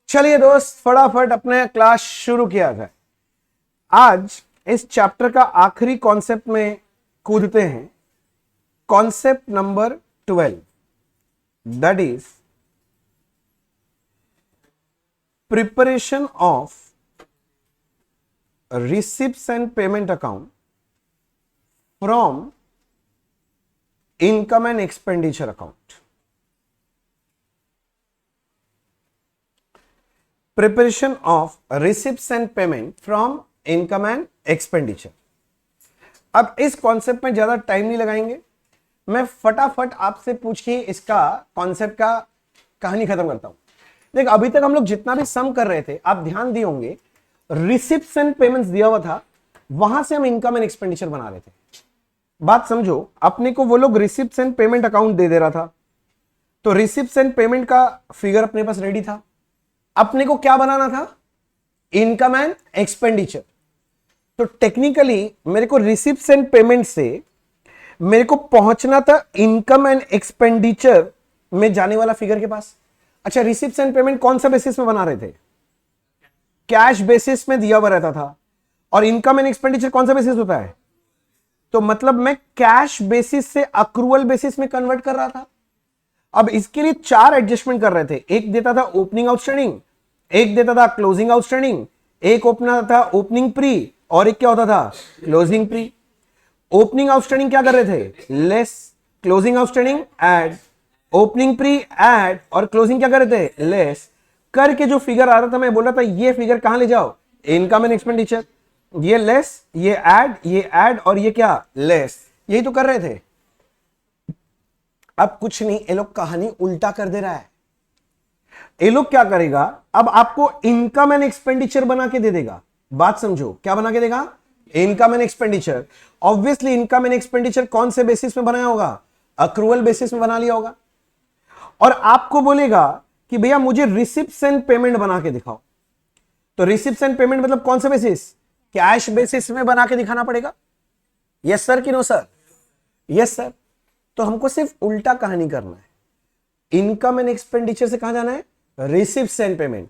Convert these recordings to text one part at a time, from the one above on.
चलिए दोस्त, फटाफट अपने क्लास शुरू किया जाए। आज इस चैप्टर का आखिरी कॉन्सेप्ट में कूदते हैं। Concept number 12, that is preparation of receipts and payment account from income and expenditure account. Preparation of receipts and payment from income and expenditure. अब इस कॉन्सेप्ट में ज्यादा टाइम नहीं लगाएंगे, मैं फटाफट आपसे पूछ के इसका कॉन्सेप्ट का कहानी खत्म करता हूं। देख, अभी तक हम लोग जितना भी सम कर रहे थे, आप ध्यान दिए होंगे, रिसिप्ट्स एंड पेमेंट्स दिया हुआ था, वहां से हम इनकम एंड एक्सपेंडिचर बना रहे थे। बात समझो, अपने को वो लोग रिसिप्ट्स एंड पेमेंट अकाउंट दे रहा था, तो रिसिप्ट्स एंड पेमेंट का फिगर अपने पास रेडी था। अपने को क्या बनाना था? Income and expenditure. तो टेक्निकली मेरे को रिसिप्ट्स एंड पेमेंट से मेरे को पहुंचना था इनकम एंड एक्सपेंडिचर में जाने वाला फिगर के पास। अच्छा, रिसिप्ट्स एंड पेमेंट कौन सा बेसिस में बना रहे थे? कैश बेसिस में दिया हुआ रहता था। और इनकम एंड एक्सपेंडिचर कौन सा बेसिस होता है? तो मतलब मैं कैश बेसिस से अक्रूवल बेसिस में कन्वर्ट कर रहा था। अब इसके लिए चार एडजस्टमेंट कर रहे थे। एक देता था ओपनिंग आउटस्टैंडिंग, एक देता था क्लोजिंग आउटस्टैंडिंग, एक ओपना था ओपनिंग प्री, और एक क्या होता था? Closing pre. ओपनिंग आउटस्टैंडिंग क्या कर रहे थे? Less. Closing outstanding add, opening pre add, और क्लोजिंग क्या कर रहे थे? लेस। करके जो फिगर आ रहा था, मैं बोल रहा था ये फिगर कहां ले जाओ? Income and expenditure. ये लेस, ये ऐड और ये क्या? लेस। यही तो कर रहे थे। अब कुछ नहीं, ये लोग कहानी उल्टा कर दे रहा है। ये लोग क्या करेगा, अब आपको इनकम एंड एक्सपेंडिचर बना के दे देगा। बात समझो, क्या बना के देगा? Income and expenditure. Obviously income and expenditure कौन से बेसिस में बनाया होगा? अक्रूवल बेसिस में बना लिया होगा। और आपको बोलेगा कि भैया मुझे रिसिप्ट्स एंड पेमेंट बना के दिखाओ। तो रिसिप्ट्स एंड पेमेंट मतलब कौन सा बेसिस? कैश बेसिस में बना के दिखाना पड़ेगा। यस सर कि नो सर? Yes sir. तो हमको सिर्फ उल्टा कहानी करना है। इनकम एंड एक्सपेंडिचर से कहां जाना है? Receipts and payment.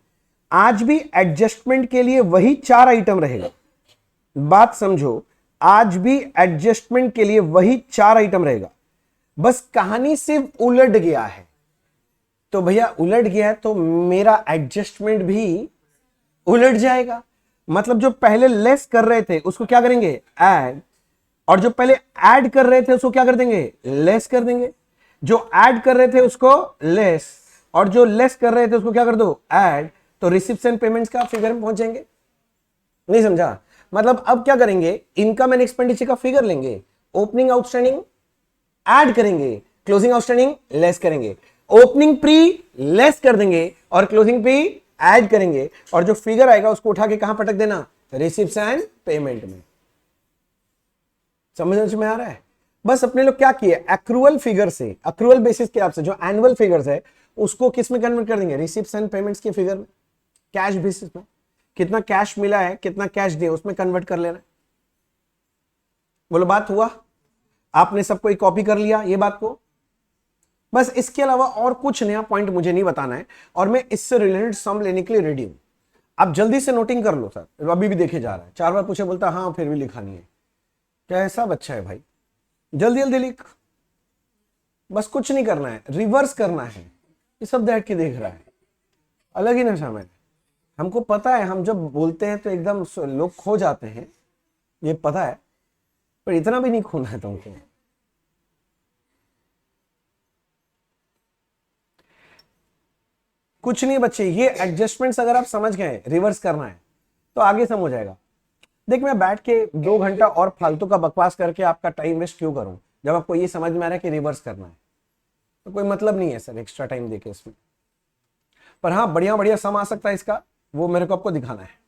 आज भी एडजस्टमेंट के लिए वही चार आइटम रहेगा। बात समझो, आज भी एडजस्टमेंट के लिए वही चार आइटम रहेगा, बस कहानी सिर्फ उलट गया है। तो भैया उलट गया है तो मेरा एडजस्टमेंट भी उलट जाएगा। मतलब जो पहले लेस कर रहे थे उसको क्या करेंगे? ऐड। और जो पहले ऐड कर रहे थे उसको क्या कर देंगे? लेस कर देंगे। जो ऐड कर रहे थे उसको लेस, और जो लेस कर रहे थे उसको क्या कर दो? ऐड। तो रिसिप्ट्स एंड पेमेंट्स का फिगर में पहुंच जाएंगे। नहीं समझा? मतलब अब क्या करेंगे? इनकम एंड एक्सपेंडिचर का फिगर लेंगे, ओपनिंग आउटस्टैंडिंग ऐड करेंगे, क्लोजिंग आउटस्टैंडिंग लेस करेंगे, ओपनिंग प्री लेस कर देंगे, और क्लोजिंग प्री ऐड करेंगे, और जो फिगर आएगा उसको उठा के कहां पटक देना? रिसिप्ट्स एंड पेमेंट में। समझ में आ रहा है? बस अपने लोग क्या किए, एक्रूअल फिगर से, एक्रूअल बेसिस के आपसे जो एनुअल फिगर्स है उसको किस में कन्वर्ट कर देंगे? रिसिप्ट्स एंड पेमेंट्स के फिगर में, कैश बेसिस में। कितना कैश मिला है, कितना कैश दिया, उसमें कन्वर्ट कर लेना। बोलो बात हुआ? आपने सबको कॉपी कर लिया ये बात को? बस इसके अलावा और कुछ नया पॉइंट मुझे नहीं बताना है, और मैं इससे रिलेटेड सम लेने के लिए रेडी हूं। आप जल्दी से नोटिंग कर लो सर, अभी भी देखे जा रहा है, 4 बार पूछे बोलता हाँ फिर भी लिखा नहीं है। क्या ऐसा बच्चा है भाई? जल्दी जल्दी लिख। बस कुछ नहीं करना है, रिवर्स करना है। ये सब बैठ के देख रहा है, अलग ही नशा में। हमको पता है, हम जब बोलते हैं तो एकदम लोग खो जाते हैं, ये पता है, पर इतना भी नहीं खोना है तुमको। कुछ नहीं बच्चे, ये एडजस्टमेंट्स अगर आप समझ गए रिवर्स करना है तो आगे समझ जाएगा। देख, मैं बैठ के 2 घंटा और फालतू का बकवास करके आपका टाइम वेस्ट क्यों करूं, जब आपको ये समझ में आ रहा है कि रिवर्स करना है। तो कोई मतलब नहीं है सर एक्स्ट्रा टाइम देके इसमें। पर हाँ, बढ़िया बढ़िया सम आ सकता है इसका, वो मेरे को आपको दिखाना है।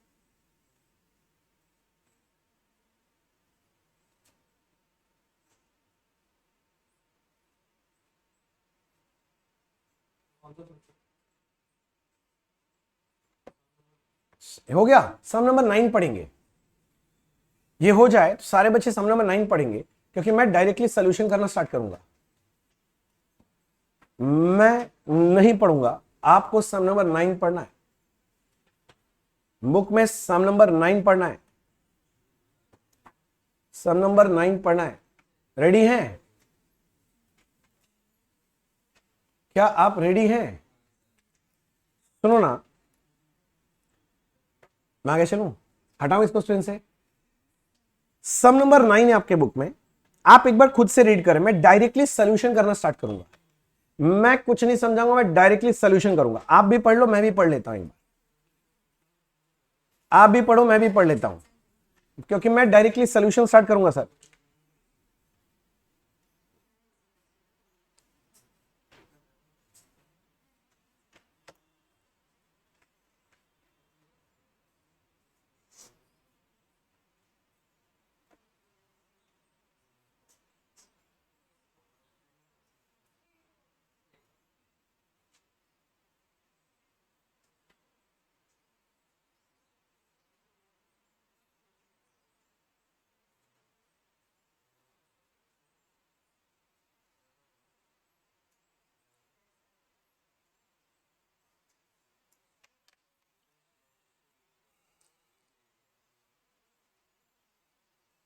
हो गया, सम नंबर 9 पढ़ेंगे। ये हो जाए तो सारे बच्चे सम नंबर 9 पढ़ेंगे, क्योंकि मैं डायरेक्टली सॉल्यूशन करना स्टार्ट करूंगा। मैं नहीं पढ़ूंगा, आपको सम नंबर 9 पढ़ना है। बुक में सम नंबर 9 पढ़ना है, सम नंबर 9 पढ़ना है। रेडी हैं? क्या आप रेडी हैं? सुनो ना, मैं आगे चलूं, हटाऊं इसको स्क्रीन से। सम नंबर 9 है आपके बुक में, आप एक बार खुद से रीड करें। मैं डायरेक्टली सॉल्यूशन करना स्टार्ट करूंगा, मैं कुछ नहीं समझाऊंगा, मैं डायरेक्टली सॉल्यूशन करूंगा। आप भी पढ़ लो, मैं भी पढ़ लेता हूं एक बार, आप भी पढ़ो, मैं भी पढ़ लेता हूं, क्योंकि मैं डायरेक्टली सॉल्यूशन स्टार्ट करूंगा सर।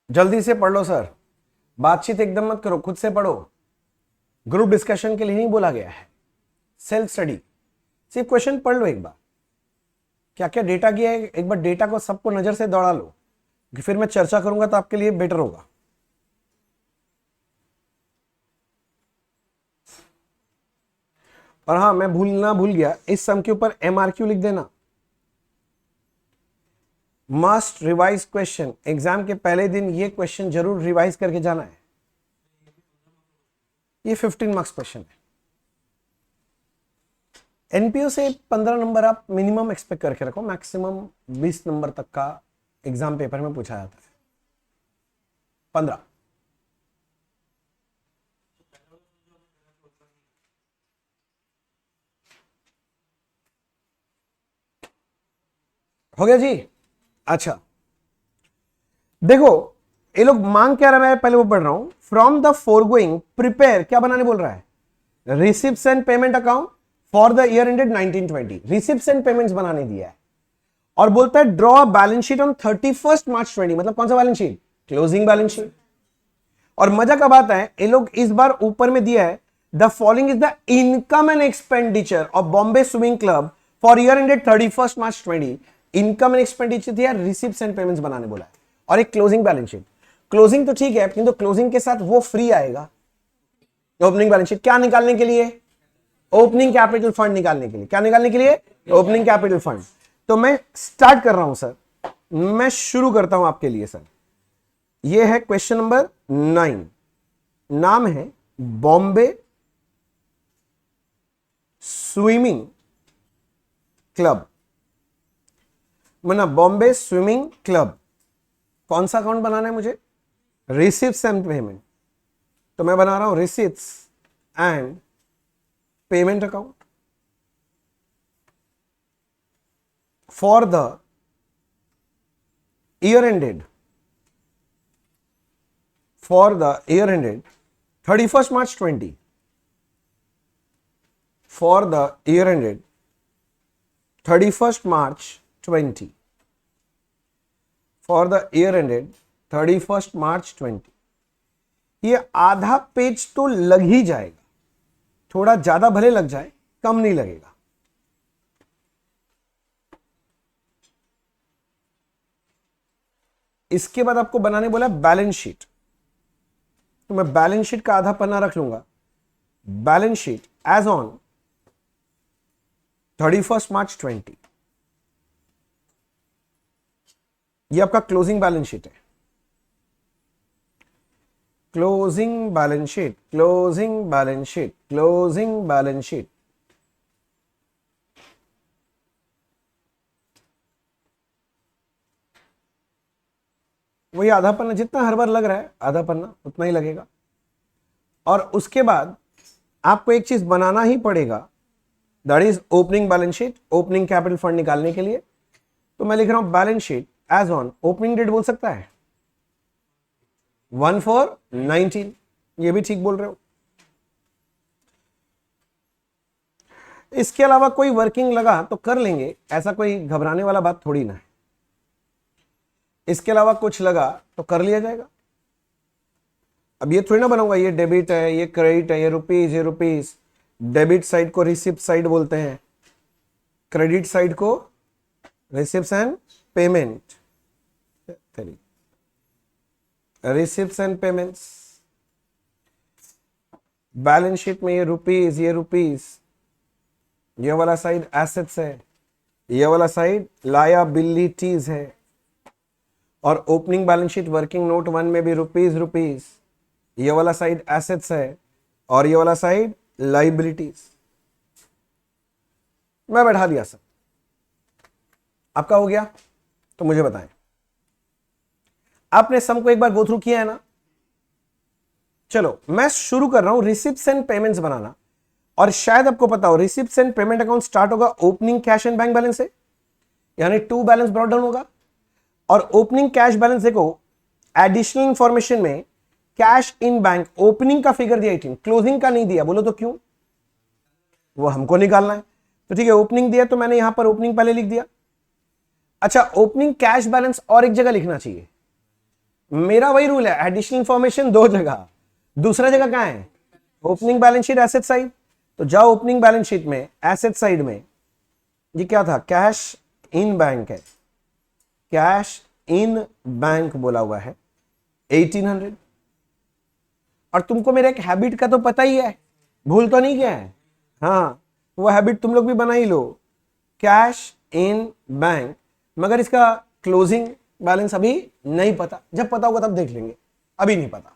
जल्दी से पढ़ लो सर, बातचीत एकदम मत करो, खुद से पढ़ो। ग्रुप डिस्कशन के लिए नहीं बोला गया है, सेल्फ स्टडी। सिर्फ क्वेश्चन पढ़ लो एक बार, क्या क्या डेटा किया है, एक बार डेटा को सबको नजर से दौड़ा लो, फिर मैं चर्चा करूंगा तो आपके लिए बेटर होगा। और हाँ, मैं भूल गया, इस सम के ऊपर एमआरक्यू लिख देना। मस्ट रिवाइज क्वेश्चन, एग्जाम के पहले दिन ये क्वेश्चन जरूर रिवाइज करके जाना है। ये 15 मार्क्स क्वेश्चन है। एनपीओ से 15 नंबर आप मिनिमम एक्सपेक्ट करके रखो, मैक्सिमम 20 नंबर तक का एग्जाम पेपर में पूछा जाता है। 15 हो गया जी। अच्छा देखो, ये लोग मांग क्या रहा है, मैं पहले वो पढ़ रहा हूं। फ्रॉम द फोरगोइंग प्रिपेयर, क्या बनाने बोल रहा है? Receipts and payment account for the year ended 1920। Receipts and payments बनाने दिया है और बोलता है draw a balance sheet on 31 March 20। मतलब कौन सा balance sheet? Closing balance sheet. और मजा कब आता है, ये लोग इस बार ऊपर में दिया है the following is the income and expenditure of Bombay swimming club for year ended 31 March 20। Income and expenditure दिया, रिसिप्ट्स एंड पेमेंट्स बनाने बोला है, और एक क्लोजिंग बैलेंस शीट। क्लोजिंग तो ठीक है, किंतु क्लोजिंग के साथ वो फ्री आएगा ओपनिंग बैलेंस शीट। क्या निकालने के लिए? ओपनिंग कैपिटल फंड निकालने के लिए। क्या निकालने के लिए? Opening capital fund. तो मैं स्टार्ट कर रहा हूं सर, मैं शुरू करता हूं आपके लिए सर। ये है क्वेश्चन नंबर 9, नाम है बॉम्बे स्विमिंग क्लब। मतलब बॉम्बे स्विमिंग क्लब, कौन सा अकाउंट बनाना है मुझे? Receipts and payment. तो मैं बना रहा हूं receipts and payment account for the year ended 31st March 20, for the year ended 31st March 20, for the year ended 31st March 20। ये आधा पेज तो लग ही जाएगा, थोड़ा ज्यादा भले लग जाए, कम नहीं लगेगा। इसके बाद आपको बनाने बोला बैलेंस शीट, तो मैं बैलेंस शीट का आधा पन्ना रख लूंगा। Balance sheet as on 31st March 20। ये आपका क्लोजिंग बैलेंस शीट है। Closing balance sheet, closing balance sheet, closing balance sheet. वही आधा पन्ना, जितना हर बार लग रहा है आधा पन्ना उतना ही लगेगा। और उसके बाद आपको एक चीज बनाना ही पड़ेगा, that is opening balance sheet, opening capital fund निकालने के लिए। तो मैं लिख रहा हूं balance sheet as on, opening date बोल सकता है 1/4/19, ये भी ठीक बोल रहे हो। इसके अलावा कोई वर्किंग लगा तो कर लेंगे, ऐसा कोई घबराने वाला बात थोड़ी ना है। इसके अलावा कुछ लगा तो कर लिया जाएगा। अब ये थोड़ी ना बनाऊंगा ये डेबिट है, ये क्रेडिट है, ये रुपीज। डेबिट साइड को रिसिप्ट साइड बोलते हैं, क्रेडिट साइड को receipts and payment, receipts and payments. Balance sheet में ये रुपीज, ये वाला साइड एसेट्स है, ये वाला साइड लायबिलिटीज है। और opening balance sheet working note 1 में भी रुपीज, ये वाला साइड एसेट्स है और ये वाला साइड लायबिलिटीज। मैं बैठा दिया सर, आपका हो गया तो मुझे बताएं। आपने सम को एक बार गो थ्रू किया है ना? चलो मैं शुरू कर रहा हूं रिसिप्ट्स एंड पेमेंट्स बनाना। और शायद आपको पता हो receipts and payment account start होगा opening cash and bank balance से, यानी टू बैलेंस ब्रॉट डाउन होगा। और ओपनिंग कैश बैलेंस देखो, एडिशनल इंफॉर्मेशन में कैश इन बैंक ओपनिंग का फिगर दिया 18, क्लोजिंग का नहीं दिया। बोलो तो क्यों? वो हमको निकालना है। तो ठीक है, ओपनिंग दिया तो मैंने यहां पर ओपनिंग पहले लिख दिया। अच्छा, ओपनिंग कैश बैलेंस और एक जगह लिखना चाहिए। मेरा वही रूल है, एडिशनल इंफॉर्मेशन दो जगह, दूसरा जगह कहां है? Opening balance sheet asset side. तो जाओ ओपनिंग बैलेंस शीट में एसेट साइड में ये क्या था? कैश इन बैंक है, कैश इन बैंक बोला हुआ है 1800। और तुमको मेरे एक हैबिट का तो पता ही है, भूल तो नहीं गया है? हाँ, वो हैबिट तुम लोग भी बना ही लो, कैश इन बैंक। मगर इसका क्लोजिंग बैलेंस अभी नहीं पता, जब पता होगा तब देख लेंगे, अभी नहीं पता।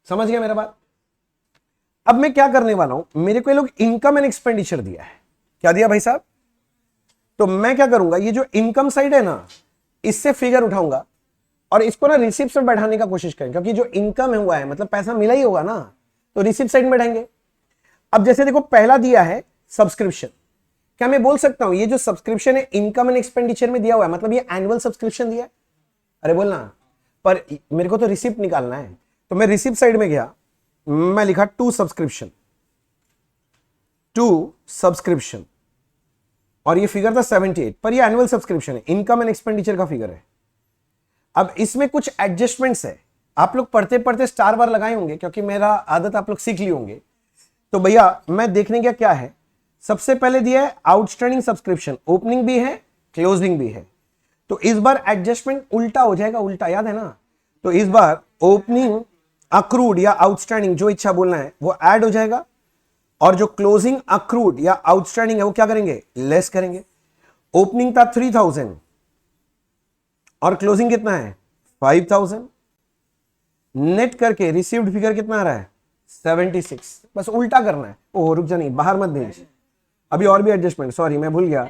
समझ गया मेरा बात? अब मैं क्या करने वाला हूं, मेरे को ये लोग इनकम एंड एक्सपेंडिचर दिया है। क्या दिया भाई साहब? तो मैं क्या करूंगा, ये जो इनकम साइड है ना, इससे फिगर उठाऊंगा और इसको ना रिसिप्ट में बैठाने का कोशिश करें, क्योंकि जो इनकम है हुआ है मतलब पैसा मिला ही होगा ना, तो रिसिप्ट साइड में बैठाएंगे। अब जैसे देखो पहला दिया है सब्सक्रिप्शन, क्या मैं बोल सकता हूं ये जो सब्सक्रिप्शन है इनकम एंड एक्सपेंडिचर में दिया हुआ है, मतलब ये एनुअल सब्सक्रिप्शन दिया है? अरे बोलना, पर मेरे को तो रिसिप्ट निकालना है। तो मैं रिसिप्ट साइड में गया, मैं लिखा टू सब्सक्रिप्शन, और ये फिगर था 78, पर ये एनुअल सब्सक्रिप्शन है, इनकम एंड एक्सपेंडिचर का फिगर है। अब इसमें कुछ एडजस्टमेंट्स है, आप लोग पढ़ते पढ़ते स्टार बार लगाए होंगे, क्योंकि मेरा आदत आप लोग सीख लिए होंगे। तो भैया मैं देखने का क्या है, सबसे पहले दिया है आउटस्टैंडिंग सब्सक्रिप्शन, ओपनिंग भी है क्लोजिंग भी है। तो इस बार एडजस्टमेंट उल्टा हो जाएगा, उल्टा याद है ना? तो इस बार ओपनिंग अक्रूड या आउटस्टैंडिंग, जो इच्छा बोलना है वो ऐड हो जाएगा, और जो क्लोजिंग अक्रूड या आउटस्टैंडिंग है वो क्या करेंगे? लेस करेंगे। ओपनिंग था 3000 और क्लोजिंग कितना है? 5000। नेट करके रिसीव्ड फिगर कितना आ रहा है? 76। बस उल्टा करना है। ओह रुक जा, नहीं बाहर मत भेज, अभी और भी एडजस्टमेंट, सॉरी मैं भूल गया।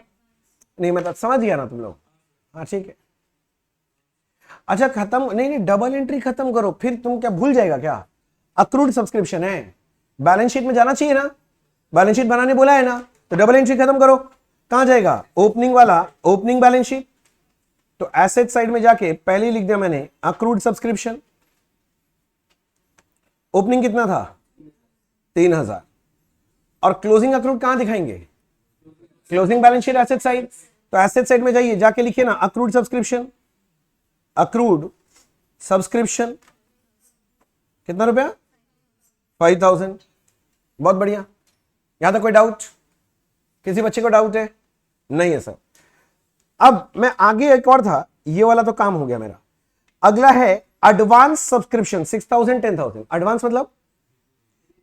नहीं मतलब समझ गया ना तुम लोग? हाँ ठीक है। अच्छा खत्म, नहीं डबल एंट्री खत्म करो, फिर तुम क्या भूल जाएगा क्या? अक्रूड सब्सक्रिप्शन है, बैलेंस शीट में जाना चाहिए ना, बैलेंस शीट बनाने बोला है ना, तो डबल एंट्री खत्म करो। कहां जाएगा? ओपनिंग वाला, ओपनिंग बैलेंस शीट। तो एसेट साइड में जाके पहले ही लिख दिया मैंने अक्रूड सब्सक्रिप्शन। ओपनिंग कितना था? 3000। और क्लोजिंग अक्रूड कहां दिखाएंगे? Closing balance sheet asset side. तो एसेट साइड में जाइए, जाके लिखिए ना अक्रूड सब्सक्रिप्शन, अक्रूड सब्सक्रिप्शन कितना रुपया? 5000। बहुत बढ़िया। यहां तक कोई डाउट? किसी बच्चे को डाउट है? नहीं है सर। अब मैं आगे, एक और था, ये वाला तो काम हो गया मेरा। अगला है एडवांस सब्सक्रिप्शन 6000 10000। एडवांस मतलब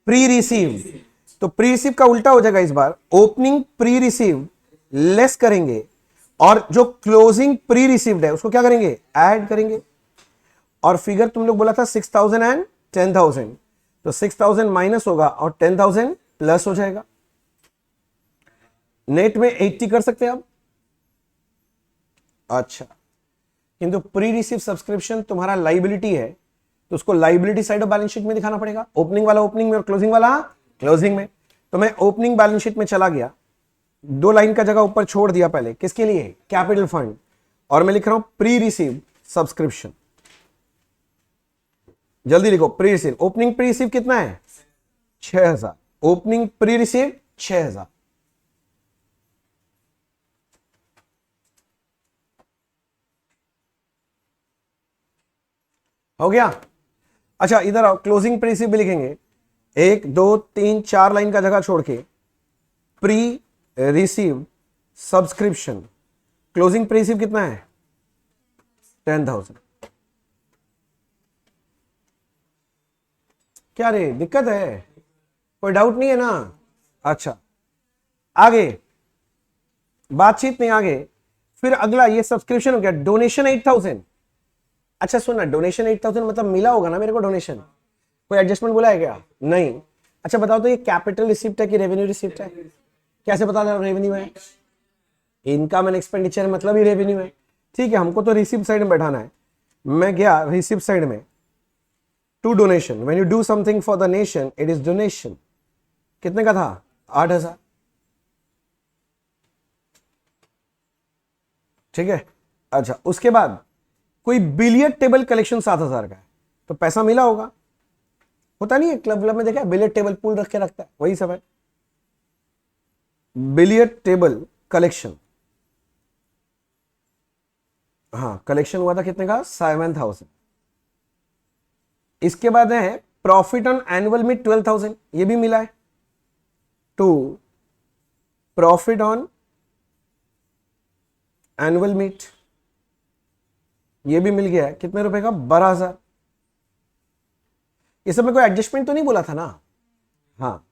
प्री रिसीव, तो प्री रिसीव का उल्टा हो जाएगा इस बार, ओपनिंग प्री रिसीव लेस करेंगे, और जो क्लोजिंग प्री रिसीव्ड है उसको क्या करेंगे? ऐड करेंगे। और फिगर तुम लोग बोला था 6000 एंड 10000, तो 6000 माइनस होगा और 10000 प्लस हो जाएगा। नेट में 80 कर सकते हैं आप। अच्छा, किंतु प्री रिसीव सब्सक्रिप्शन तुम्हारा लाइबिलिटी है, तो उसको liability side of balance sheet में दिखाना पड़ेगा। ओपनिंग वाला ओपनिंग में और क्लोजिंग वाला क्लोजिंग में। तो मैं ओपनिंग बैलेंस शीट में चला गया, 2 लाइन का जगह ऊपर छोड़ दिया पहले, किसके लिए? Capital fund. और मैं लिख रहा हूं प्री रिसीव सब्सक्रिप्शन। जल्दी लिखो, pre receive. Opening pre receive कितना है? 6000। Opening pre receive 6,000। हो गया। अच्छा इधर आओ, क्लोजिंग प्रिंसिपल भी लिखेंगे, 1 2 3 4 लाइन का जगह छोड़ के, pre receive subscription, closing principal कितना है 10,000। क्या रे दिक्कत है, कोई डाउट नहीं है ना? अच्छा आगे बातचीत नहीं, आगे फिर अगला ये सब्सक्रिप्शन हो गया, डोनेशन 8,000। अच्छा सुनना, डोनेशन 8,000 मतलब मिला होगा ना मेरे को डोनेशन, कोई एडजस्टमेंट बोला है क्या? नहीं। अच्छा बताओ तो ये कैपिटल रिसिप्ट है कि रेवेन्यू रिसिप्ट है? कैसे पता चला रेवेन्यू है? इनकम एंड एक्सपेंडिचर मतलब ही रेवेन्यू है। ठीक है, हमको तो रिसिप्ट साइड में बैठाना है। मैं गया रिसिप्ट साइड में, to donation, when you do something for the nation it is donation. कितने का था? 8,000। ठीक है। अच्छा उसके बाद कोई बिलियर्ड टेबल कलेक्शन 7,000 का है, तो पैसा मिला होगा। होता नहीं है क्लब क्लब में, देखा बिलियर्ड टेबल पूल रख के रखता है, वही सब है। बिलियर्ड टेबल कलेक्शन, हाँ कलेक्शन हुआ था कितने का? 7,000। इसके बाद है प्रॉफिट ऑन एनुअल मीट 12,000, ये भी मिला है। To profit on annual meet, ये भी मिल गया है, कितने रुपए का? 12,000। ये सब में कोई एडजस्टमेंट तो नहीं बोला था ना? हाँ।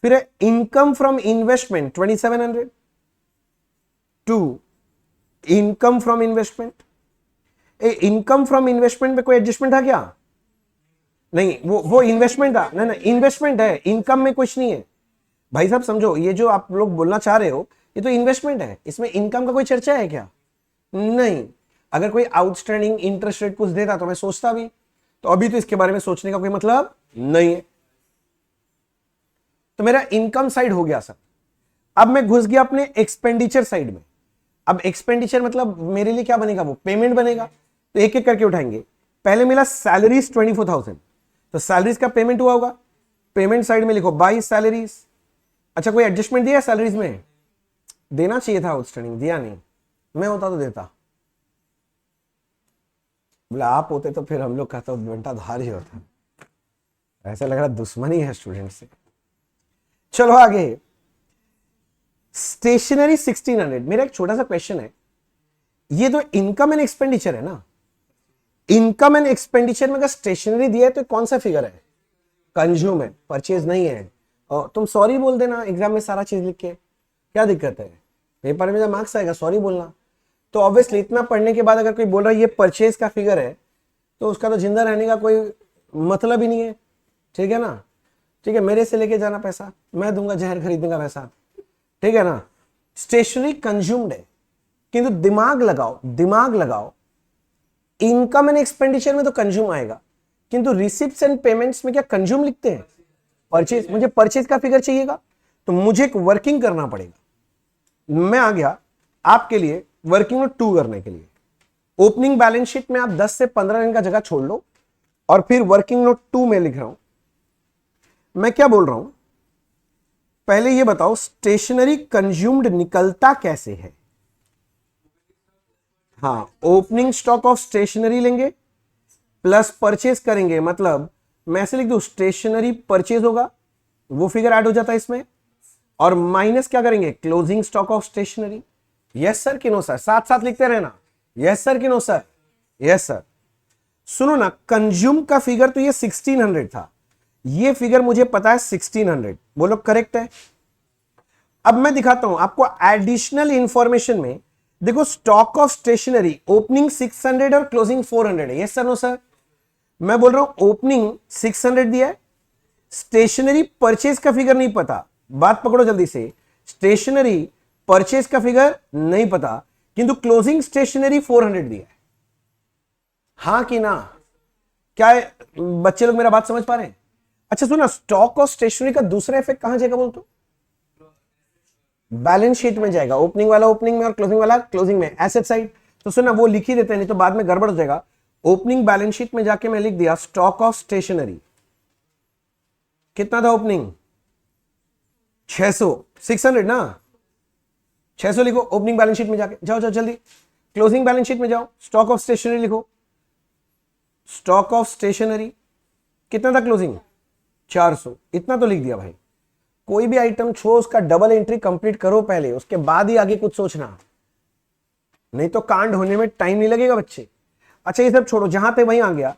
फिर है income from investment 2,700, to income from investment. Income from investment में कोई एडजस्टमेंट था क्या? नहीं, वो इन्वेस्टमेंट था ना, इन्वेस्टमेंट है, इनकम में कुछ नहीं है। भाई साहब समझो, ये जो आप लोग बोलना चाह रहे हो ये तो इन्वेस्टमेंट है, इसमें इनकम का कोई चर्चा है क्या? नहीं। अगर कोई आउटस्टैंडिंग इंटरेस्ट रेट कुछ देता तो मैं सोचता भी, तो अभी तो इसके बारे में सोचने का कोई मतलब नहीं है। तो मेरा इनकम साइड हो गया सर। अब मैं घुस गया अपने एक्सपेंडिचर साइड में। अब एक्सपेंडिचर मतलब मेरे लिए क्या बनेगा? वो पेमेंट बनेगा। तो एक एक करके उठाएंगे। पहले मिला सैलरीज 24,000, तो सैलरीज का पेमेंट हुआ होगा, पेमेंट साइड में लिखो बाई सैलरीज। अच्छा कोई एडजस्टमेंट दिया सैलरीज में? देना चाहिए था आउटस्टैंडिंग, दिया नहीं। मैं होता तो देता, बोले आप होते तो फिर हम लोग का तो घंटा धार ही होता। ऐसा लग रहा दुश्मनी है स्टूडेंट से। चलो आगे, स्टेशनरी 1,600। मेरा एक छोटा सा क्वेश्चन है, ये तो इनकम एंड एक्सपेंडिचर है ना, इनकम एंड एक्सपेंडिचर में अगर स्टेशनरी दिया है तो कौन सा फिगर है? कंज्यूम है, परचेज नहीं है। और तुम सॉरी बोल देना एग्जाम में सारा चीज लिख के, क्या दिक्कत है? पेपर में जब मार्क्स आएगा सॉरी बोलना। तो ऑब्वियसली इतना पढ़ने के बाद अगर कोई बोल रहा है ये परचेज का फिगर है, तो उसका तो जिंदा रहने का कोई मतलब ही नहीं है। ठीक है ना? ठीक है, मेरे से लेके जाना पैसा, मैं दूंगा जहर खरीदने का पैसा। ठीक है ना? स्टेशनरी कंज्यूम्ड है, किंतु दिमाग लगाओ, दिमाग लगाओ, इनकम एंड एक्सपेंडिचर में तो कंज्यूम आएगा, किंतु रिसिप्ट्स एंड पेमेंट्स में क्या कंज्यूम लिखते हैं? परचेज। मुझे परचेज का फिगर चाहिएगा तो मुझे एक वर्किंग करना पड़ेगा। मैं आ गया आपके लिए वर्किंग नोट 2 करने के लिए। ओपनिंग बैलेंस शीट में आप 10 से 15 दिन का जगह छोड़ लो, और फिर वर्किंग नोट 2 में लिख रहा हूं। मैं क्या बोल रहा हूं, पहले ये बताओ स्टेशनरी कंज्यूम्ड निकलता कैसे है? हाँ, ओपनिंग स्टॉक ऑफ स्टेशनरी लेंगे प्लस परचेज करेंगे, मतलब मैं ऐसे लिख दूं स्टेशनरी परचेज होगा, वो फिगर ऐड हो जाता है इसमें, और माइनस क्या करेंगे? Closing stock of stationery. Yes sir कि नो सर? साथ साथ लिखते रहना, यस सर कि नो सर? Yes sir. सुनो ना, कंज्यूम का फिगर तो ये 1,600 था, ये फिगर मुझे पता है 1,600, बोलो करेक्ट है? अब मैं दिखाता हूं आपको एडिशनल इंफॉर्मेशन में। देखो स्टॉक ऑफ स्टेशनरी ओपनिंग 600 और क्लोजिंग 400 है। Yes sir no sir? मैं बोल रहा हूं ओपनिंग 600 दिया है, स्टेशनरी परचेज का फिगर नहीं पता। बात पकड़ो जल्दी से, स्टेशनरी परचेज का फिगर नहीं पता, किंतु क्लोजिंग स्टेशनरी 400 दिया है। हां कि ना? क्या बच्चे लोग मेरा बात समझ पा रहे हैं? अच्छा सुना, स्टॉक ऑफ स्टेशनरी का दूसरा इफेक्ट कहां जाएगा बोल तो? बैलेंस शीट में जाएगा, ओपनिंग वाला ओपनिंग में और क्लोजिंग वाला क्लोजिंग में, एसेट साइड। तो सुना वो लिख ही देते हैं, नहीं तो बाद में गड़बड़ हो जाएगा। ओपनिंग बैलेंस शीट में जाके मैं लिख दिया स्टॉक ऑफ स्टेशनरी, कितना था ओपनिंग? 600, 600 ना, 600 लिखो ओपनिंग बैलेंस शीट में जाके, जाओ जाओ जल्दी, क्लोजिंग बैलेंस शीट में जाओ, स्टॉक ऑफ स्टेशनरी लिखो, स्टॉक ऑफ स्टेशनरी कितना था क्लोजिंग, 400, इतना तो लिख दिया भाई। कोई भी आइटम छो उसका डबल एंट्री कंप्लीट करो पहले, उसके बाद ही आगे कुछ सोचना, नहीं तो कांड होने में टाइम नहीं लगेगा बच्चे। अच्छा ये सब छोड़ो, जहां पे वहीं आ गया,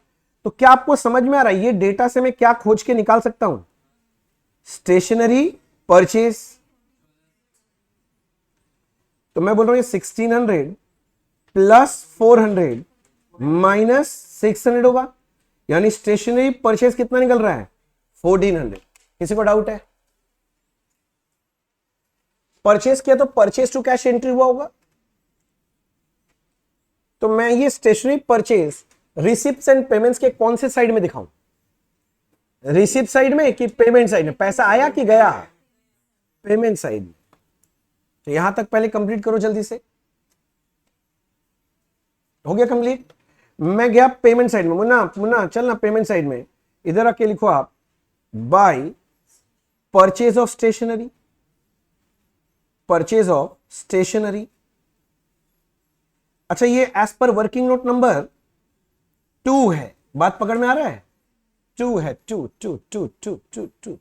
तो क्या आपको समझ में आ रहा है ये डेटा से मैं क्या खोज के निकाल सकता हूं, स्टेशनरी परचेज, तो मैं बोल रहा हूं ये 1600 प्लस 400 माइनस 600 होगा, यानी स्टेशनरी परचेज कितना निकल रहा है 1400। किसी को डाउट है, परचेज किया तो परचेज टू कैश एंट्री हुआ होगा, तो मैं ये stationery purchase receipts and payments के कौन से साइड में दिखाऊं, रिसिप्ट साइड में कि पेमेंट साइड में, पैसा आया कि गया, पेमेंट साइड में। तो यहां तक पहले कंप्लीट करो जल्दी से, हो गया कंप्लीट। मैं गया पेमेंट साइड में, मुन्ना मुन्ना चल ना पेमेंट साइड में, इधर आके लिखो आप by purchase of stationery, purchase of stationery. अच्छा ये as per working note number 2 है, बात पकड़ में आ रहा है, 2 है, 2 2 2 2 2 2।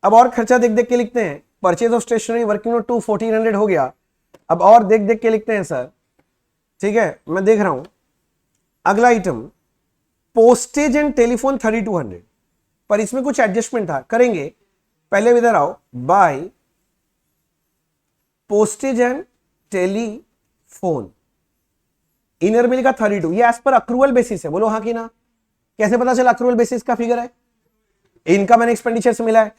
अब और खर्चा देख देख के लिखते हैं, purchase of stationery working note 2 1400 हो गया। अब और देख देख के लिखते हैं सर, ठीक है मैं देख रहा हूं, अगला आइटम पोस्टेज एंड टेलीफोन 3200, पर इसमें कुछ एडजस्टमेंट था, करेंगे। पहले इधर आओ, बाय पोस्टेज एंड टेलीफोन इनर बिल का 32, ये एज पर अक्रूवल बेसिस है, बोलो हाँ कि ना। कैसे पता चला अक्रूवल बेसिस का फिगर है, इनकम एंड एक्सपेंडिचर से मिला है।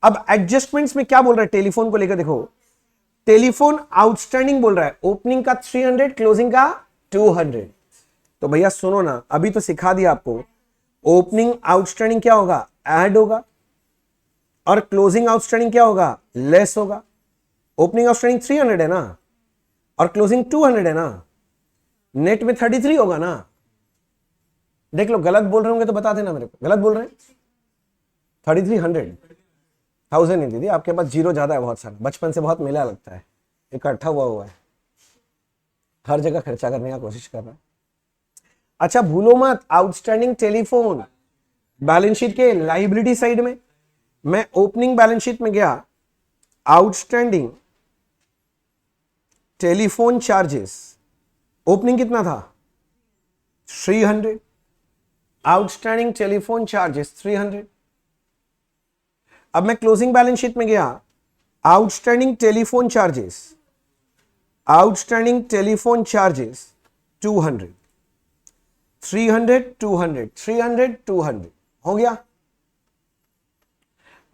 अब एडजस्टमेंट्स में क्या बोल रहा है टेलीफोन को लेकर, देखो टेलीफोन आउटस्टैंडिंग बोल रहा है, ओपनिंग का 300 क्लोजिंग का 200। तो भैया सुनो ना, अभी तो सिखा दिया आपको, ओपनिंग आउटस्टैंडिंग क्या होगा, ऐड होगा, और क्लोजिंग आउटस्टैंडिंग क्या होगा, लेस होगा। ओपनिंग आउटस्टैंडिंग 300 है ना, और क्लोजिंग 200 है ना, नेट में 33 होगा ना। देख लो गलत बोल रहे होंगे तो बता देना मेरे को, गलत बोल रहे हैं, 3300 1000 नहीं दीदी, आपके पास जीरो ज्यादा है बहुत सारा, बचपन से बहुत मेला लगता है, इकट्ठा हुआ है, हर जगह खर्चा करने का कोशिश कर रहा है। अच्छा भूलो मत, आउटस्टैंडिंग टेलीफोन बैलेंस शीट के लाइबिलिटी साइड में, मैं ओपनिंग बैलेंस शीट में गया, आउटस्टैंडिंग टेलीफोन चार्जेस, ओपनिंग कितना था 300, आउटस्टैंडिंग टेलीफोन चार्जेस 300। अब मैं क्लोजिंग बैलेंस शीट में गया, outstanding telephone charges, outstanding telephone charges 200, 300 200 300 200 हो गया।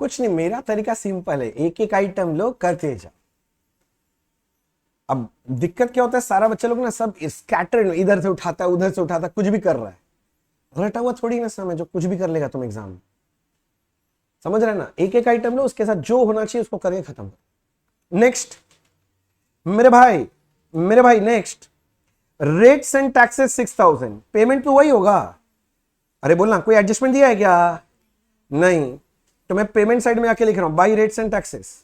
कुछ नहीं, मेरा तरीका सिंपल है, एक एक आइटम लो करते जाओ। अब दिक्कत क्या होता है, सारा बच्चा लोग ना सब स्कैटर्ड, इधर से उठाता है उधर से उठाता है, कुछ भी कर रहा है, रटा हुआ थोड़ी ना समझो, कुछ भी कर लेगा तुम एग्जाम में, समझ रहे ना। एक एक आइटम लो, उसके साथ जो होना चाहिए उसको करके खत्म करो। नेक्स्ट मेरे भाई next, rates and taxes 6000, payment तो वही होगा। अरे बोलना कोई एडजस्टमेंट दिया है क्या, नहीं, तो मैं पेमेंट साइड में आके लिख रहा हूं by rates and taxes,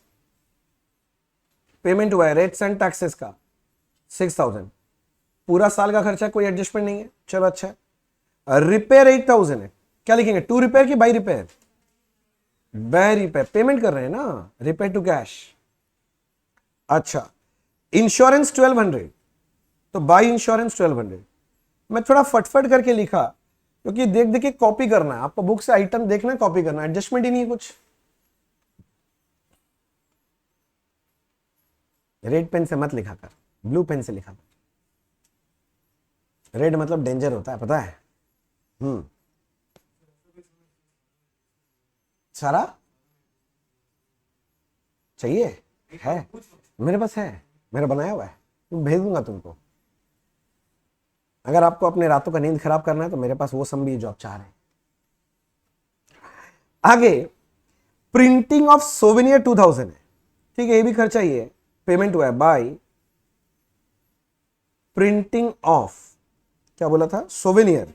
payment हुआ है रेट्स एंड टैक्सेस का 6000, पूरा साल का खर्चा, कोई एडजस्टमेंट नहीं है, चलो अच्छा है। रिपेयर 8000 है, क्या लिखेंगे, टू रिपेयर की by repair, by repair, payment कर रहे हैं ना, रिपेयर टू कैश। अच्छा इंश्योरेंस 1200, तो बाई इंश्योरेंस 1200, मैं थोड़ा फटफट करके लिखा क्योंकि देख देख के कॉपी करना है आपको, बुक से आइटम देखना कॉपी करना, एडजस्टमेंट ही नहीं है कुछ। रेड पेन से मत लिखा कर, ब्लू पेन से लिखा कर, रेड मतलब डेंजर होता है पता है। सारा चाहिए है, मेरे पास है, मेरा बनाया हुआ है, भेज दूंगा तुमको। अगर आपको अपने रातों का नींद खराब करना है तो मेरे पास वो सब भी जॉब चाह रहे हैं। आगे प्रिंटिंग ऑफ सोवेनियर 2000 है, ठीक है, ये भी खर्चा ही है, पेमेंट हुआ है बाय प्रिंटिंग ऑफ, क्या बोला था, सोवेनियर,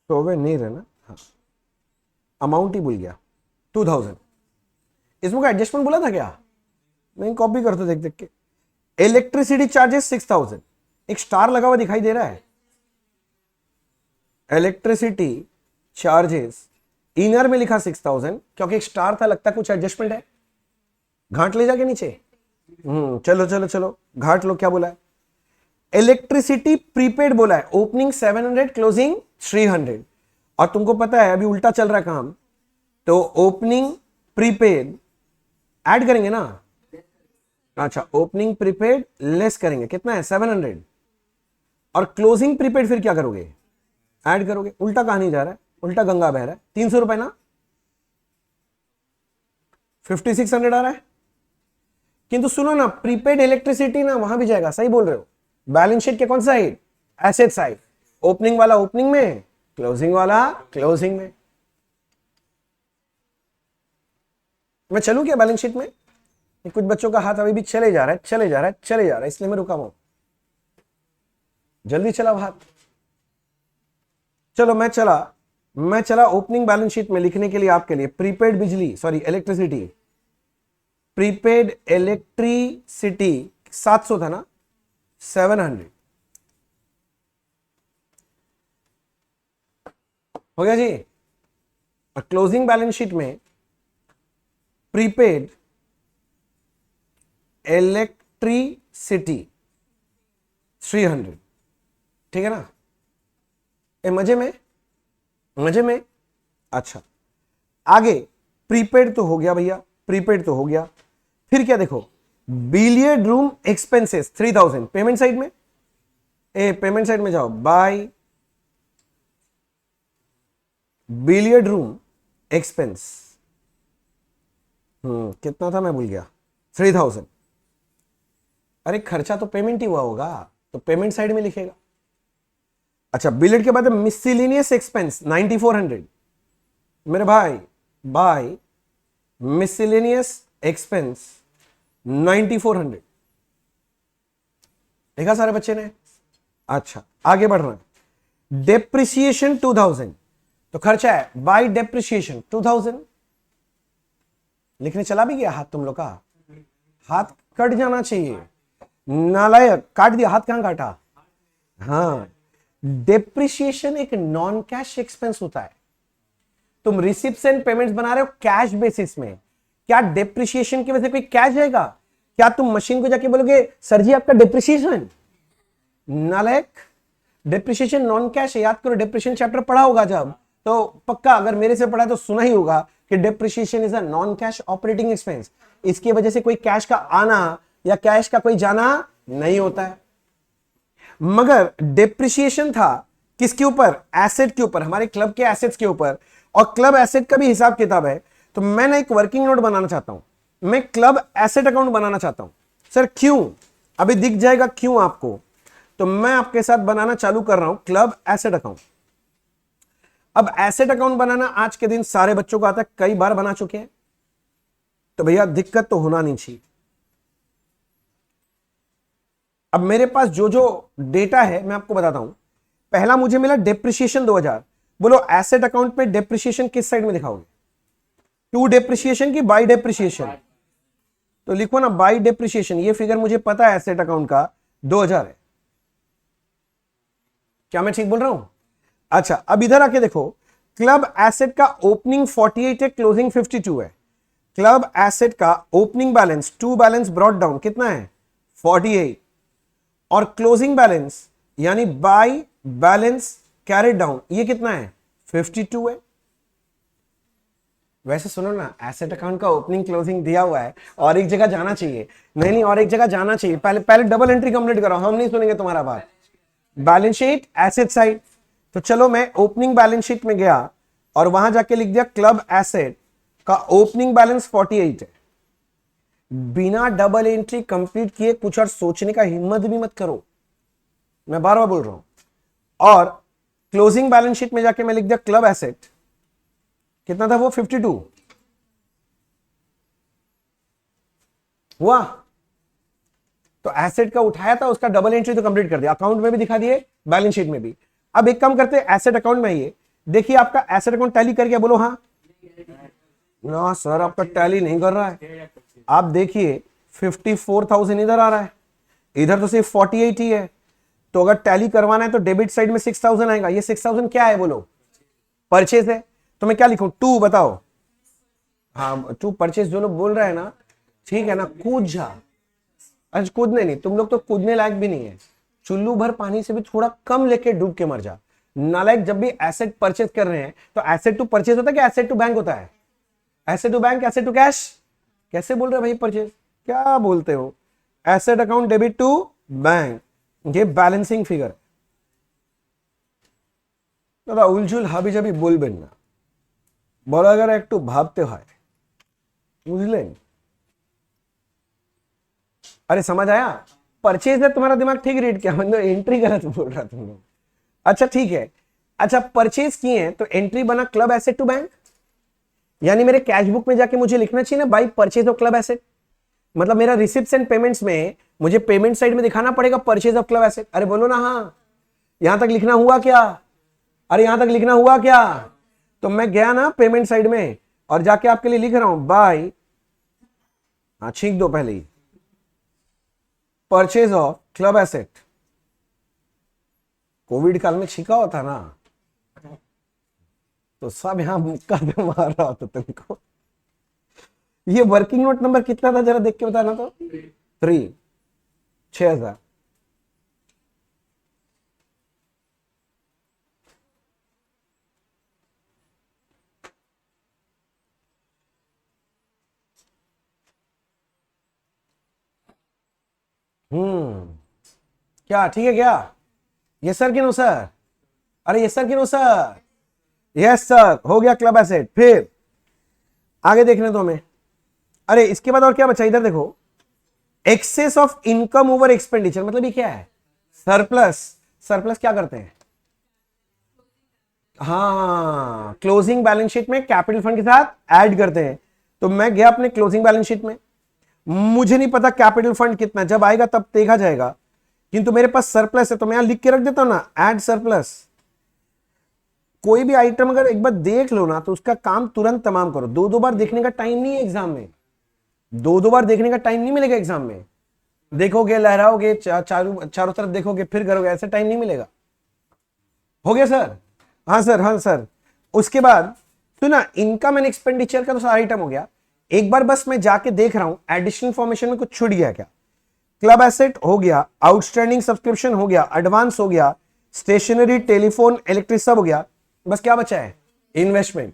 तो वे नहीं रहना, हाँ अमाउंट ही भूल गया 2000। इसमें का एडजस्टमेंट बोला था क्या, मैं कॉपी करता देख देख के। इलेक्ट्रिसिटी चार्जेस 6000, एक स्टार लगा हुआ दिखाई दे रहा है। इलेक्ट्रिसिटी चार्जेस इनर में लिखा 6000 क्योंकि एक स्टार था, लगता कुछ एडजस्टमेंट है। घाट ले जाके नीचे, चलो चलो चलो घाट लो, क्या बोला है। इलेक्ट्रिसिटी प्रीपेड बोला है, ओपनिंग 700 क्लोजिंग 300। और तुमको पता है अभी उल्टा चल रहा है काम, तो ओपनिंग प्रीपेड ऐड करेंगे ना। अच्छा, ओपनिंग प्रीपेड लेस करेंगे, कितना है 700, और क्लोजिंग प्रीपेड फिर क्या करोगे, ऐड करोगे। उल्टा कहानी जा रहा है, उल्टा गंगा बह रहा है। 300 रुपए ना, 5600 आ रहा है। किंतु सुनो ना, प्रीपेड इलेक्ट्रिसिटी ना वहां भी जाएगा, सही बोल रहे हो। बैलेंस शीट के कौन सा साइड, एसेट साइड। ओपनिंग वाला ओपनिंग में, क्लोजिंग वाला क्लोजिंग में। मैं चलूं क्या बैलेंस शीट में, कुछ बच्चों का हाथ अभी भी चले जा रहा है, चले जा रहा है, चले जा रहा है, इसलिए मैं रुका हूं। जल्दी चला हाथ। चलो मैं चला ओपनिंग बैलेंस शीट में लिखने के लिए आपके लिए प्रीपेड बिजली, सॉरी इलेक्ट्रिसिटी, प्रीपेड इलेक्ट्रिसिटी 700 था ना, 700 हो गया जी। और क्लोजिंग बैलेंस शीट में प्रीपेड इलेक्ट्रिसिटी 300, ठीक है ना। मजे में, मजे में। अच्छा, आगे प्रीपेड तो हो गया भैया, प्रीपेड तो हो गया। फिर क्या देखो, billiard room expenses 3000, payment side में, पेमेंट साइड में जाओ, बाय बिलियर्ड रूम एक्सपेंस, कितना था मैं भूल गया, 3000। अरे खर्चा तो पेमेंट ही हुआ होगा, तो पेमेंट साइड में लिखेगा। अच्छा, बिलियर्ड के बाद मिसलिनियस एक्सपेंस 9400, मेरे भाई बाय मिसलिनियस एक्सपेंस 9400, देखा सारे बच्चे ने। अच्छा, आगे बढ़ रहा है। डेप्रिसिएशन 2000, तो खर्चा है बाय डेप्रिसिएशन 2000। लिखने चला भी गया हाथ तुम लोग का, हाथ कट जाना चाहिए, नालायक, काट दिया हाथ, कहां काटा। हाँ, डेप्रिसिएशन एक नॉन कैश एक्सपेंस होता है। तुम रिसिप्ट्स एंड पेमेंट्स बना रहे हो कैश बेसिस में, क्या डेप्रिसिएशन की वजह से कोई कैश जाएगा? क्या तुम मशीन को जाके बोलोगे सर जी आपका डेप्रिसिएशन? नालायक, डेप्रिसिएशन नॉन कैश है। याद करो, डेप्रिसिएशन चैप्टर पढ़ा होगा जब, तो पक्का अगर मेरे से पढ़ा तो सुना ही होगा कि depreciation is a non cash operating expense. इसकी वजह से कोई कैश का आना या कैश का कोई जाना नहीं होता है। मगर डेप्रिसिएशन था किसके ऊपर? एसेट के ऊपर, हमारे क्लब के एसेट्स के ऊपर। और क्लब एसेट का भी हिसाब किताब है। तो मैं ना एक वर्किंग नोट बनाना चाहता हूं, मैं क्लब एसेट अकाउंट बनाना चाहता हूं। सर क्यों? अभी दिख जाएगा क्यों आपको। तो मैं आपके साथ बनाना चालू कर रहा हूं क्लब एसेट अकाउंट। अब एसेट अकाउंट बनाना आज के दिन सारे बच्चों को आता है, कई बार बना चुके हैं, तो भैया दिक्कत तो होना नहीं चाहिए। अब मेरे पास जो जो डेटा है मैं आपको बताता हूं। पहला मुझे मिला डेप्रिसिएशन 2000। बोलो एसेट अकाउंट में डेप्रिसिएशन किस साइड में दिखाओगे? टू डेप्रिसिएशन की बाय डेप्रिसिएशन? तो लिखो ना बाय डेप्रिसिएशन। ये फिगर मुझे पता है एसेट अकाउंट का 2000 है। क्या मैं ठीक बोल रहा हूं? अच्छा, अब इधर आके देखो, क्लब एसेट का ओपनिंग 48 है, क्लोजिंग 52 है। क्लब एसेट का opening balance to balance brought down कितना है? 48। और क्लोजिंग बैलेंस यानी बाय बैलेंस कैरिड डाउन ये कितना है? 52 है। वैसे सुनो ना, एसेट अकाउंट का ओपनिंग क्लोजिंग दिया हुआ है और एक जगह जाना चाहिए। नहीं और एक जगह जाना चाहिए। पहले पहले डबल एंट्री कंप्लीट करो, हम नहीं सुनेंगे तुम्हारा बात। बैलेंस शीट एसेट साइड, तो चलो मैं ओपनिंग बैलेंस शीट में गया और वहां जाके लिख दिया क्लब एसेट का ओपनिंग बैलेंस 48 है। बिना डबल एंट्री कंप्लीट किए कुछ और सोचने का हिम्मत भी मत करो, मैं बार बार बोल रहा हूं। और क्लोजिंग बैलेंस शीट में जाके मैं लिख दिया क्लब एसेट, कितना था वो? 52 हुआ। तो एसेट का उठाया था, उसका डबल एंट्री तो कंप्लीट कर दिया, अकाउंट में भी दिखा दिए, बैलेंस शीट में भी। अब एक काम करते हैं, एसेट अकाउंट में आइए, देखिए आपका एसेट अकाउंट टैली कर गया, बोलो हाँ। ना सर आपका टैली नहीं कर रहा है। आप देखिए 54,000 इधर आ रहा है, इधर तो सिर्फ 48 ही है। तो अगर टैली करवाना है तो डेबिट साइड में 6,000 आएगा। ये 6,000 क्या है बोलो? परचेज है। तो मैं क्या लिखूं? टू बताओ। हाँ टू परचेज जो लोग बोल रहे हैं ना, ठीक है ना, कूद जा। आज कूदने नहीं, तुम लोग तो कूदने लायक भी नहीं है। चुल्लू भर पानी से भी थोड़ा कम लेके डूब के मर जा। नालायक, जब भी एसेट परचेज कर रहे हैं तो एसेट टू परचेज होता है कि एसेट टू बैंक होता है? Asset to bank, asset to cash. कैसे बोल रहे हो भाई परचेज? क्या बोलते हो? Asset account debit to bank, ये बैलेंसिंग फिगर। दादा उलझुल हाबी जाबी बोलबेन ना, বড় করে একটু ভাবতে হয়, বুঝলেন? अरे समझ आया? परचेज है तुम्हारा दिमाग ठीक रीड किया, मतलब एंट्री गलत बोल रहा तुम लोग। अच्छा ठीक है। अच्छा परचेज किए हैं तो एंट्री बना क्लब एसेट टू बैंक, यानी मेरे कैश बुक में जाके मुझे लिखना चाहिए ना by purchase of club asset. मतलब मेरा रिसिप्ट्स एंड पेमेंट्स में मुझे पेमेंट साइड में दिखाना पड़ेगा परचेज ऑफ क्लब एसेट। अरे बोलो ना हाँ। यहां तक लिखना हुआ क्या? अरे यहां तक लिखना हुआ क्या? तो मैं गया ना पेमेंट साइड में और जाके आपके लिए लिख रहा हूं बाय, हाँ छींक दो पहले ही, purchase of club asset. Covid काल में छिका होता ना तो सब यहां मुक्का दे मार रहा होता तुमको। ये वर्किंग नोट नंबर कितना था जरा देख के बताना तो। 3, 6,000। क्या ठीक है क्या? यस सर कि नो सर? अरे यस सर कि नो सर? यस सर, हो गया क्लब एसेट। फिर आगे देखने दो हमें। अरे इसके बाद और क्या बचा? इधर देखो, excess of income over expenditure, मतलब ये क्या है? सरप्लस। सरप्लस क्या करते हैं? हाँ क्लोजिंग बैलेंस शीट में कैपिटल फंड के साथ ऐड करते हैं। तो मैं गया अपने क्लोजिंग बैलेंस शीट में, मुझे नहीं पता कैपिटल फंड कितना, जब आएगा तब देखा जाएगा, किंतु मेरे पास सरप्लस है तो मैं यहां लिख के रख देता हूं ना, ऐड सरप्लस। कोई भी आइटम अगर एक बार देख लो ना तो उसका काम तुरंत तमाम करो। दो दो बार देखने का टाइम नहीं है एग्जाम में, दो दो बार देखने का टाइम नहीं मिलेगा एग्जाम में। देखोगे, लहराओगे, चारों तरफ देखोगे, फिर करोगे, ऐसा टाइम नहीं मिलेगा। हो गया सर? हाँ सर, हाँ सर। उसके बाद सुना, इनकम एंड एक्सपेंडिचर का तो सारा आइटम हो गया। एक बार बस मैं जाके देख रहा हूं एडिशनल फॉर्मेशन में कुछ छूट गया क्या। क्लब एसेट हो गया, आउटस्टैंडिंग सब्सक्रिप्शन हो गया, एडवांस हो गया, स्टेशनरी, टेलीफोन, इलेक्ट्रिक सब हो गया। बस क्या बचा है? इन्वेस्टमेंट।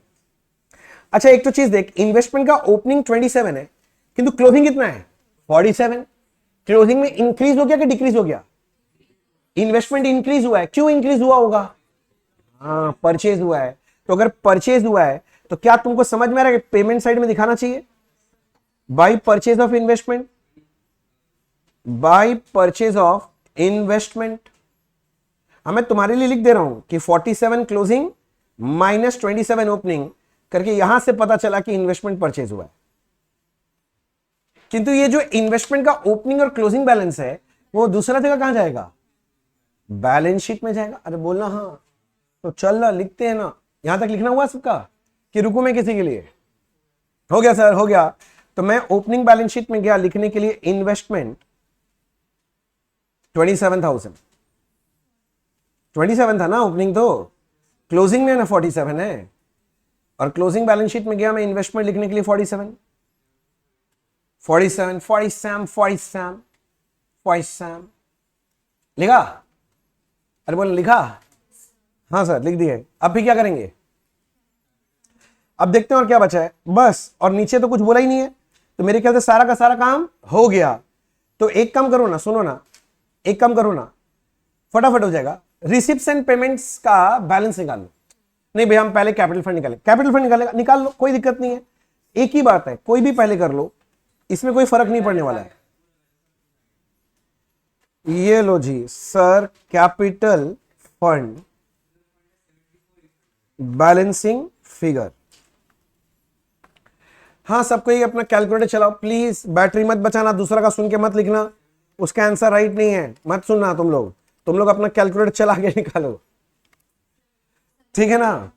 अच्छा एक तो चीज देख, इन्वेस्टमेंट का ओपनिंग 27 है किंतु क्लोजिंग कितना है? 47। क्लोजिंग में इंक्रीज हो गया कि डिक्रीज हो गया? इन्वेस्टमेंट इंक्रीज हुआ है। क्यों इंक्रीज हुआ होगा? हाँ परचेज हुआ है। तो अगर परचेज हुआ है तो क्या तुमको समझ में आ रहा है कि पेमेंट साइड में दिखाना चाहिए bye purchase of investment, bye purchase of investment. मैं तुम्हारे लिए लिख दे रहा हूं कि 47 क्लोजिंग माइनस 27 ओपनिंग करके यहां से पता चला कि इन्वेस्टमेंट परचेज हुआ है। किंतु ये जो इन्वेस्टमेंट का ओपनिंग और क्लोजिंग बैलेंस है वो दूसरा जगह कहां जाएगा? बैलेंस शीट में जाएगा। अरे बोलना हाँ। तो चल ना, लिखते हैं ना। यहां तक लिखना हुआ सबका कि रुकू मैं किसी के लिए? हो गया सर, हो गया। तो मैं ओपनिंग बैलेंस शीट में गया लिखने के लिए इन्वेस्टमेंट 27,000। 27 था ना ओपनिंग, तो क्लोजिंग में ना 47 है। और क्लोजिंग बैलेंस शीट में गया मैं इन्वेस्टमेंट लिखने के लिए 47 47 47 47 47 लिखा? अरे बोल लिखा? हाँ सर लिख दिए। अब फिर क्या करेंगे? अब देखते हैं और क्या बचा है बस। और नीचे तो कुछ बोला ही नहीं है, तो मेरे ख्याल से सारा का सारा काम हो गया। तो एक काम करो ना, सुनो ना, एक काम करो ना, फटाफट हो जाएगा। रिसिप्ट्स एंड पेमेंट्स का बैलेंस निकाल लो। नहीं भैया हम पहले कैपिटल फंड निकालें। कैपिटल फंड निकालेगा, निकाल लो, कोई दिक्कत नहीं है। एक ही बात है, कोई भी पहले कर लो, इसमें कोई फर्क नहीं पड़ने वाला है। ये लो जी sir, capital fund balancing figure. हाँ सबको ही अपना कैलकुलेटर चलाओ प्लीज, बैटरी मत बचाना, दूसरा का सुन के मत लिखना, उसका आंसर राइट नहीं है, मत सुनना तुम लोग अपना कैलकुलेटर चला के निकालो, ठीक है ना।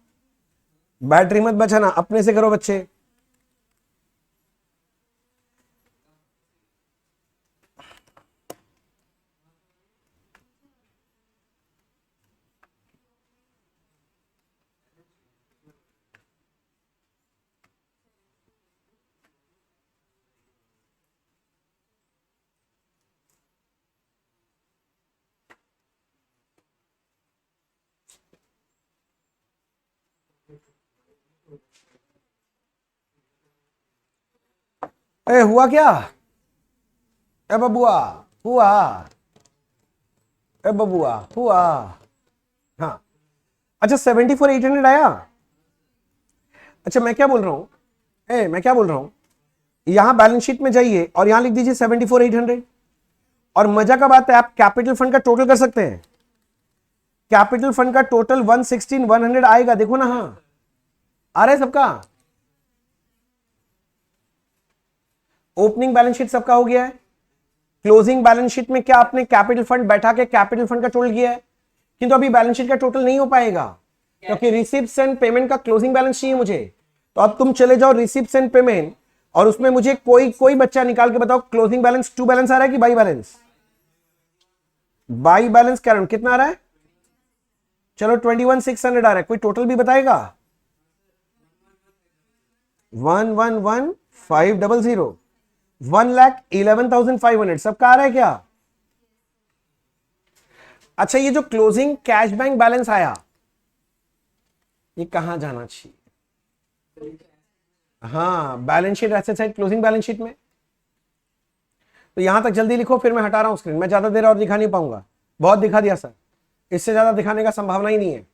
बैटरी मत बचाना, अपने से करो बच्चे। ए हुआ क्या? ए बबुआ हुआ? ए बबुआ हुआ? हाँ, अच्छा 74,800 आया। अच्छा मैं क्या बोल रहा हूं, मैं क्या बोल रहा हूं, यहां बैलेंस शीट में जाइए और यहां लिख दीजिए 74,800। और मजा का बात है, आप कैपिटल फंड का टोटल कर सकते हैं। कैपिटल फंड का टोटल 116,100 आएगा, देखो ना। हाँ आ रहा है सबका? ओपनिंग बैलेंस शीट सबका हो गया है। क्लोजिंग बैलेंस शीट में क्या आपने कैपिटल फंड बैठा के कैपिटल फंड का टोटल किया है, किंतु अभी बैलेंस शीट का टोटल नहीं हो पाएगा क्योंकि रिसिप्ट्स एंड पेमेंट का क्लोजिंग बैलेंस चाहिए मुझे। तो अब तुम चले जाओ रिसिप्ट्स एंड पेमेंट और उसमें मुझे कोई बच्चा निकाल के बताओ क्लोजिंग बैलेंस टू बैलेंस आ रहा है कि बाई बैलेंस? बाई बैलेंस कारण कितना आ रहा है? चलो 21,600 आ रहा है। कोई टोटल भी बताएगा? 111,500, 1,11,500 सबका आ रहा है क्या? अच्छा ये जो क्लोजिंग कैश बैंक बैलेंस आया, ये कहां जाना चाहिए? हाँ, balance sheet asset side closing balance sheet में। तो यहां तक जल्दी लिखो, फिर मैं हटा रहा हूं स्क्रीन। मैं ज्यादा देर और दिखा नहीं पाऊंगा, बहुत दिखा दिया सर, इससे ज्यादा दिखाने का संभावना ही नहीं है।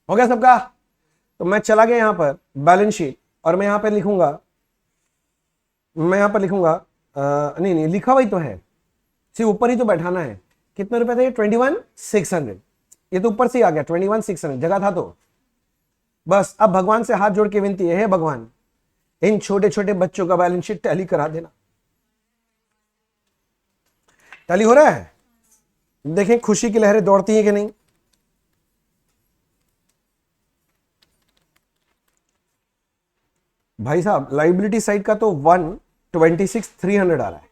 हो गया सबका? तो मैं चला गया यहां पर बैलेंस शीट और मैं यहां पर लिखूंगा, नहीं नहीं लिखा वही तो है, सिर्फ ऊपर ही तो बैठाना है। कितने रुपए थे? 21,600। ये तो ऊपर से ही आ गया 21,600, जगह था तो। बस अब भगवान से हाथ जोड़ के विनती है, हे भगवान इन छोटे छोटे बच्चों का बैलेंस शीट टैली करा देना। टैली हो रहा है? देखें खुशी की लहरें दौड़ती हैं कि नहीं। भाई साहब लाइबिलिटी साइड का तो 126,300 आ रहा है।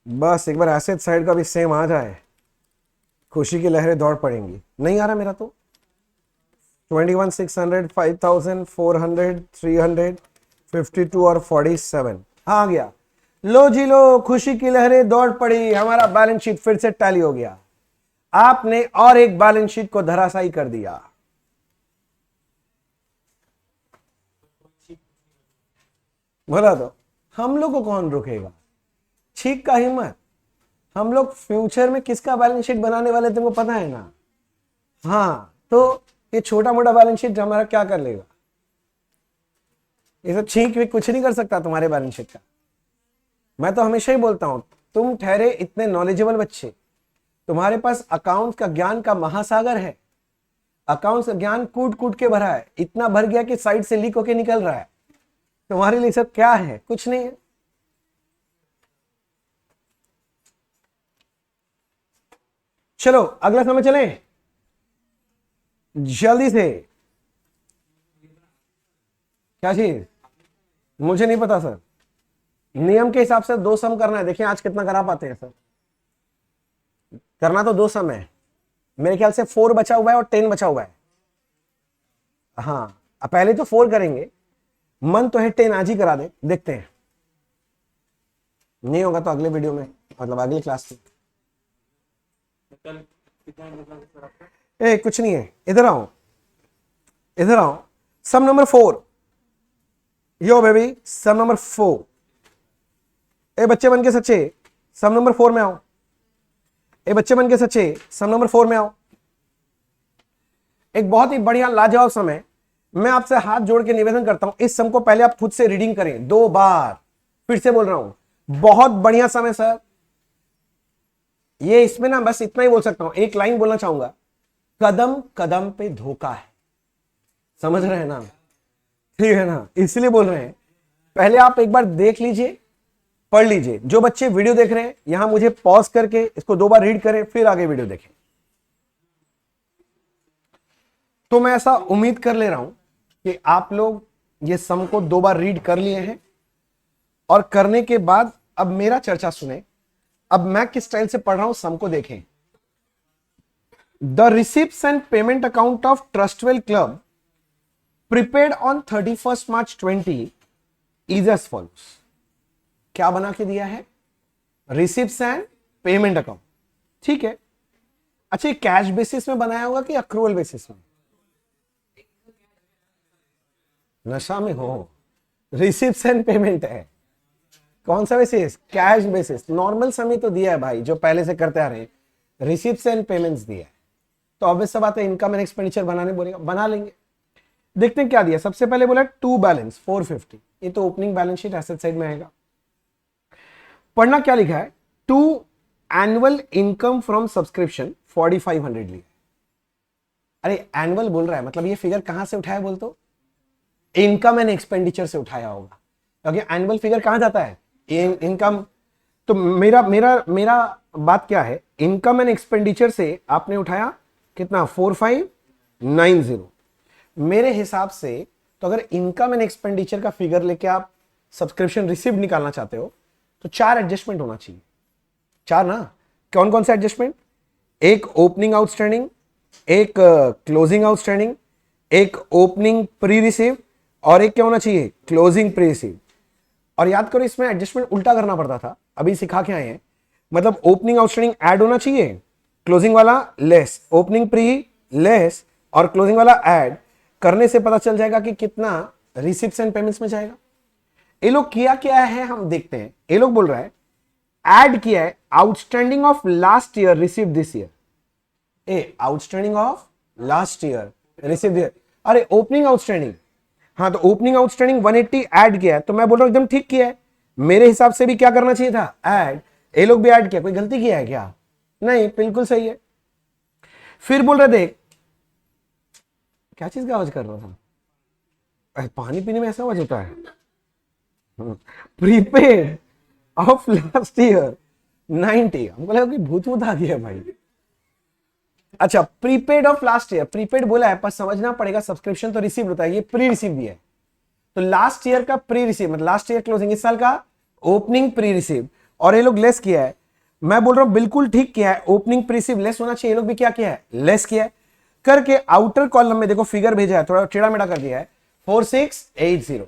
बस एक बार एसेट साइड का भी सेम आ जाए, खुशी की लहरें दौड़ पड़ेंगी। नहीं आ रहा मेरा तो 21,600, 5,400, 300, 52 और 47 आ गया। लो जी लो, खुशी की लहरें दौड़ पड़ी, हमारा बैलेंस शीट फिर से टैली हो गया। आपने और एक बैलेंस शीट को धराशायी कर दिया। बोला तो हम लोग को कौन रोकेगा? छीक का हिम्मत। हम लोग फ्यूचर में किसका बैलेंस शीट बनाने वाले तुमको पता है ना। हाँ तो ये छोटा मोटा बैलेंस शीट हमारा क्या कर लेगा? ये सब छींक भी कुछ नहीं कर सकता तुम्हारे बैलेंस शीट का। मैं तो हमेशा ही बोलता हूं, तुम ठहरे इतने नॉलेजेबल बच्चे, तुम्हारे पास अकाउंट का ज्ञान का महासागर है। अकाउंट का ज्ञान कूट कूट के भरा है, इतना भर गया कि साइड से लीक होके निकल रहा है। तुम्हारे लिए सब क्या है? कुछ नहीं है। चलो अगला समय चले जल्दी से। क्या चीज? मुझे नहीं पता सर, नियम के हिसाब से 2 सम करना है। देखिए आज कितना करा पाते हैं सर। करना तो 2 सम है, मेरे ख्याल से 4 बचा हुआ है और 10 बचा हुआ है। हाँ अब पहले तो 4 करेंगे, मन तो है 10 आज ही करा दे, देखते हैं। नहीं होगा तो अगले वीडियो में, मतलब अगली क्लास में। कुछ नहीं है, इधर आओ, इधर आओ। सम नंबर 4, यो बेबी सम नंबर 4। बच्चे बन के सच्चे सम नंबर 4 में आओ। बच्चे बन के सच्चे सम नंबर 4 में आओ। एक बहुत ही बढ़िया लाजवाब सम है। मैं आपसे हाथ जोड़ के निवेदन करता हूं, इस सम को पहले आप खुद से रीडिंग करें 2 बार। फिर से बोल रहा हूं, बहुत बढ़िया सम है सर ये। इसमें ना बस इतना ही बोल सकता हूं, एक लाइन बोलना चाहूंगा, कदम कदम पे धोखा है। समझ रहे हैं ना? ठीक है ना, इसलिए बोल रहे हैं। पहले आप एक बार देख लीजिए, पढ़ लीजिए। जो बच्चे वीडियो देख रहे हैं यहां मुझे पॉज करके इसको 2 बार रीड करें, फिर आगे वीडियो देखें। तो मैं ऐसा उम्मीद कर ले रहा हूं कि आप लोग ये सम को 2 बार रीड कर लिए हैं और करने के बाद अब मेरा चर्चा सुने। अब मैं किस स्टाइल से पढ़ रहा हूं सम को देखें। The receipts and payment account of Trustwell club prepared on 31 March 20 is as follows. क्या बना के दिया है? Receipts and payment account. ठीक है, अच्छा, कैश बेसिस में बनाया होगा कि अक्रूवल बेसिस में? नशा में हो, रिसिप्ट्स एंड पेमेंट है। कौन सा बेसिस? Cash basis. नॉर्मल समय तो दिया है भाई, जो पहले से करते आ रहे हैं। रिसिप्ट्स एंड पेमेंट्स दिया है, तो ऑब्वियस सा बात है इनकम एंड एक्सपेंडिचर बनाने बोलेगा, बना लेंगे। देखते हैं क्या दिया। सबसे पहले बोला टू बैलेंस 450, ये तो opening balance sheet asset side में आएगा। पढ़ना क्या लिखा है? To annual income from subscription 4500 लिया। अरे एनुअल बोल रहा है, मतलब ये फिगर कहां से उठाया बोल तो? इनकम एंड एक्सपेंडिचर से उठाया होगा, क्योंकि एनुअल फिगर कहां जाता है? इनकम। तो मेरा मेरा मेरा बात क्या है? इनकम एंड एक्सपेंडिचर से आपने उठाया कितना? 4590। मेरे हिसाब से तो अगर इनकम एंड एक्सपेंडिचर का फिगर लेके आप सब्सक्रिप्शन रिसीव निकालना चाहते हो तो 4 एडजस्टमेंट होना चाहिए। 4 ना? कौन कौन सा एडजस्टमेंट? एक ओपनिंग आउटस्टैंडिंग, एक क्लोजिंग आउटस्टैंडिंग, एक ओपनिंग प्री रिसीव और एक क्या होना चाहिए? Closing pre receive. और याद करो इसमें एडजस्टमेंट उल्टा करना पड़ता था, अभी सिखा के आए हैं। मतलब ओपनिंग आउटस्टैंडिंग ऐड होना चाहिए, क्लोजिंग वाला लेस, ओपनिंग प्री लेस और क्लोजिंग वाला ऐड करने से पता चल जाएगा कि कितना रिसिप्ट्स एंड पेमेंट्स में जाएगा। ये लोग किया क्या है हम देखते हैं। ये लोग बोल रहा है ऐड किया है outstanding of last year receive this year. A outstanding of last year receive this year. अरे ओपनिंग आउटस्टैंडिंग, हाँ तो ओपनिंग आउटस्टैंडिंग 180 ऐड किया है, तो मैं बोल रहा हूं एकदम ठीक किया है। मेरे हिसाब से भी क्या करना चाहिए था? ऐड। ये लोग भी ऐड किया, कोई गलती किया है क्या? नहीं, बिल्कुल सही है। फिर बोल रहे देख, क्या चीज का आवाज कर रहा था? पानी पीने में ऐसा आवाज होता है? Prepaid of last year 90। हमको लगा कि भूत भूत आ गया भाई। अच्छा, prepaid of last year, prepaid बोला है पर समझना पड़ेगा, सब्सक्रिप्शन तो रिसीव होता है, ये प्री रिसीव भी है। तो लास्ट ईयर का प्री रिसीव मतलब लास्ट ईयर क्लोजिंग, इस साल का ओपनिंग प्री रिसीव, और ये लोग लेस किया है। मैं बोल रहा हूं बिल्कुल ठीक किया है, ओपनिंग प्री रिसीव लेस होना चाहिए, ये लोग भी क्या किया है? लेस किया है। करके आउटर कॉलम में देखो फिगर भेजा है, थोड़ा टेढ़ा मेढ़ा कर दिया है, 4680।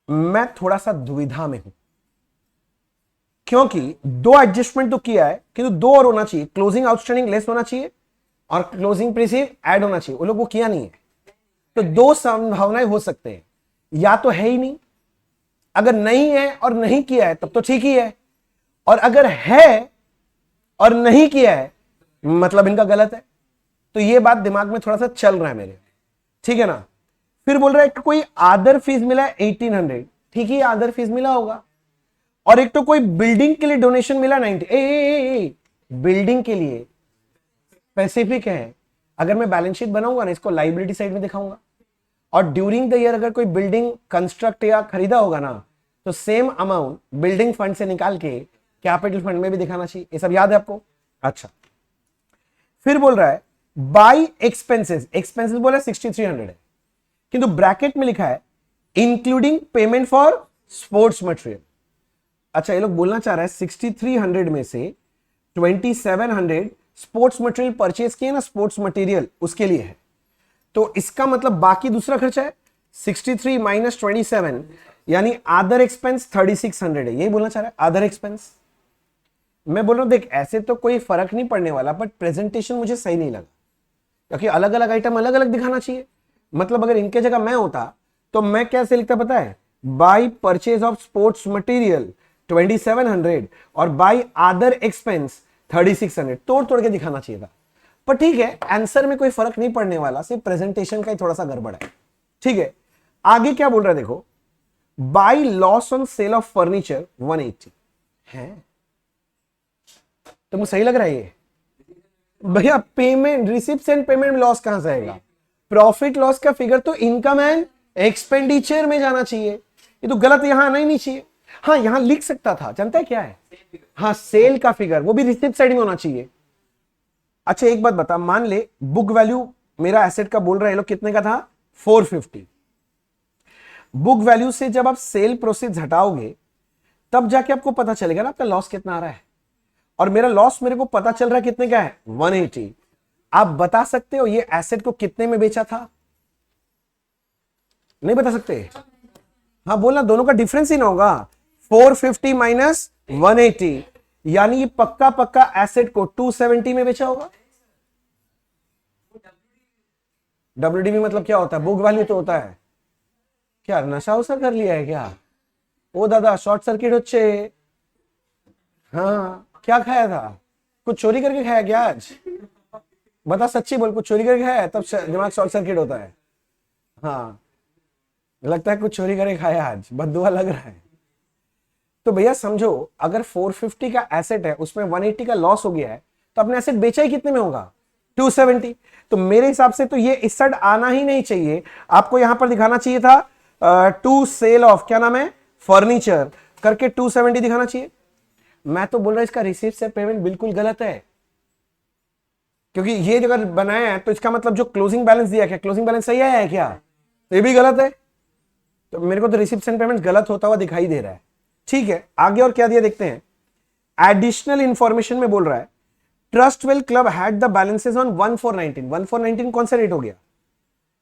मैं थोड़ा सा दुविधा में हूं, क्योंकि 2 एडजस्टमेंट तो किया है, किंतु 2 और होना चाहिए। क्लोजिंग आउटस्टैंडिंग लेस होना चाहिए और क्लोजिंग प्री रिसीव ऐड होना चाहिए, वो लोग वो किया नहीं है। तो 2 संभावनाएं हो सकते हैं, या तो है ही नहीं, अगर नहीं है और नहीं किया है तब तो ठीक ही है, और अगर है और नहीं किया है मतलब इनका गलत है। तो ये बात दिमाग में थोड़ा सा चल रहा है मेरे, ठीक है ना। फिर बोल रहा है कि कोई आदर फीस मिला है 1800, ठीक है आदर फीस मिला होगा। और एक तो कोई बिल्डिंग के लिए डोनेशन मिला 90। बिल्डिंग के लिए स्पेसिफिक है। अगर मैं बैलेंस शीट बनाऊंगा ना, इसको लाइबिलिटी साइड में दिखाऊंगा, और ड्यूरिंग द ईयर अगर कोई बिल्डिंग कंस्ट्रक्ट या खरीदा होगा ना, तो सेम अमाउंट बिल्डिंग फंड से निकाल के कैपिटल फंड में भी दिखाना चाहिए। ये सब याद है आपको? अच्छा, फिर बोल रहा है बाई एक्सपेंसेस, एक्सपेंसेस बोला 6300 है, किंतु ब्रैकेट में लिखा है including payment for sports material. अच्छा, ये लोग बोलना चाह रहा है 6300 में से 2700 स्पोर्ट्स मटेरियल परचेज किए ना, स्पोर्ट्स मटेरियल उसके लिए है। तो इसका मतलब बाकी दूसरा खर्चा है 63 माइनस 27, यानी अदर एक्सपेंस 3600 है। यही बोलना चाह रहा है अदर एक्सपेंस। मैं बोल रहा हूं देख, ऐसे तो कोई फर्क नहीं पड़ने वाला, बट प्रेजेंटेशन मुझे सही नहीं लगा, क्योंकि अलग अलग आइटम अलग अलग दिखाना चाहिए। मतलब अगर इनके जगह मैं होता तो मैं कैसे लिखता पता है? Bye purchase of sports material 2700 और बाय अदर एक्सपेंस 3600, तोड़ तोड़ के दिखाना चाहिए था। पर ठीक है, आंसर में कोई फर्क नहीं पड़ने वाला, सिर्फ प्रेजेंटेशन का ही थोड़ा सा गड़बड़ है। ठीक है, आगे क्या बोल रहा है देखो, by loss on sale of furniture 180 है। तुमको सही लग रहा है ये? भैया पेमेंट, रिसिप्ट्स एंड पेमेंट में लॉस कहां से आएगा? प्रॉफिट लॉस का फिगर तो इनकम एंड एक्सपेंडिचर में जाना चाहिए। ये तो गलत यहां आना ही नहीं चाहिए। हाँ, यहां लिख सकता था, जानता है क्या है? हाँ, सेल का फिगर, वो भी रिसिप्ट साइड में होना चाहिए। अच्छा एक बात बता, मान ले बुक वैल्यू मेरा एसेट का बोल रहा है ये लोग कितने का था 450। बुक वैल्यू से जब आप सेल प्रोसीड्स हटाओगे तब जाके आपको पता चलेगा ना आपका लॉस कितना आ रहा है। और मेरा लॉस मेरे को पता चल रहा है कितने का है 180। आप बता सकते हो ये एसेट को कितने में बेचा था? नहीं बता सकते? हाँ बोलना, दोनों का डिफरेंस ही ना होगा। 450 माइनस 180 यानी ये पक्का पक्का एसेट को 270 में बेचा होगा। WDV मतलब क्या होता है? बुक वैल्यू तो होता है। क्या नशा उसा कर लिया है क्या? ओ दादा शॉर्ट सर्किट होच्छे। हाँ क्या खाया था? कुछ चोरी करके खाया क्या आज? बता सच्ची बोल, कुछ चोरी करके खाया है तब दिमाग शॉर्ट सर्किट होता है। हाँ लगता है कुछ चोरी करके खाया आज, बददुआ लग रहा है। तो भैया समझो अगर 450 का एसेट है उसमें 180 का लॉस हो गया है तो अपने एसेट बेचा ही कितने में होगा 270। तो मेरे हिसाब से तो ये इस साइड आना ही नहीं चाहिए, आपको यहां पर दिखाना चाहिए था टू सेल ऑफ क्या नाम है फर्नीचर करके 270 दिखाना चाहिए। मैं तो बोल रहा इसका रिसीप्ट से पेमेंट बिल्कुल गलत है, क्योंकि ये अगर बनाया है तो इसका मतलब जो क्लोजिंग बैलेंस दिया क्या क्लोजिंग बैलेंस सही आया है क्या? तो ये भी गलत है। तो मेरे को तो रिसीप्ट एंड पेमेंट गलत होता हुआ दिखाई दे रहा है। ठीक है आगे और क्या दिया देखते हैं। एडिशनल इंफॉर्मेशन में बोल रहा है Trustwell club had the balances on 1419। 1419 कौन सा रेट हो गया?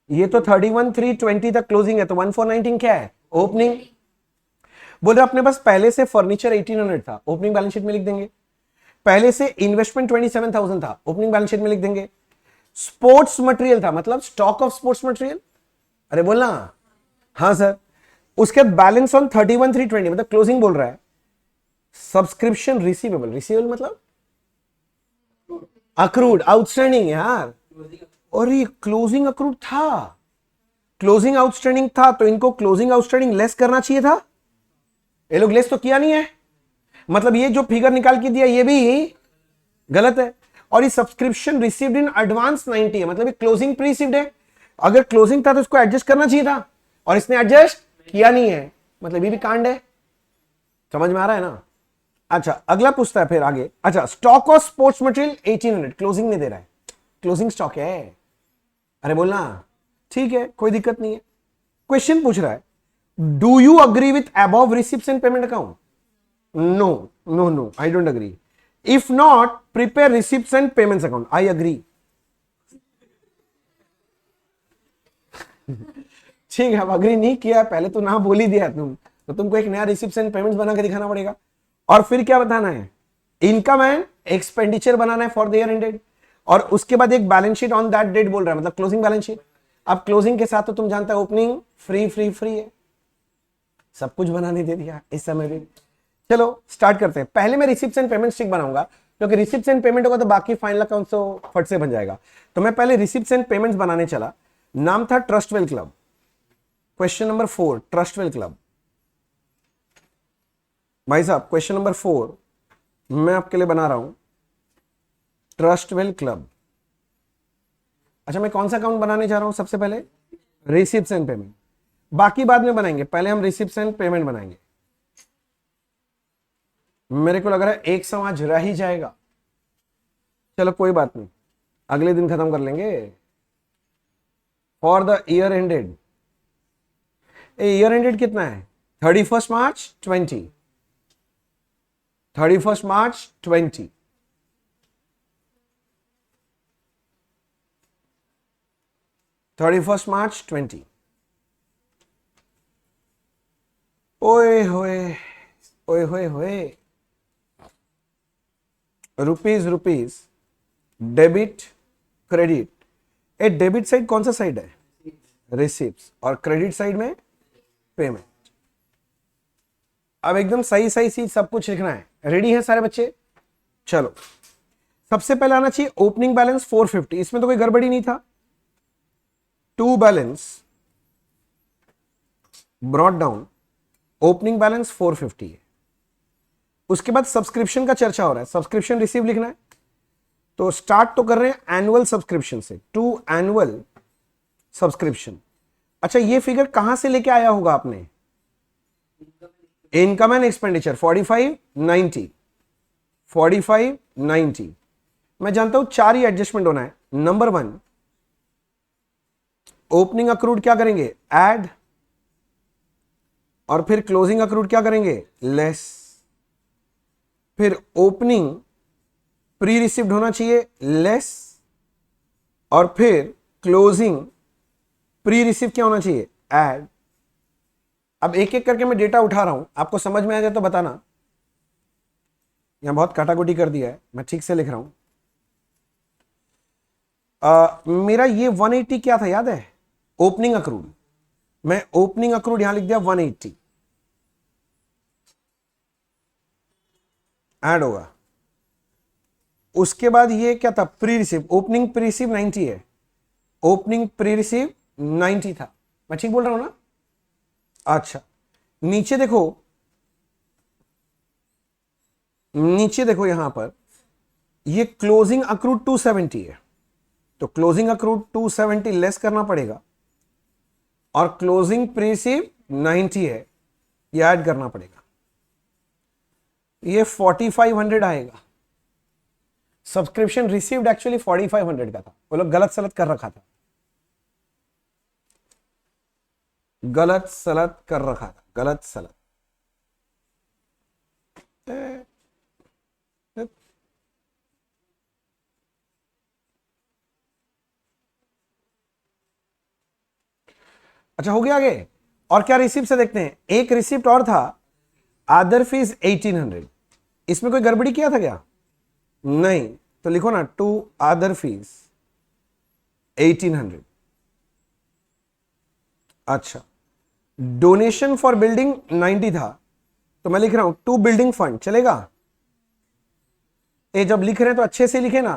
ये तो 31,320 तक क्लोजिंग है, तो 1419 क्या है ओपनिंग। बोल रहे अपने पास पहले से फर्नीचर 1800 था, ओपनिंग बैलेंस शीट में लिख देंगे। पहले से इन्वेस्टमेंट 27,000 था, ओपनिंग बैलेंस शीट में लिख देंगे। स्पोर्ट्स मटेरियल था मतलब स्टॉक ऑफ स्पोर्ट्स मटेरियल, अरे बोलना हाँ सर। उसके बाद बैलेंस ऑन 31,320 मतलब क्लोजिंग बोल रहा है। सब्सक्रिप्शन रिसीवेबल, रिसीवेबल मतलब अक्रूड आउटस्टैंडिंग यार, और ये क्लोजिंग अक्रूड था, क्लोजिंग आउटस्टैंडिंग था, तो इनको क्लोजिंग आउटस्टैंडिंग लेस करना चाहिए था। ये लोग लेस तो किया नहीं है, मतलब ये जो फिगर निकाल के दिया ये भी गलत है। और ये सब्सक्रिप्शन रिसीव्ड इन एडवांस 90 है, मतलब ये क्लोजिंग प्री रिसीव्ड है। अगर क्लोजिंग था तो इसको एडजस्ट करना चाहिए था और इसने एडजस्ट किया नहीं है, मतलब ये भी कांड है। समझ में आ रहा है ना? अच्छा अगला पूछता है फिर आगे। अच्छा stock of sports material 1800 closing में दे रहा है, क्लोजिंग स्टॉक है। अरे बोलना ठीक है कोई दिक्कत नहीं है। क्वेश्चन पूछ रहा है do you agree with above receipts and payment account? No no no I don't agree. If not prepare receipts and payments account. I agree. ठीक है अब अग्री नहीं किया, पहले तो ना बोल ही दिया तुम, तो तुमको एक नया रिसिप्ट्स एंड पेमेंट्स बना के दिखाना पड़ेगा। और फिर क्या बताना है? इनकम एंड एक्सपेंडिचर बनाना है फॉर द ईयर एंडेड, और उसके बाद एक balance sheet on that date बोल रहा है, मतलब क्लोजिंग बैलेंस शीट। अब क्लोजिंग के साथ तो तुम जानता है ओपनिंग फ्री फ्री फ्री है, सब कुछ बनाने दे दिया इस समय भी। चलो स्टार्ट करते हैं। पहले मैं रिसिप्ट्स एंड पेमेंट स्टिक बनाऊंगा, क्योंकि रिसिप्ट्स एंड पेमेंट होगा तो बाकी फाइनल अकाउंट तो फट से बन जाएगा। तो मैं पहले रिसिप्ट्स एंड पेमेंट्स बनाने चला। नाम था Trustwell club. Question number 4 Trustwell club. भाई साहब क्वेश्चन नंबर 4 मैं आपके लिए बना रहा हूं ट्रस्टवेल क्लब। अच्छा मैं कौन सा अकाउंट बनाने जा रहा हूं? सबसे पहले रिसिप्ट्स एंड पेमेंट, बाकी बाद में बनाएंगे, पहले हम रिसिप्ट्स एंड पेमेंट बनाएंगे। मेरे को लग रहा है एक सम आज रह ही जाएगा, चलो कोई बात नहीं अगले दिन खत्म कर लेंगे। For the year ended, year ended कितना है 31 मार्च 20, 31 मार्च 20। मार्च 20। ओए होए ओए होए होए, रुपीज डेबिट क्रेडिट। ए डेबिट साइड कौन सा साइड है? रिसिप्ट्स, और क्रेडिट साइड में पेमेंट। अब एकदम सही सही सी सब कुछ लिखना है। रेडी है सारे बच्चे? चलो सबसे पहले आना चाहिए ओपनिंग बैलेंस 450, इसमें तो कोई गड़बड़ी नहीं था। To balance brought down, opening balance 450 है। उसके बाद सब्सक्रिप्शन का चर्चा हो रहा है, सब्सक्रिप्शन रिसीव लिखना है। तो स्टार्ट तो कर रहे हैं एनुअल सब्सक्रिप्शन से, टू एनुअल सब्सक्रिप्शन। अच्छा ये फिगर कहां से लेके आया होगा आपने? Income and expenditure 4590, 4590। मैं जानता हूं 4 ही एडजस्टमेंट होना है। नंबर 1 ओपनिंग अक्रूड क्या करेंगे, ऐड, और फिर क्लोजिंग अक्रूड क्या करेंगे, लेस, फिर ओपनिंग प्री रिसीव्ड होना चाहिए लेस, और फिर क्लोजिंग प्री रिसीव क्या होना चाहिए, ऐड। अब एक एक करके मैं डेटा उठा रहा हूं, आपको समझ में आ जाए तो बताना। यहां बहुत काटाकुटी कर दिया है, मैं ठीक से लिख रहा हूं। मेरा ये 180 क्या था याद है, ओपनिंग अक्रूड। मैं ओपनिंग अक्रूड यहां लिख दिया 180, ऐड होगा। उसके बाद ये क्या था, pre receive, opening pre receive 90 है, ओपनिंग प्री रिसीव 90 था, मैं ठीक बोल रहा हूं ना। अच्छा, नीचे देखो, नीचे देखो यहां पर ये क्लोजिंग अक्रूड 270 है, तो क्लोजिंग अक्रूड 270 लेस करना पड़ेगा, और क्लोजिंग प्री रिसीव 90 है, ये ऐड करना पड़ेगा, ये 4500 आएगा। सब्सक्रिप्शन रिसीव्ड एक्चुअली 4500 का था, वो लोग गलत सलत कर रखा था, गलत सलत कर रखा था, गलत सलत। अच्छा हो गया आगे। और क्या रिसिप्ट से देखते हैं, एक रिसिप्ट और था, अदर फीस 1800, इसमें कोई गड़बड़ी किया था क्या, नहीं, तो लिखो ना टू अदर फीस 1800। अच्छा, डोनेशन फॉर बिल्डिंग 90 था, तो मैं लिख रहा हूं टू बिल्डिंग फंड, चलेगा। ये जब लिख रहे हैं तो अच्छे से लिखे ना,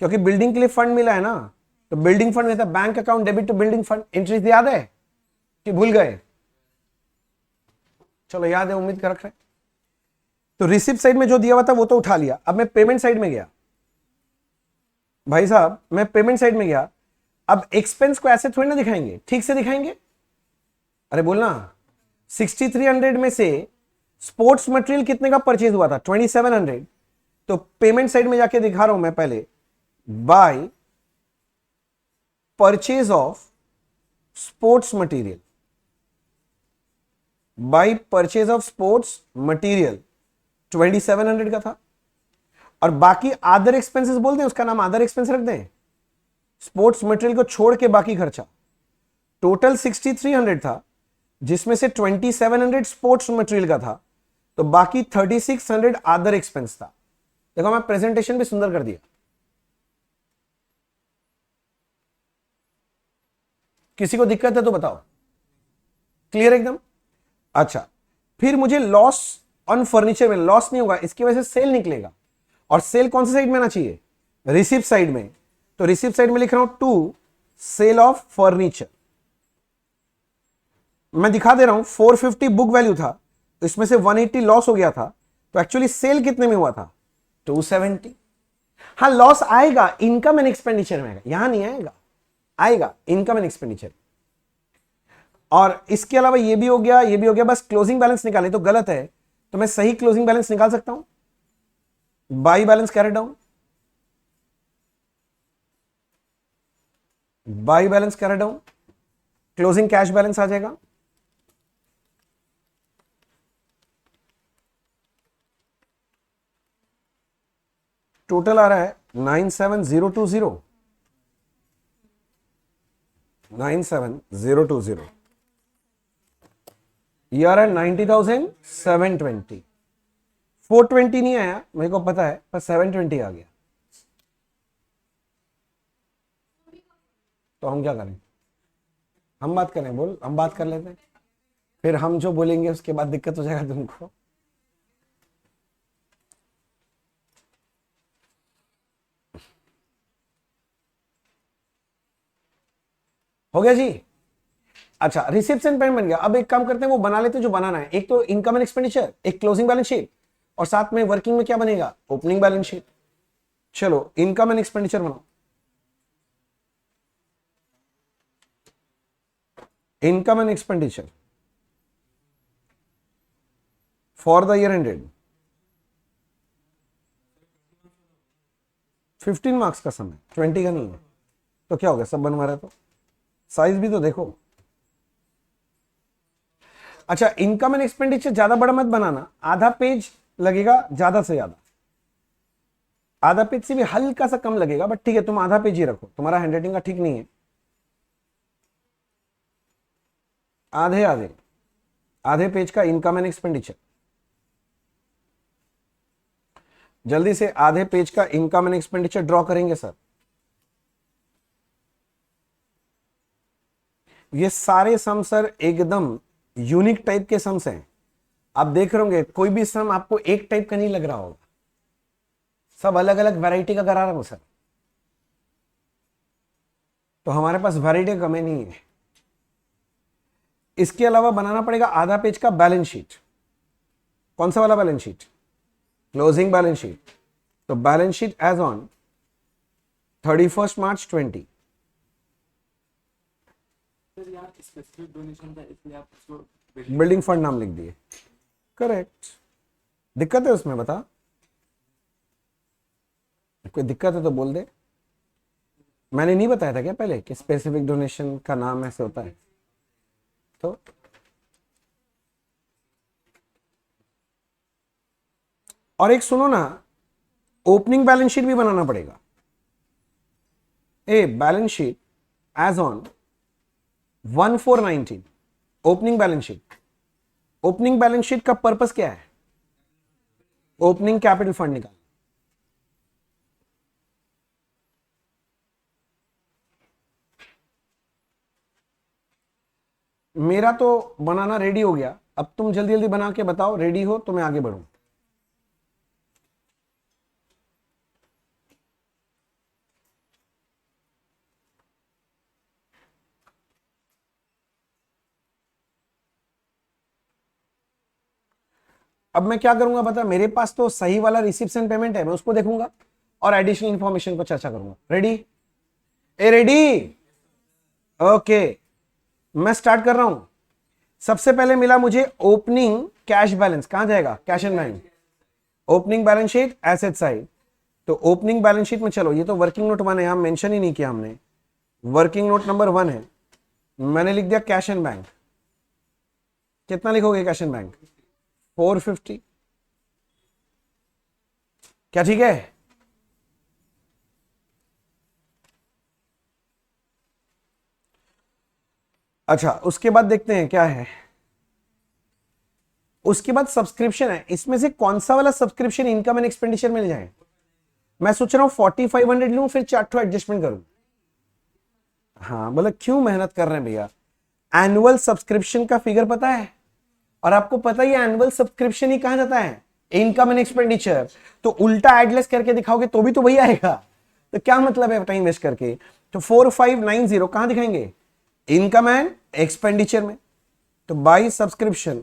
क्योंकि बिल्डिंग के लिए फंड मिला है ना, तो बिल्डिंग फंड में था bank account debit to building fund, entries याद है कि भूल गए, चलो याद है, उम्मीद कर रख रहे। तो रिसिप्ट साइड में जो दिया हुआ था वो तो उठा लिया, अब मैं पेमेंट साइड में गया, भाई साहब मैं पेमेंट साइड में गया। अब एक्सपेंस को ऐसे थोड़ी ना दिखाएंगे, ठीक से दिखाएंगे, अरे बोलना। 6300 में से स्पोर्ट्स मटेरियल कितने का परचेज हुआ था, 2700, तो पेमेंट साइड में जाके दिखा रहा हूं मैं पहले, bye purchase of sports material, bye purchase of sports material 2700 का था, और बाकी अदर एक्सपेंसेस बोल दें, उसका नाम अदर एक्सपेंस रख दें, स्पोर्ट्स मटेरियल को छोड़ के बाकी खर्चा। टोटल 6300 था, जिसमें से 2700 स्पोर्ट्स मटेरियल का था, तो बाकी 3600 अदर एक्सपेंस था। देखो मैं प्रेजेंटेशन भी सुंदर कर दिया, किसी को दिक्कत है तो बताओ, क्लियर एकदम। अच्छा, फिर मुझे लॉस ऑन फर्नीचर में, लॉस नहीं होगा, इसकी वजह से सेल निकलेगा, और सेल कौन सी साइड में आना चाहिए, रिसिप्ट साइड में, तो रिसिप्ट साइड में लिख रहा हूं टू सेल ऑफ फर्नीचर। मैं दिखा दे रहा हूं 450 बुक वैल्यू था, इसमें से 180 लॉस हो गया था, तो एक्चुअली सेल कितने में हुआ था, 270। हाँ लॉस आएगा, इनकम एंड एक्सपेंडिचर में आएगा, यहां नहीं आएगा, आएगा इनकम एंड एक्सपेंडिचर। और इसके अलावा ये भी हो गया, ये भी हो गया, बस क्लोजिंग बैलेंस निकाले तो गलत है, तो मैं सही क्लोजिंग बैलेंस निकाल सकता हूं, by balance carried down, by balance carried down, closing cash balance आ जाएगा, टोटल आ रहा है 97020, 97020, ये आ रहा है 90,720। 420 नहीं आया मेरे को पता है, पर 720 आ गया, तो हम क्या करें, हम बात करें, बोल हम बात कर लेते हैं, फिर हम जो बोलेंगे उसके बाद दिक्कत हो जाएगा तुमको। हो गया जी। अच्छा, रिसिप्शन पेमेंट बन गया, अब एक काम करते हैं वो बना लेते हैं जो बनाना है, एक तो इनकम एंड एक्सपेंडिचर, एक क्लोजिंग बैलेंस शीट, और साथ में वर्किंग में क्या बनेगा, ओपनिंग बैलेंस शीट। चलो इनकम एंड एक्सपेंडिचर बनाओ, income and expenditure for the year ended, 15 marks का समय, 20 का नहीं है, तो क्या हो गया, सब बनवा रहे तो साइज भी तो देखो। अच्छा, इनकम एंड एक्सपेंडिचर ज्यादा बड़ा मत बनाना, आधा पेज लगेगा ज्यादा से ज्यादा, आधा पेज से भी हल्का सा कम लगेगा, बट ठीक है तुम आधा पेज ही रखो, तुम्हारा हैंडराइटिंग का ठीक नहीं है। आधे आधे आधे पेज का इनकम एंड एक्सपेंडिचर, जल्दी से आधे पेज का इनकम एंड एक्सपेंडिचर ड्रॉ करेंगे सर। ये सारे सम सर एकदम यूनिक टाइप के सम्स हैं। आप देख रहे होंगे कोई भी सम आपको एक टाइप का नहीं लग रहा होगा, सब अलग अलग वैरायटी का करा रहा हूं सर। तो हमारे पास वैरायटी का कमी नहीं है। इसके अलावा बनाना पड़ेगा आधा पेज का बैलेंस शीट। कौन सा वाला balance sheet? Closing balance sheet. तो balance sheet as on 31 March 20। Building fund नाम लिख दिए, करेक्ट। दिक्कत है उसमें? बता, कोई दिक्कत है तो बोल दे। मैंने नहीं बताया था क्या पहले कि स्पेसिफिक डोनेशन का नाम ऐसे होता है? तो और एक सुनो ना, ओपनिंग बैलेंस शीट भी बनाना पड़ेगा। A balance sheet as on 1419, opening balance sheet. Opening balance sheet का पर्पस क्या है? ओपनिंग कैपिटल फंड निकाल। मेरा तो बनाना रेडी हो गया, अब तुम जल्दी जल्दी बना के बताओ, रेडी हो तो मैं आगे बढ़ूं। अब मैं क्या करूंगा पता, मेरे पास तो सही वाला रिसिप्ट एंड पेमेंट है, मैं उसको देखूंगा और एडिशनल इंफॉर्मेशन को चर्चा करूंगा। रेडी? ए रेडी? ओके, मैं स्टार्ट कर रहा हूं। सबसे पहले मिला मुझे ओपनिंग कैश बैलेंस, कहां जाएगा? Cash and bank. Opening balance sheet asset side. तो ओपनिंग बैलेंस शीट में चलो, ये तो वर्किंग नोट 1 है, यहां मेंशन ही नहीं किया हमने। वर्किंग नोट नंबर 1 है, मैंने लिख दिया कैश एंड बैंक। कितना लिखोगे कैश एंड बैंक? 450। क्या ठीक है? अच्छा, उसके बाद देखते हैं क्या है। उसके बाद सब्सक्रिप्शन है, इसमें से कौन सा वाला सब्सक्रिप्शन इनकम एंड एक्सपेंडिचर मिल जाए? मैं सोच रहा हूं 4500 लूं, फिर चार्ट एडजस्टमेंट करूं। हाँ, बोले क्यों मेहनत कर रहे हैं भैया? एनुअल सब्सक्रिप्शन का फिगर पता है, और आपको पता ही एनुअल सब्सक्रिप्शन ही कहा जाता है इनकम एंड एक्सपेंडिचर। तो उल्टा एडलेस करके दिखाओगे तो भी तो वही आएगा, तो क्या मतलब है टाइम वेस्ट करके? तो 4590 कहां दिखाएंगे? इनकम एंड एक्सपेंडिचर में। तो बाई सब्सक्रिप्शन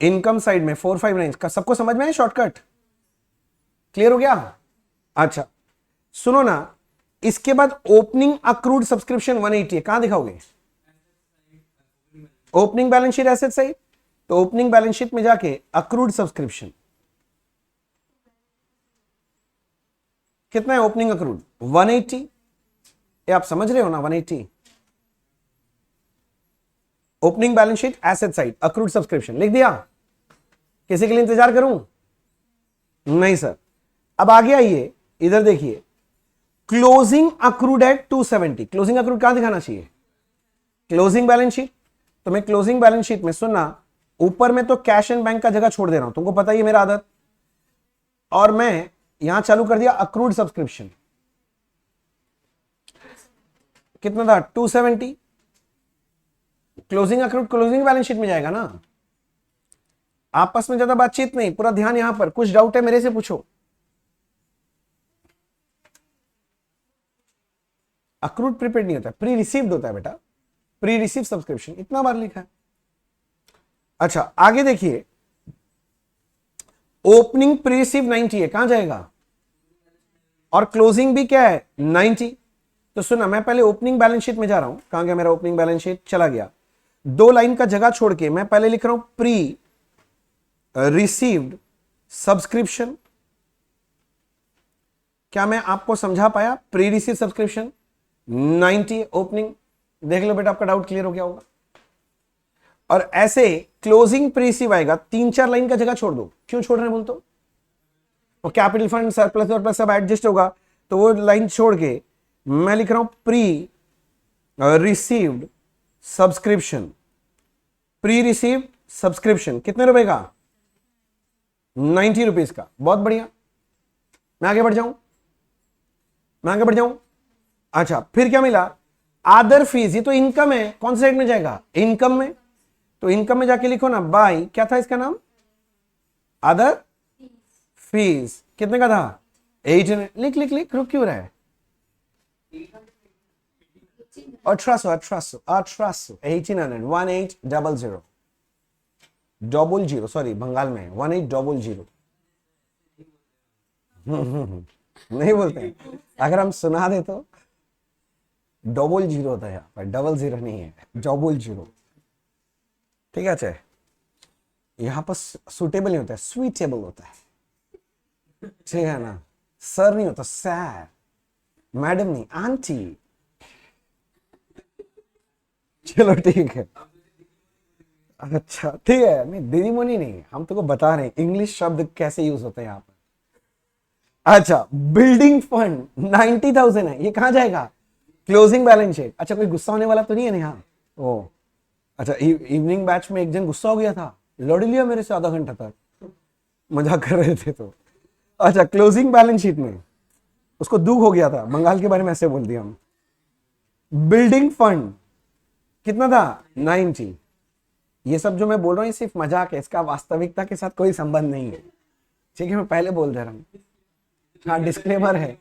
इनकम साइड में 459 का, सबको समझ में है? शॉर्टकट क्लियर हो गया? अच्छा सुनो ना, इसके बाद ओपनिंग अक्रूड सब्सक्रिप्शन 180 है, कहां दिखाओगे? Opening balance sheet asset side. तो ओपनिंग बैलेंस शीट में जाके अक्रूड सब्सक्रिप्शन कितना है? Opening accrued 180। ये आप समझ रहे हो ना? 180 opening balance sheet asset side accrued subscription लिख दिया। किसी के लिए इंतजार करूं? नहीं सर। अब आगे आइए, इधर देखिए, closing accrued at 270। Closing accrued कहां दिखाना चाहिए? Closing balance sheet. तो मैं क्लोजिंग बैलेंस शीट में, सुनना, ऊपर में तो कैश एंड बैंक का जगह छोड़ दे रहा हूं, तुमको पता ही है मेरा आदत, और मैं यहां चालू कर दिया अक्रूड सब्सक्रिप्शन। कितना था? 270। Closing accrued closing balance sheet में जाएगा ना। आपस में ज्यादा बातचीत नहीं, पूरा ध्यान यहां पर। कुछ डाउट है मेरे से पूछो। अक्रूड प्रीपेड नहीं होता, प्री रिसीव्ड होता है बेटा, प्री रिसीव सब्सक्रिप्शन, इतना बार लिखा है। अच्छा आगे देखिए, ओपनिंग प्री रिसीव 90 है, कहां जाएगा? और क्लोजिंग भी क्या है? 90। तो सुना, मैं पहले ओपनिंग बैलेंस शीट में जा रहा हूं, कहां गया मेरा ओपनिंग बैलेंस शीट? चला गया। 2 लाइन का जगह छोड़ के मैं पहले लिख रहा हूं प्री रिसीव्ड सब्सक्रिप्शन। क्या मैं आपको समझा पाया? Pre receive subscription 90 opening. देख लो बेटा, आपका डाउट क्लियर हो गया होगा। और ऐसे क्लोजिंग प्रीसिव आएगा, 3-4 लाइन का जगह छोड़ दो। क्यों छोड़ रहे हैं बोल तो? और कैपिटल फंड सरप्लस और प्लस सब एडजस्ट होगा, तो वो लाइन छोड़ के मैं लिख रहा हूं pre received subscription. Pre received subscription कितने रुपए का? 90 रुपीज का। बहुत बढ़िया, मैं आगे बढ़ जाऊं, मैं आगे बढ़ जाऊं। अच्छा, फिर क्या मिला? Other fees. ये तो इनकम है, कौन से साइड में जाएगा? इनकम में। तो इनकम में जाके लिखो ना बाय, क्या था इसका नाम? Other fees. कितने का था? 18। लिख लिख लिख, रुक क्यों रहा है? 1800 1800 1800 सॉरी, बंगाल में 1800। नहीं बोलते हैं, अगर हम सुना दे तो 00 होता है, यहाँ पर 00 नहीं है, 00। ठीक है? अच्छा, यहाँ पर सुटेबल नहीं होता है, स्वीटेबल होता है। ठीक है ना? सर नहीं होता, सर। मैडम नहीं, आंटी। चलो ठीक है। अच्छा ठीक है, नहीं दीदी मोनी नहीं, हम तुमको बता रहे हैं इंग्लिश शब्द कैसे यूज होते हैं यहाँ पर। अच्छा, बिल्डिंग फंड 90,000 है, ये कहां जाएगा? Closing balance sheet. अच्छा, कोई गुस्सा होने वाला तो नहीं है यहाँ? ओ अच्छा, इवनिंग बैच में एक जन गुस्सा हो गया था, लड़ लिया मेरे से आधा घंटा तक, मजाक कर रहे थे तो। अच्छा, क्लोजिंग बैलेंस शीट में उसको दुख हो गया था, बंगाल के बारे में ऐसे बोल दिया हम। बिल्डिंग फंड कितना था? 90। ये सब जो मैं बोल रहा हूँ ये सिर्फ मजाक है, इसका वास्तविकता के साथ कोई संबंध नहीं है। ठीक है, मैं पहले बोल दे रहा हूँ, हाँ डिस्क्लेमर है।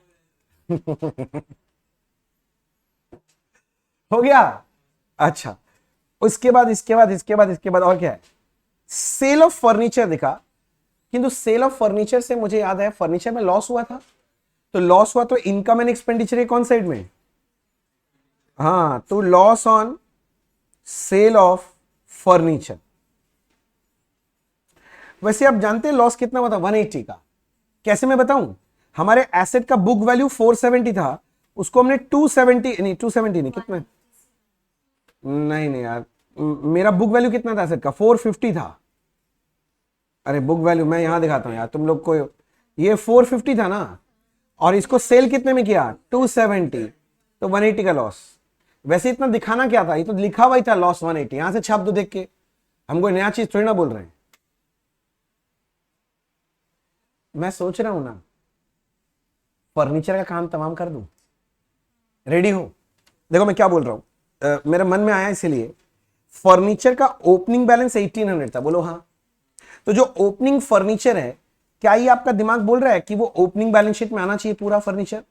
हो गया? अच्छा, उसके बाद इसके बाद और क्या है? सेल ऑफ फर्नीचर दिखा, किंतु सेल ऑफ फर्नीचर से मुझे याद है फर्नीचर में लॉस हुआ था। तो लॉस हुआ तो इनकम एंड एक्सपेंडिचर है कौन साइड में? हाँ, तो loss on sale of furniture. वैसे आप जानते हैं लॉस कितना हुआ था? 180 का। कैसे मैं बताऊं? हमारे एसेट का बुक वैल्यू 470 था, उसको हमने 270 नहीं, कितना? नहीं यार, मेरा बुक वैल्यू कितना था एसेट का? 450 था। अरे बुक वैल्यू मैं यहां दिखाता हूं यार तुम लोग को, ये 450 था ना, और इसको सेल कितने में किया? 270, तो 180 का लॉस। वैसे इतना दिखाना क्या था? ये तो लिखा हुआ ही था लॉस 180, यहां से छाप दो देख के, हम कोई नया चीज थोड़ी ना बोल रहे हैं। मैं सोच रहा हूं ना फर्नीचर का काम तमाम कर दूं। रेडी हो? देखो मैं क्या बोल रहा हूं, मेरे मन में आया इसीलिए। फर्नीचर का ओपनिंग बैलेंस 1800 था, बोलो हाँ। तो जो ओपनिंग फर्नीचर है, क्या ये आपका दिमाग बोल रहा है कि वो ओपनिंग बैलेंस शीट में आना चाहिए पूरा फर्नीचर?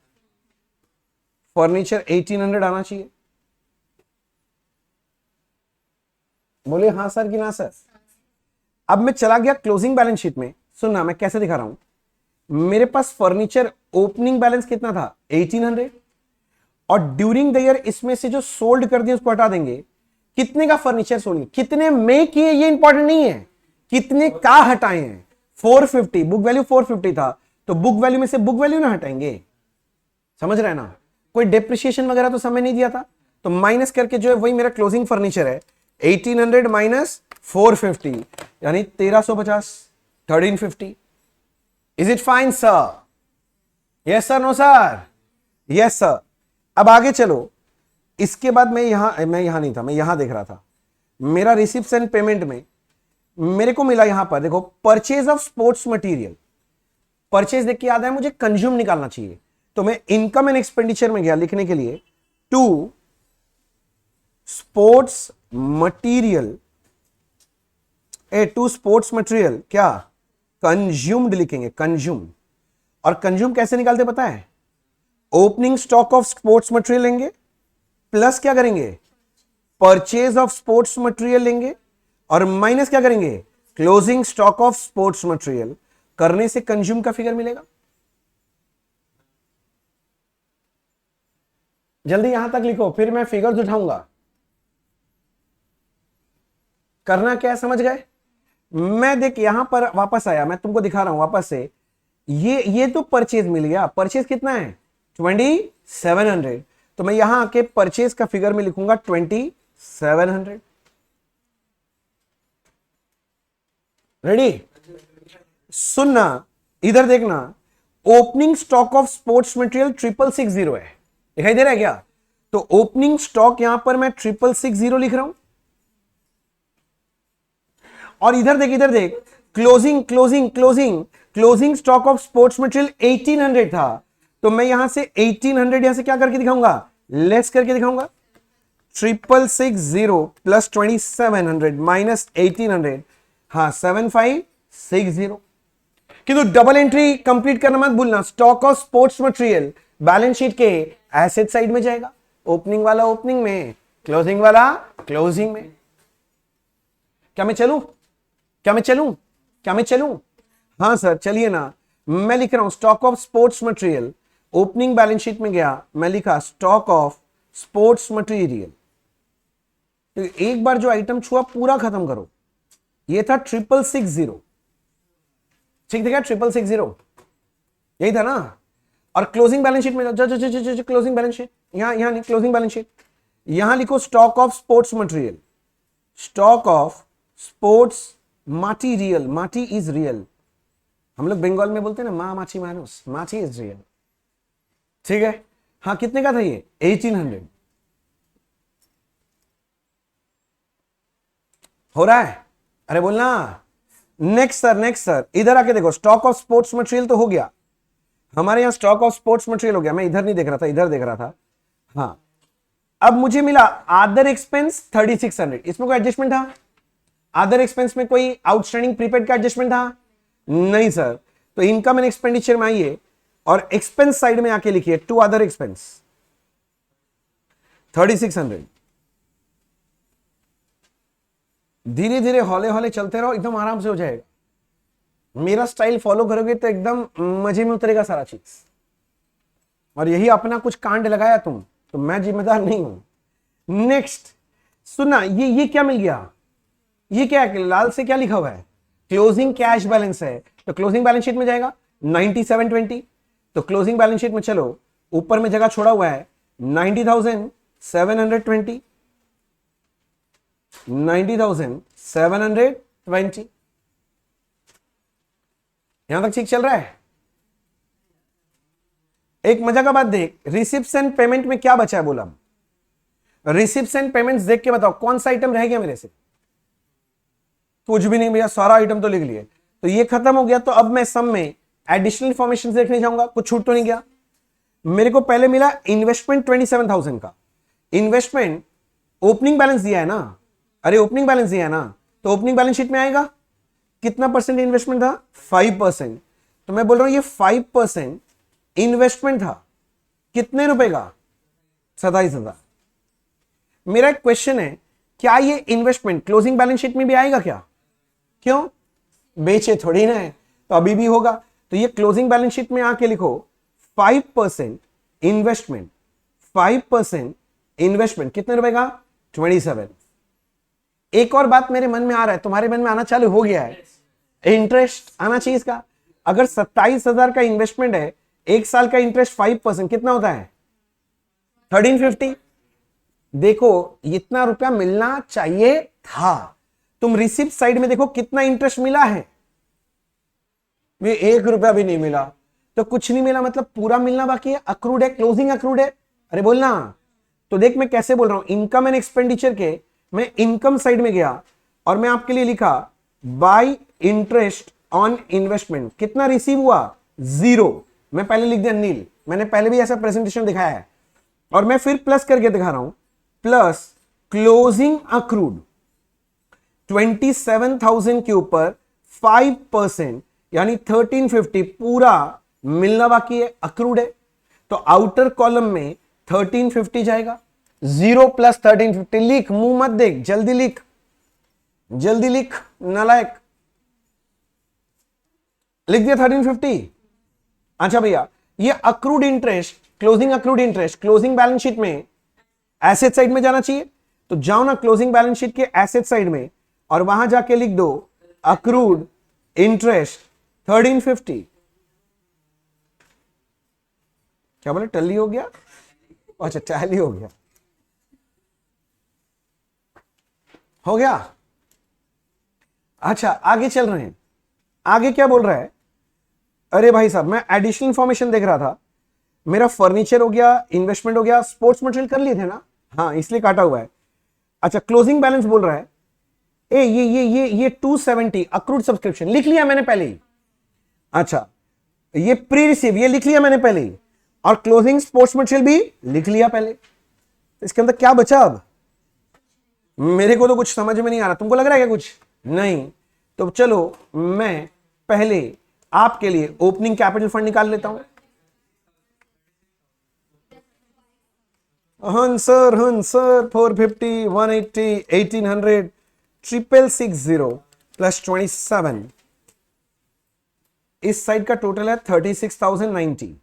फर्नीचर 1800 आना चाहिए? बोले हाँ सर कि ना सर? अब मैं चला गया क्लोजिंग बैलेंस शीट में, सुनना मैं कैसे दिखा रहा हूं। मेरे पास फर्नीचर ओपनिंग बैलेंस कितना था? 1800, और ड्यूरिंग द ईयर इसमें से जो सोल्ड कर दिए उसको हटा देंगे। कितने का फर्नीचर सोल्ड, कितने में किए ये इंपॉर्टेंट नहीं है, कितने का हटाए हैं। 450, बुक वैल्यू 450 था, तो बुक वैल्यू में से बुक वैल्यू ना हटाएंगे, समझ रहे हैं ना? कोई डेप्रिसिएशन वगैरह तो समय नहीं दिया था, तो माइनस करके जो है वही मेरा क्लोजिंग फर्नीचर है। 1800 माइनस 450 यानी 1350, 1350। Is it fine sir? Yes sir, no sir? Yes sir. अब आगे चलो, इसके बाद मैं यहां नहीं था, मैं यहां देख रहा था। मेरा रिसिप्ट्स एंड पेमेंट में मेरे को मिला यहां पर, देखो purchase of sports material. Purchase देख के याद है मुझे कंज्यूम निकालना चाहिए, तो मैं इनकम एंड एक्सपेंडिचर में गया लिखने के लिए, to sports material, to sports material क्या कंज्यूम्ड लिखेंगे, कंज्यूम। और कंज्यूम कैसे निकालते पता है? Opening stock of sports material लेंगे, प्लस क्या करेंगे? परचेज ऑफ स्पोर्ट्स मटेरियल लेंगे, और माइनस क्या करेंगे? Closing stock of sports material. करने से कंज्यूम का फिगर मिलेगा। जल्दी यहां तक लिखो, फिर मैं फिगर्स उठाऊंगा। करना क्या है समझ गए? मैं देख यहां पर वापस आया, मैं तुमको दिखा रहा हूं वापस से। ये तो परचेज मिल गया। परचेज कितना है? 2700। तो मैं यहां आके परचेज का फिगर में लिखूंगा 2700। रेडी? सुनना, इधर देखना, opening stock of sports material 6660 है, दिखाई दे रहा है क्या? तो ओपनिंग स्टॉक यहां पर मैं 6660 लिख रहा हूं, और इधर देख closing closing closing closing stock of sports material 1800 था, तो मैं यहां से 1800 यहां से क्या करके दिखाऊंगा? लेस करके दिखाऊंगा। 6660 प्लस 2700 माइनस 1800, हाँ 7560। किंतु डबल एंट्री कंप्लीट करना मत भूलना। Stock of sports material balance sheet के एसेट साइड में जाएगा, ओपनिंग वाला ओपनिंग में, क्लोजिंग वाला क्लोजिंग में। क्या मैं चलूं? क्या मैं चलूं? क्या मैं चलूं? हाँ सर चलिए ना। मैं लिख रहा हूं stock of sports material, opening balance sheet में गया, मैं लिखा स्टॉक ऑफ स्पोर्ट्स मटेरियल। तो एक बार जो आइटम छुआ पूरा खत्म करो। ये था 6660, ठीक है? 6660 यही था ना। और क्लोजिंग बैलेंस शीट में जो क्लोजिंग बैलेंस शीट, यहां नहीं, क्लोजिंग बैलेंस शीट यहां लिखो stock of sports material, stock of sports material. माटी इज रियल, हम लोग बंगाल में बोलते हैं ना, माँ माची मानुस, माची इज रियल, ठीक है? हाँ कितने का था ये? 1800। हो रहा है? अरे बोलना। नेक्स्ट सर, नेक्स्ट सर, इधर आके देखो, स्टॉक ऑफ स्पोर्ट्स मटेरियल तो हो गया हमारे यहां, स्टॉक ऑफ स्पोर्ट्स मटेरियल हो गया। मैं इधर नहीं देख रहा था, इधर देख रहा था। हाँ अब मुझे मिला अदर एक्सपेंस 3600, इसमें कोई एडजस्टमेंट था? अदर एक्सपेंस में कोई आउटस्टैंडिंग प्रीपेड का एडजस्टमेंट था? नहीं सर। तो इनकम एंड एक्सपेंडिचर में आइए और एक्सपेंस साइड में आके लिखिए टू अदर एक्सपेंस 3600। धीरे धीरे हौले हौले चलते रहो, एकदम आराम से हो जाएगा। मेरा स्टाइल फॉलो करोगे तो एकदम मजे में उतरेगा सारा चीज। और यही अपना कुछ कांड लगाया तुम तो मैं जिम्मेदार नहीं हूं। नेक्स्ट सुनना, ये क्या मिल गया? ये क्या है? लाल से क्या लिखा हुआ है? क्लोजिंग कैश बैलेंस है, तो क्लोजिंग बैलेंस शीट में जाएगा 9720। तो क्लोजिंग बैलेंस शीट में चलो, ऊपर में जगह छोड़ा हुआ है 90,720, 90,720। यहां तक ठीक चल रहा है? एक मजा का बात देख, रिसिप्ट्स एंड पेमेंट में क्या बचा है बोला? रिसिप्ट्स एंड पेमेंट्स देख के बताओ कौन सा आइटम रह गया मेरे से? कुछ भी नहीं भैया, सारा आइटम तो लिख लिए। तो ये खत्म हो गया। तो अब मैं सम में एडिशनल इंफॉर्मेशन देखने जाऊंगा, कुछ छूट तो नहीं गया? मेरे को पहले मिला इन्वेस्टमेंट 27,000 का। इन्वेस्टमेंट ओपनिंग बैलेंस दिया है ना, अरे ओपनिंग बैलेंस दिया है ना, तो ओपनिंग बैलेंस शीट में आएगा कितना परसेंट इन्वेस्टमेंट था? 5%। तो मैं बोल रहा हूं ये 5% इन्वेस्टमेंट था, कितने रुपए का? 27,000। मेरा एक क्वेश्चन है, क्या ये इन्वेस्टमेंट क्लोजिंग बैलेंस शीट में भी आएगा क्या? क्यों? बेचे थोड़ी ना है, तो अभी भी होगा। तो ये क्लोजिंग बैलेंस शीट में आके लिखो 5% इन्वेस्टमेंट, 5% इन्वेस्टमेंट कितने रुपए का? 27। एक और बात मेरे मन में आ रहा है, तुम्हारे मन में आना चालू हो गया है, इंटरेस्ट आना चाहिए इसका। अगर 27,000 का इन्वेस्टमेंट है, एक साल का इंटरेस्ट 5% कितना होता है? 1350। देखो इतना रुपया मिलना चाहिए था। तुम रिसिप्ट साइड में देखो कितना इंटरेस्ट मिला है, वे 1 रुपया भी नहीं मिला। तो कुछ नहीं मिला मतलब पूरा मिलना बाकी है, अक्रूड है, क्लोजिंग अक्रूड है। अरे बोलना। तो देख मैं कैसे बोल रहा हूं, इनकम एंड एक्सपेंडिचर के मैं इनकम साइड में गया और मैं आपके लिए लिखा बाय इंटरेस्ट ऑन इन्वेस्टमेंट। कितना रिसीव हुआ? 0। मैं पहले लिख दिया नील, मैंने पहले भी ऐसा प्रेजेंटेशन दिखाया है। और मैं फिर प्लस करके दिखा रहा हूं, प्लस क्लोजिंग अक्रूड 27,000 के ऊपर 5% यानी 1350 पूरा मिलना बाकी है, अक्रूड है। तो आउटर कॉलम में 1350 जाएगा, 0 प्लस 1350। लिख, मुंह मत देख, जल्दी लिख, जल्दी लिख नालायक। लिख दिया 1350। अच्छा भैया, ये accrued interest, closing accrued interest closing balance sheet में एसेट साइड में जाना चाहिए। तो जाओ ना क्लोजिंग बैलेंस शीट के एसेट साइड में और वहां जाके लिख दो अक्रूड इंटरेस्ट 1350। क्या बोले, टल्ली हो गया? अच्छा टैली हो गया, हो गया। अच्छा आगे चल रहे हैं, आगे क्या बोल रहा है? अरे भाई साहब मैं एडिशनल इंफॉर्मेशन देख रहा था, मेरा फर्नीचर हो गया, इन्वेस्टमेंट हो गया, स्पोर्ट्स मटेरियल कर लिए थे ना, हाँ इसलिए काटा हुआ है। अच्छा क्लोजिंग बैलेंस बोल रहा है, ए ये 270 अक्रूड सब्सक्रिप्शन लिख लिया मैंने पहले ही। अच्छा ये प्री रिसीव ये लिख लिया मैंने पहले ही, और क्लोजिंग स्पोर्ट्स मटेरियल भी लिख लिया पहले। इसके अंदर क्या बचा अब? मेरे को तो कुछ समझ में नहीं आ रहा, तुमको लग रहा है क्या कुछ? नहीं। तो चलो मैं पहले आपके लिए ओपनिंग कैपिटल फंड निकाल लेता हूं। हन सर 450 180 1800 660 प्लस 27, इस साइड का टोटल है 36,090।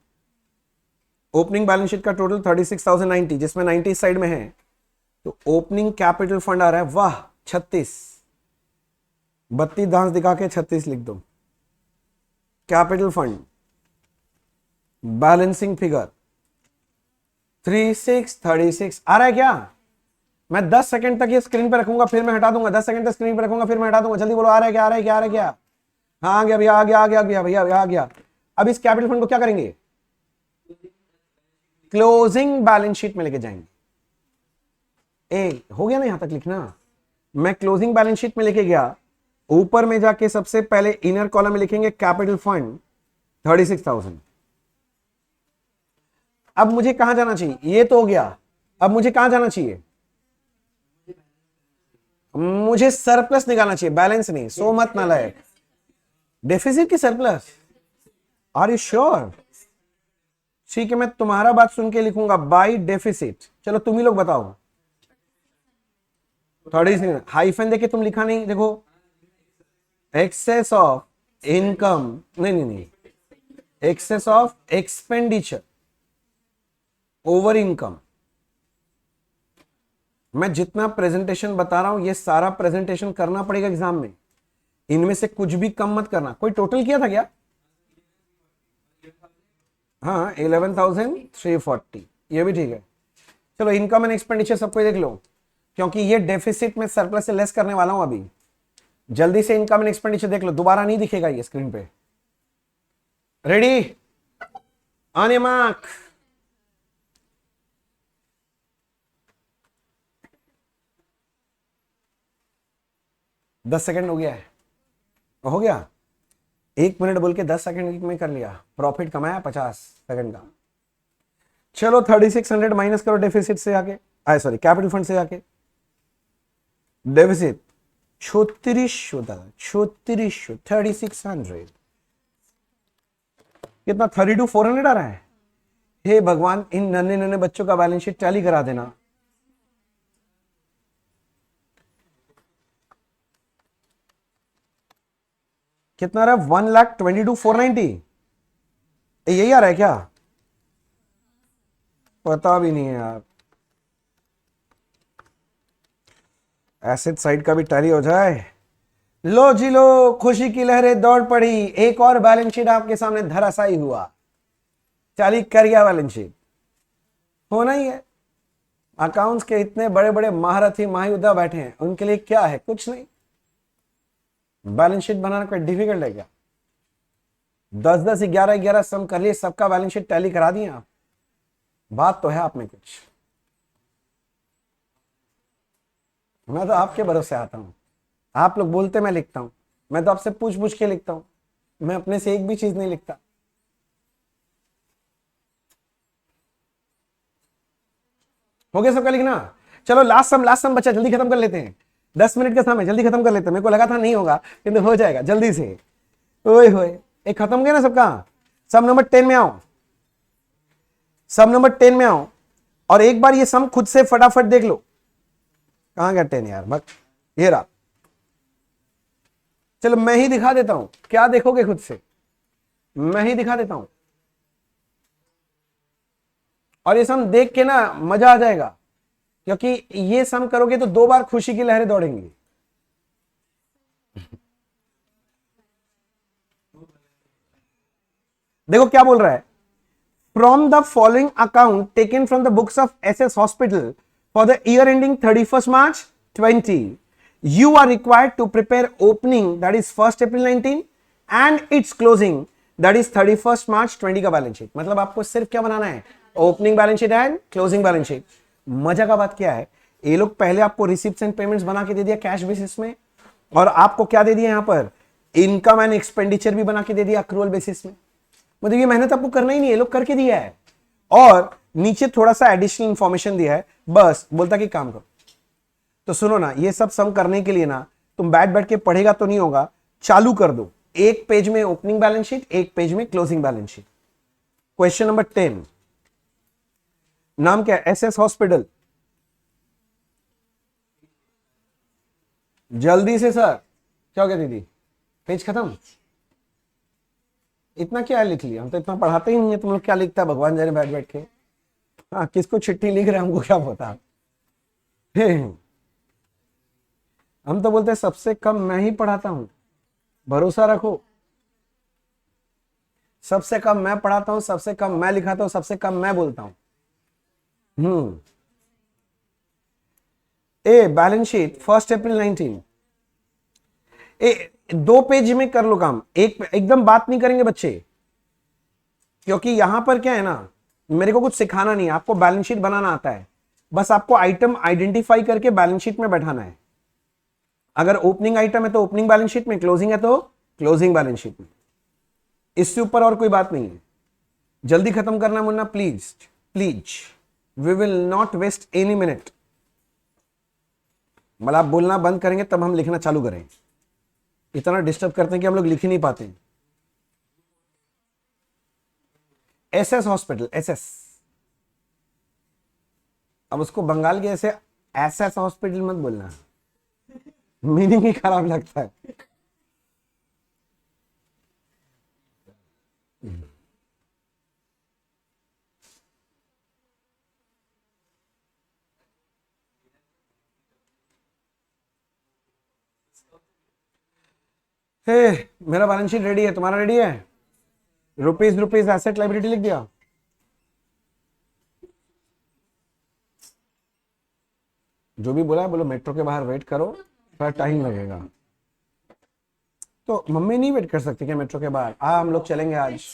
ओपनिंग बैलेंस शीट का टोटल 36,090, जिसमें 90 इस साइड में है। तो ओपनिंग कैपिटल फंड आ रहा है वाह 36, 32 दांत दिखा के 36 लिख दो। कैपिटल फंड बैलेंसिंग फिगर 3636 आ रहा है क्या? मैं 10 सेकंड तक ये स्क्रीन पे रखूंगा, फिर मैं हटा दूंगा। 10 सेकंड तक स्क्रीन पे रखूंगा, फिर मैं हटा दूंगा। जल्दी बोलो आ रहा है क्या, आ रहा है क्या, आ रहा है क्या? हाँ आ गया भैया, आ गया, आ गया, आ गया भैया, आ गया। अब इस कैपिटल फंड को क्या करेंगे? क्लोजिंग बैलेंस शीट में लेके जाएंगे। ए हो गया ना यहां तक लिखना? मैं क्लोजिंग बैलेंस शीट में लेके गया, ऊपर में जाके सबसे पहले इनर कॉलम में लिखेंगे कैपिटल फंड 36,000। अब मुझे कहां जाना चाहिए? ये तो हो गया, अब मुझे कहां जाना चाहिए? मुझे सरप्लस निकालना चाहिए, बैलेंस नहीं। सो मत नालायक, डेफिसिट की सरप्लस। Are you sure? ठीक है मैं तुम्हारा बात सुन के लिखूंगा बाई डेफिसिट। चलो तुम ही लोग बताओ। थोड़ी सी हाइफन देके तुम लिखा नहीं, देखो एक्सेस ऑफ इनकम, नहीं, excess of expenditure over income. मैं जितना प्रेजेंटेशन बता रहा हूं ये सारा प्रेजेंटेशन करना पड़ेगा एग्जाम में, इनमें से कुछ भी कम मत करना। कोई टोटल किया था क्या? हाँ 11,340, ये भी ठीक है। चलो इनकम एंड एक्सपेंडिचर सबको देख लो, क्योंकि ये डेफिसिट में सरप्लस से लेस करने वाला हूं अभी। जल्दी से इनकम एंड एक्सपेंडिचर देख लो, दोबारा नहीं दिखेगा ये स्क्रीन पे। Ready on your mark. दस सेकंड हो गया है, हो गया। 1 मिनट बोल के 10 सेकंड में कर लिया, प्रॉफिट कमाया 50 सेकंड का। चलो 3600 माइनस करो डेफिसिट से आके, आए सॉरी कैपिटल फंड से आके। डेफिसिट 3600 दादा, 3600 कितना? 32,400 आ रहा है। हे भगवान इन नन्हे नन्हे बच्चों का बैलेंस शीट टैली करा देना। कितना आ रहा है? 1,22,490, यही आ रहा है क्या? पता भी नहीं है यार। एसेट साइड का भी टैली हो जाए। लो जी लो, खुशी की लहरें दौड़ पड़ी, एक और बैलेंस शीट आपके सामने धराशायी हुआ। टैली कर गया बैलेंस शीट, होना ही है। अकाउंट्स के इतने बड़े बड़े महारथी महायुद्धा बैठे हैं, उनके लिए क्या है? कुछ नहीं। बैलेंस शीट बनाना कोई डिफिकल्ट है क्या? 10-10 11-11 सम कर लिए, सबका बैलेंस शीट टैली करा दिए आप। बात तो है आप में कुछ। मैं तो आपके भरोसे आता हूं, आप लोग बोलते मैं लिखता हूं, मैं तो आपसे पूछ पूछ के लिखता हूं, मैं अपने से एक भी चीज नहीं लिखता। हो गया सबका लिखना? चलो लास्ट सम बच्चा, जल्दी खत्म कर लेते हैं। 10 मिनट का समय, जल्दी खत्म कर लेते हैं। मेरे को लगा था नहीं होगा, किंतु हो जाएगा जल्दी से। ओए होए, एक खत्म गया ना सबका। सम नंबर 10 में आओ, सम नंबर 10 में आओ, और एक बार ये सम खुद से फटाफट देख लो। कहां गया 10 यार, बस ये रहा। चलो मैं ही दिखा देता हूं, क्या देखोगे खुद से? मैं ही दिखा देता हूं, और ये सम देख के ना मजा आ जाएगा, क्योंकि ये सम करोगे तो 2 बार खुशी की लहरें दौड़ेंगी। देखो क्या बोल रहा है, from the following account taken from the books of SS Hospital for the year ending 31st March 20, you are required to prepare opening, that is 1st April 19, and its closing, that is 31st March 20 का balance sheet. मतलब आपको सिर्फ क्या बनाना है, opening balance sheet and closing balance sheet. मजा का बात क्या है, ये लोग पहले आपको रिसिप्ट्स एंड पेमेंट्स बना के दे दिया कैश बेसिस में, और आपको क्या दे दिया यहां पर, इनकम एंड एक्सपेंडिचर भी बना के दे दिया अक्रूवल बेसिस में. मतलब ये मेहनत आपको करना ही नहीं है, ये लोग करके दिया है. और नीचे थोड़ा सा एडिशनल इंफॉर्मेशन दिया है, बस बोलता कि काम करो. तो सुनो ना, ये सब सम करने के लिए ना तुम बैठ बैठ के पढ़ेगा तो नहीं होगा, चालू कर दो. एक पेज में ओपनिंग बैलेंस शीट, एक पेज में closing balance sheet. Question number 10, नाम क्या है, एसएस हॉस्पिटल. जल्दी से सर, क्या हो गया दीदी, पेज खत्म. इतना क्या लिख लिया, हम तो इतना पढ़ाते ही नहीं है, तुम लोग क्या लिखता है भगवान जाने बैठ बैठ के. हाँ, किसको चिट्ठी लिख रहे हैं हमको क्या पता. हम तो बोलते हैं सबसे कम मैं ही पढ़ाता हूं, भरोसा रखो. सबसे कम मैं पढ़ाता हूं, सबसे कम मैं लिखाता हूं, सबसे कम मैं बोलता हूं. ए बैलेंस शीट 1 अप्रैल 19. ए 2 पेज में कर लो काम, एक एकदम बात नहीं करेंगे बच्चे, क्योंकि यहां पर क्या है ना, मेरे को कुछ सिखाना नहीं है, आपको बैलेंस शीट बनाना आता है, बस आपको आइटम आइडेंटिफाई करके बैलेंस शीट में बैठाना है. अगर ओपनिंग आइटम है तो ओपनिंग बैलेंस शीट में, क्लोजिंग है तो क्लोजिंग बैलेंस शीट में. इससे ऊपर और कोई बात नहीं है. जल्दी खत्म करना Munna, please please, we will not waste any minute. मतलब आप बोलना बंद करेंगे तब हम लिखना चालू करें. इतना डिस्टर्ब करते हैं कि हम लोग लिख ही नहीं पाते. SS hospital, SS. अब उसको बंगाल के ऐसे एसएस हॉस्पिटल मत बोलना, मीनिंग ही खराब लगता है. हे, मेरा बैलेंस शीट रेडी है, तुम्हारा रेडी है. रुपीज रुपीज एसेट लाइबिलिटी लिख दिया. जो भी बोला है बोलो मेट्रो के बाहर वेट करो, थोड़ा टाइम लगेगा. तो मम्मी नहीं वेट कर सकती क्या मेट्रो के बाहर, हम लोग चलेंगे आज.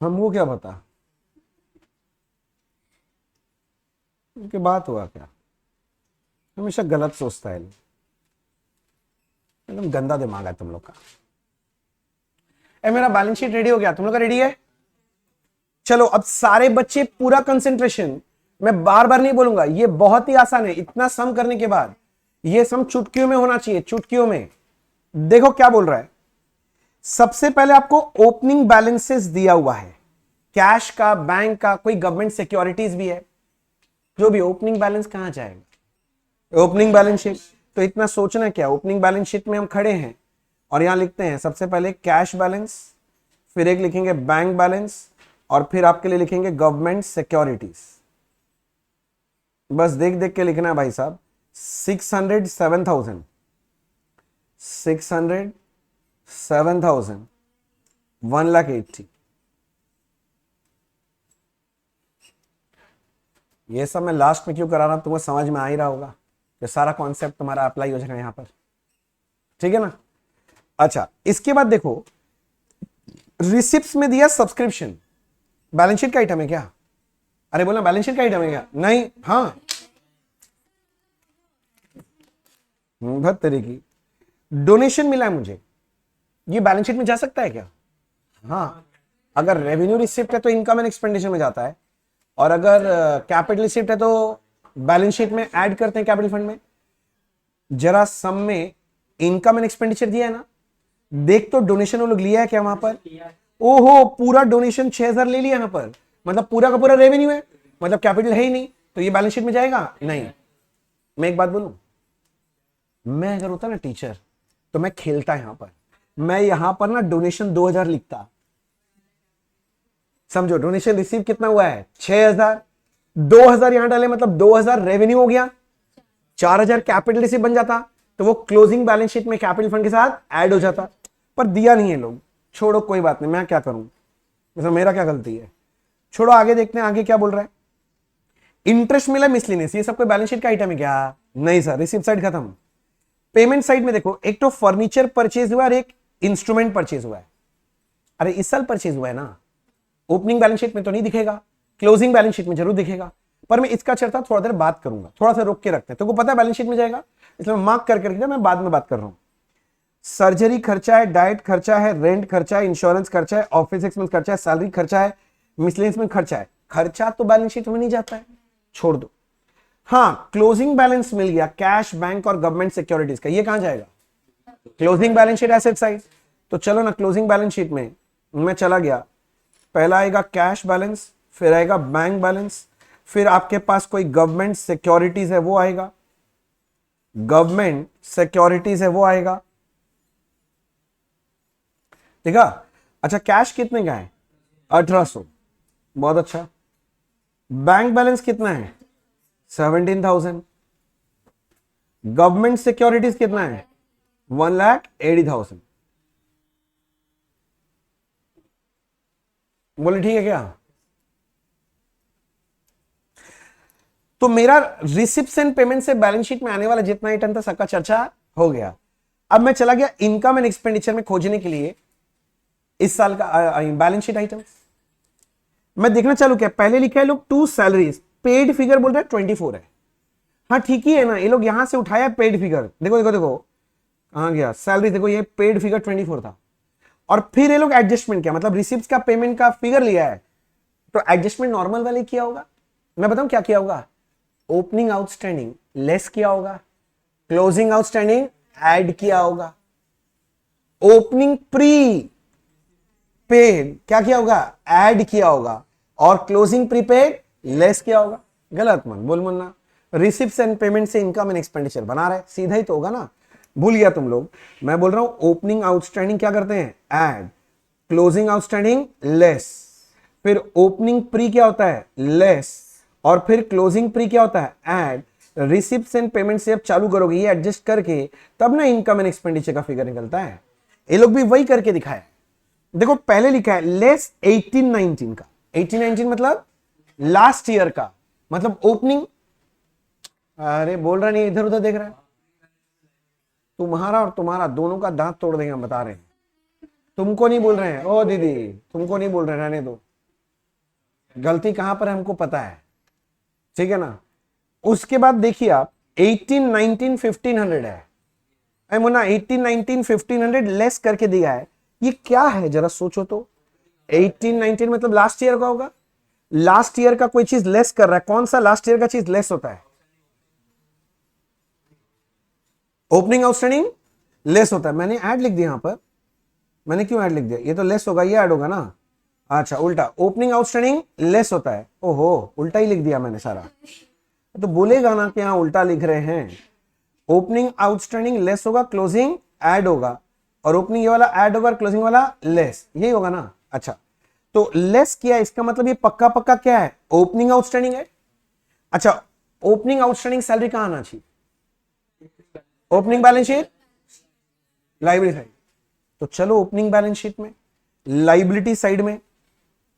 हमको क्या पता, उनकी बात हुआ क्या. हमेशा गलत सोचता है, एकदम गंदा दिमाग है तुम लोग का. मेरा बैलेंस शीट रेडी हो गया, तुम लोग का रेडी है. चलो अब सारे बच्चे पूरा कंसेंट्रेशन, मैं बार बार नहीं बोलूंगा, ये बहुत ही आसान है. इतना सम करने के बाद ये सम चुटकियों में होना चाहिए, चुटकियों में. देखो क्या बोल रहा है, सबसे पहले आपको ओपनिंग बैलेंसेस दिया हुआ है, कैश का, बैंक का, कोई गवर्नमेंट सिक्योरिटीज भी है, जो भी. ओपनिंग बैलेंस कहां जाएगा, ओपनिंग बैलेंस शीट. तो इतना सोचना क्या, ओपनिंग बैलेंस शीट में हम खड़े हैं और यहां लिखते हैं सबसे पहले कैश बैलेंस, फिर एक लिखेंगे बैंक बैलेंस, और फिर आपके लिए लिखेंगे गवर्नमेंट सिक्योरिटीज. बस देख देख के लिखना है भाई साहब. 600 7,000, 600 7,000, 1,80,000. ये सब मैं लास्ट में क्यों करा रहा हूं, तुम्हें समझ में आ ही रहा होगा, ये सारा कॉन्सेप्ट तुम्हारा अप्लाई हो जाएगा यहां पर. ठीक है ना. अच्छा, इसके बाद देखो, रिसिप्ट्स में दिया सब्सक्रिप्शन, बैलेंस शीट का आइटम है क्या. अरे बोलना बैलेंस शीट का आइटम है क्या, नहीं. हाँ, बहुत तरह की. डोनेशन मिला है मुझे, ये बैलेंस शीट में जा सकता है क्या. हाँ, अगर रेवेन्यू रिसिप्ट है तो इनकम एंड एक्सपेंडिचर में जाता है, और अगर कैपिटल रिसिप्ट है तो बैलेंस शीट में ऐड करते हैं कैपिटल फंड में. जरा सम में इनकम एंड एक्सपेंडिचर दिया है ना, देख तो डोनेशन वो लोग लिया है क्या वहां पर. ओहो, पूरा डोनेशन 6,000 ले लिया यहां पर, मतलब पूरा का पूरा रेवेन्यू है, मतलब कैपिटल है ही नहीं, तो ये बैलेंस शीट में जाएगा नहीं. मैं एक बात बोलूं, मैं अगर होता ना टीचर तो मैं खेलता यहां पर, मैं यहां पर ना डोनेशन 2,000 लिखता. समझो, डोनेशन रिसीव कितना हुआ है 6,000, 2,000 यहां डाले, मतलब 2,000 रेवेन्यू हो गया, 4,000 कैपिटल रिसीव बन जाता, तो वो क्लोजिंग बैलेंस शीट में कैपिटल फंड के साथ ऐड हो जाता. पर दिया नहीं है लोग, छोड़ो कोई बात नहीं, मैं क्या करूं, इसमें मेरा क्या गलती है. छोड़ो, आगे देखते हैं आगे क्या बोल रहा है। इंटरेस्ट मिला मिसलिनियस, ये सब कोई बैलेंस शीट का आइटम है क्या? नहीं सर, रिसिप्ट साइड खत्म। पेमेंट साइड में देखो, एक तो फर्नीचर परचेज हुआ और एक इंस्ट्रूमेंट परचेज हुआ है। अरे इस साल परचेज हुआ है ना, ओपनिंग बैलेंस शीट में तो नहीं दिखेगा, क्लोजिंग बैलेंस शीट में जरूर दिखेगा। पर मैं इसका चर्चा थोड़ा देर बात करूंगा, थोड़ा सा रोक के रखते हैं। तुमको पता है बैलेंस शीट में जाएगा, इसलिए मैं मार्क करके रखना, मैं बाद में बात कर रहा हूं। सर्जरी खर्चा है, डाइट खर्चा है, रेंट खर्चा है, इंश्योरेंस खर्चा है, ऑफिस एक्सपेंस खर्चा है, सैलरी खर्चा है, मिसलेनियस में खर्चा है। खर्चा तो बैलेंस शीट में नहीं जाता है, छोड़ दो। हाँ, क्लोजिंग बैलेंस मिल गया कैश, बैंक और गवर्नमेंट सिक्योरिटीज का, ये कहां जाएगा? Closing balance sheet asset side. तो चलो ना, क्लोजिंग बैलेंस शीट में मैं चला गया, पहला आएगा कैश बैलेंस, फिर आएगा बैंक बैलेंस, फिर आपके पास कोई गवर्नमेंट सिक्योरिटीज है वो आएगा, गवर्नमेंट सिक्योरिटीज है वो आएगा, ठीक है। अच्छा, कैश कितने का है? 1800, बहुत अच्छा। बैंक बैलेंस कितना है? 17,000। गवर्नमेंट सिक्योरिटीज कितना है? 1,80,000। बोले ठीक है क्या? तो मेरा रिसिप्ट्स एंड पेमेंट से बैलेंस शीट में आने वाला जितना आइटम था सबका चर्चा हो गया। अब मैं चला गया इनकम एंड एक्सपेंडिचर में खोजने के लिए इस साल का बैलेंस शीट आइटम। मैं देखना चालू किया, पहले लिखा है लोग टू सैलरीज, पेड फिगर बोल रहा है 24 है। हाँ ठीक ही है ना, ये लोग यहां से उठाया पेड फिगर, देखो देखो देखो कहां गया सैलरी, देखो ये पेड फिगर 24 था। और फिर ये लोग एडजस्टमेंट किया, मतलब रिसिप्ट का पेमेंट का फिगर लिया है, तो एडजस्टमेंट नॉर्मल वाले किया होगा। मैं बताऊं क्या किया होगा? ओपनिंग आउटस्टैंडिंग लेस किया होगा, क्लोजिंग आउटस्टैंडिंग ऐड किया होगा, ओपनिंग प्री पेड क्या किया होगा? ऐड किया होगा, और क्लोजिंग प्रीपेड लेस किया होगा। गलत मत बोल मुन्ना, रिसिप्ट्स एंड पेमेंट से इनकम एंड एक्सपेंडिचर बना रहे, सीधा ही तो होगा ना। भूल गया तुम लोग, मैं बोल रहा हूं ओपनिंग आउटस्टैंडिंग क्या करते हैं? ऐड, क्लोजिंग आउटस्टैंडिंग लेस, फिर ओपनिंग प्री क्या होता है? लेस, और फिर क्लोजिंग प्री क्या होता है? ऐड। रिसिप्ट्स एंड पेमेंट से अब चालू करोगे ये एडजस्ट करके, तब ना इनकम एंड एक्सपेंडिचर का फिगर निकलता है। ये लोग भी वही करके दिखाया। देखो पहले लिखा है लेस 18-19 का, 18-19 मतलब लास्ट ईयर का, मतलब ओपनिंग। अरे बोल रहा नहीं, इधर उधर देख रहा है। तुम्हारा और तुम्हारा दोनों का दांत तोड़ देंगे हम, बता रहे हैं। तुमको नहीं बोल रहे हैं, ओ दीदी तुमको नहीं बोल रहे, रहने दो। गलती कहां पर है हमको पता है, ठीक है ना। उसके बाद देखिए आप 18, 19, 1500 है। अरे मुन्ना 18, 19, 1500 लेस करके दिया है, ये क्या है जरा सोचो तो। 18, 19 मतलब लास्ट ईयर का होगा, लास्ट ईयर का कोई चीज लेस कर रहा है, कौन सा लास्ट ईयर का चीज लेस होता है? ओपनिंग आउटस्टैंडिंग लेस होता है। मैंने ऐड लिख दिया यहां पर, मैंने क्यों ऐड लिख दिया? ये तो लेस होगा, ये ऐड होगा ना। अच्छा उल्टा, ओपनिंग आउटस्टैंडिंग लेस होता है। ओहो, उल्टा ही लिख दिया मैंने सारा। तो बोलेगा ना कि यहां उल्टा लिख रहे हैं। ओपनिंग आउटस्टैंडिंग लेस होगा, क्लोजिंग ऐड होगा, और ओपनिंग ये वाला ऐड होगा और क्लोजिंग वाला लेस, यही होगा ना। अच्छा, तो लेस किया, इसका मतलब ये पक्का पक्का क्या है? ओपनिंग आउटस्टैंडिंग है। अच्छा, ओपनिंग आउटस्टैंडिंग सैलरी कहां आना चाहिए? Opening balance sheet, liability side. तो चलो ओपनिंग बैलेंस शीट में लाइबिलिटी साइड में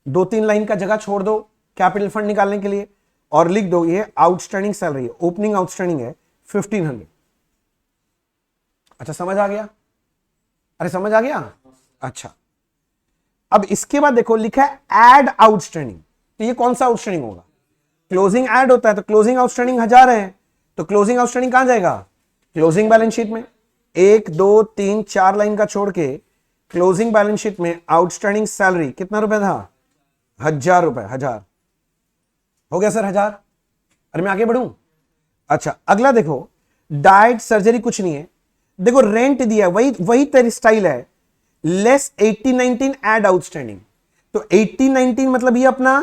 2-3 लाइन का जगह छोड़ दो कैपिटल फंड निकालने के लिए, और लिख दो ये आउटस्टैंडिंग सैलरी है, ओपनिंग आउटस्टैंडिंग है 1500। अच्छा समझ आ गया? अरे समझ आ गया? अच्छा, अब इसके बाद देखो लिखा है एड आउटस्टैंडिंग, तो ये कौन सा आउटस्टैंडिंग होगा? क्लोजिंग ऐड होता है, तो क्लोजिंग आउटस्टैंडिंग 1000 है, तो क्लोजिंग आउटस्टैंडिंग कहां जाएगा? क्लोजिंग बैलेंस शीट में। 1, 2, 3, 4 लाइन का छोड़ के क्लोजिंग बैलेंस शीट में आउटस्टैंडिंग सैलरी कितना रुपए था? 1000 रुपए। 1000 हो गया सर, 1000। अरे मैं आगे बढ़ूं? अच्छा अगला देखो, डाइट सर्जरी कुछ नहीं है, देखो रेंट दिया, वही वही तेरी स्टाइल है, लेस 18-19 एड आउटस्टैंडिंग। तो 18-19 मतलब ये अपना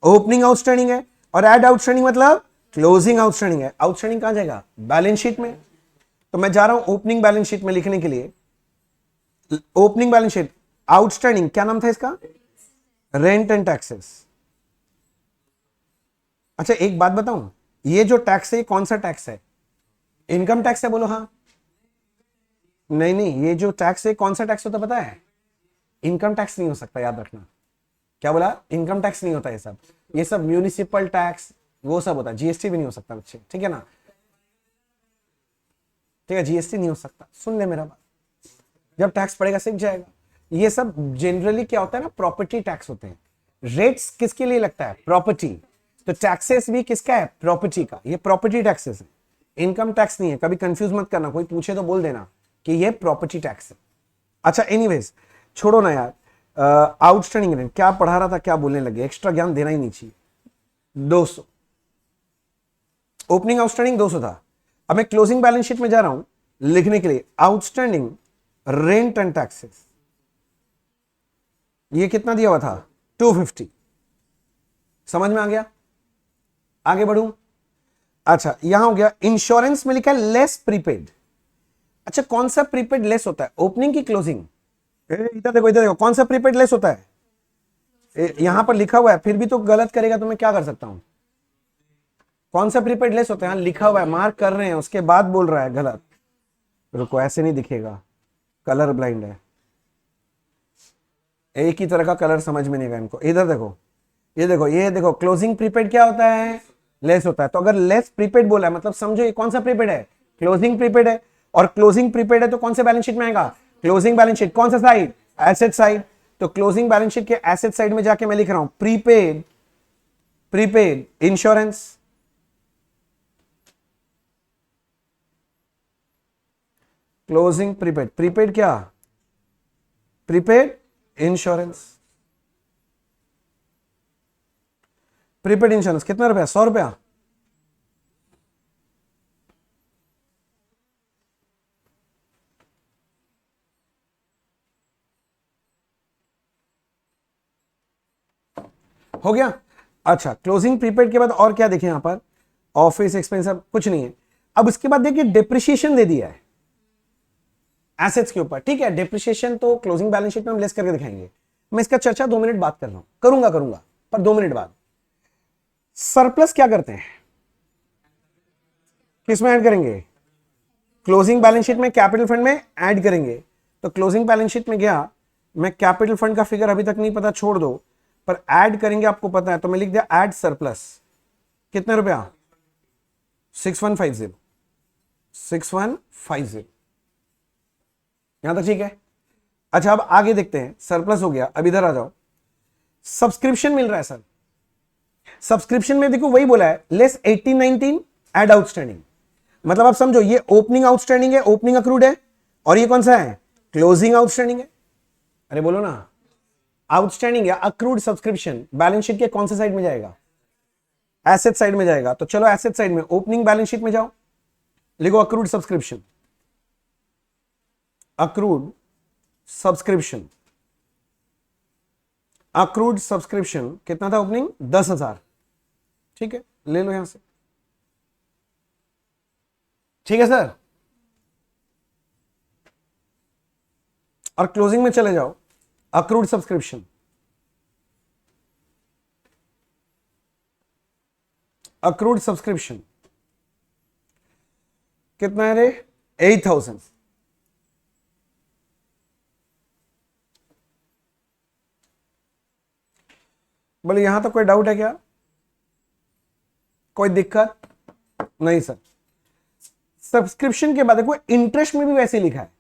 ओपनिंग आउटस्टैंडिंग है, और एड आउटस्टैंडिंग मतलब क्लोजिंग आउटस्टैंडिंग है। आउटस्टैंडिंग कहां जाएगा? बैलेंस शीट में। तो मैं जा रहा हूं ओपनिंग बैलेंस शीट में लिखने के लिए। ओपनिंग बैलेंस शीट, आउटस्टैंडिंग क्या नाम था इसका? Rent and taxes. अच्छा एक बात बताऊं, ये जो टैक्स है कौन सा टैक्स है? इनकम टैक्स है, बोलो हाँ। नहीं नहीं, ये जो टैक्स है कौन सा टैक्स होता है पता है? इनकम टैक्स नहीं हो सकता, याद रखना। क्या बोला? इनकम टैक्स नहीं होता ये सब म्यूनिसिपल टैक्स वो सब होता है, जीएसटी भी नहीं हो सकता बच्चे, ठीक है ना? ठीक है, जीएसटी नहीं हो सकता, सुन ले मेरा बात, जब टैक्स पड़ेगा सीख जाएगा। ये सब जनरली क्या होता है ना, प्रॉपर्टी टैक्स होते हैं। रेट्स किसके लिए लगता है? प्रॉपर्टी। तो टैक्सेस भी किसका है? प्रॉपर्टी का। ये प्रॉपर्टी टैक्सेस है, इनकम टैक्स नहीं है। कभी कंफ्यूज मत करना, कोई पूछे तो बोल देना कि ये प्रॉपर्टी टैक्स है। अच्छा एनीवेज छोड़ो ना यार, आउटस्टैंडिंग रेंट क्या पढ़ा रहा था, क्या बोलने लगे, एक्स्ट्रा ज्ञान देना ही नहीं चाहिए। 200 ओपनिंग आउटस्टैंडिंग 200 था। अब मैं क्लोजिंग बैलेंस शीट में जा रहा हूं लिखने के लिए आउटस्टैंडिंग रेंट एंड टैक्सेस, ये कितना दिया हुआ था? 250। समझ में आ गया? आगे बढ़ूं? अच्छा यहां हो गया इंश्योरेंस में लिखा है लेस प्रीपेड। अच्छा कौन सा प्रीपेड लेस होता है, ओपनिंग की क्लोजिंग? इधर देखो, इधर देखो, कौन सा प्रीपेड लेस होता है? यहां पर लिखा हुआ है, फिर भी तो गलत करेगा तो मैं क्या कर सकता हूं? कौन सा प्रीपेड लेस होता है? लिखा हुआ है, मार्क कर रहे हैं, उसके बाद बोल रहा है गलत। रुको, ऐसे नहीं दिखेगा, कलर ब्लाइंड है, एक ही तरह का कलर समझ में नहीं आएगा इनको। इधर देखो, ये देखो क्लोजिंग प्रीपेड क्या होता है? लेस होता है। तो अगर लेस प्रीपेड बोला है मतलब समझो ये कौन सा प्रीपेड है? क्लोजिंग प्रीपेड है। और क्लोजिंग प्रीपेड है तो कौन से बैलेंस शीट में आएगा? Closing balance sheet. कौन सा साइड? Asset side. तो क्लोजिंग बैलेंस शीट के एसेट साइड में जाके मैं लिख रहा हूं प्रीपेड इंश्योरेंस। क्लोजिंग प्रीपेड क्या? Prepaid insurance. प्रीपेड इंश्योरेंस कितना रुपया? 100 रुपया। हो गया। अच्छा क्लोजिंग प्रीपेड के बाद और क्या देखें यहां पर? ऑफिस एक्सपेंस कुछ नहीं है। अब उसके बाद देखिए डिप्रिसिएशन दे दिया है एसेट्स के ऊपर, ठीक है। डिप्रिसिएशन तो क्लोजिंग बैलेंस शीट में हम लेस करके दिखाएंगे। मैं इसका चर्चा 2 मिनट बाद कर रहा हूं, करूंगा पर 2 मिनट बाद। सरप्लस क्या करते हैं, किसमें ऐड करेंगे? क्लोजिंग बैलेंस शीट में कैपिटल फंड में ऐड करेंगे। तो क्लोजिंग बैलेंस शीट में गया, मैं कैपिटल फंड का फिगर अभी तक नहीं पता, छोड़ दो, पर ऐड करेंगे आपको पता है, तो मैं लिख दिया ऐड सरप्लस। कितने रुपया? 6150। 6150 यहां तक ठीक है। अच्छा अब आगे देखते हैं, सरप्लस हो गया, अब इधर आ जाओ। सब्सक्रिप्शन मिल रहा है सर, सब्सक्रिप्शन में देखो वही बोला है लेस 1819 एड आउटस्टैंडिंग। मतलब आप समझो ये ओपनिंग आउटस्टैंडिंग है, ओपनिंग अक्रूड है, और ये कौन सा है? क्लोजिंग आउटस्टैंडिंग है। अरे बोलो ना, आउटस्टैंडिंग या अक्रूड सब्सक्रिप्शन बैलेंस शीट के कौन से साइड में जाएगा? एसेट साइड में जाएगा। तो चलो एसेट साइड में ओपनिंग बैलेंस शीट में जाओ, लिखो accrued subscription. Accrued subscription, accrued subscription कितना था ओपनिंग? 10,000, ठीक है, ले लो यहां से, ठीक है सर। और क्लोजिंग में चले जाओ, अक्रूड सब्सक्रिप्शन, अक्रूड सब्सक्रिप्शन कितना है रे? 8,000। बोले यहां तक कोई डाउट है क्या? कोई दिक्कत नहीं सर। सब्सक्रिप्शन के बाद देखो इंटरेस्ट में भी वैसे लिखा है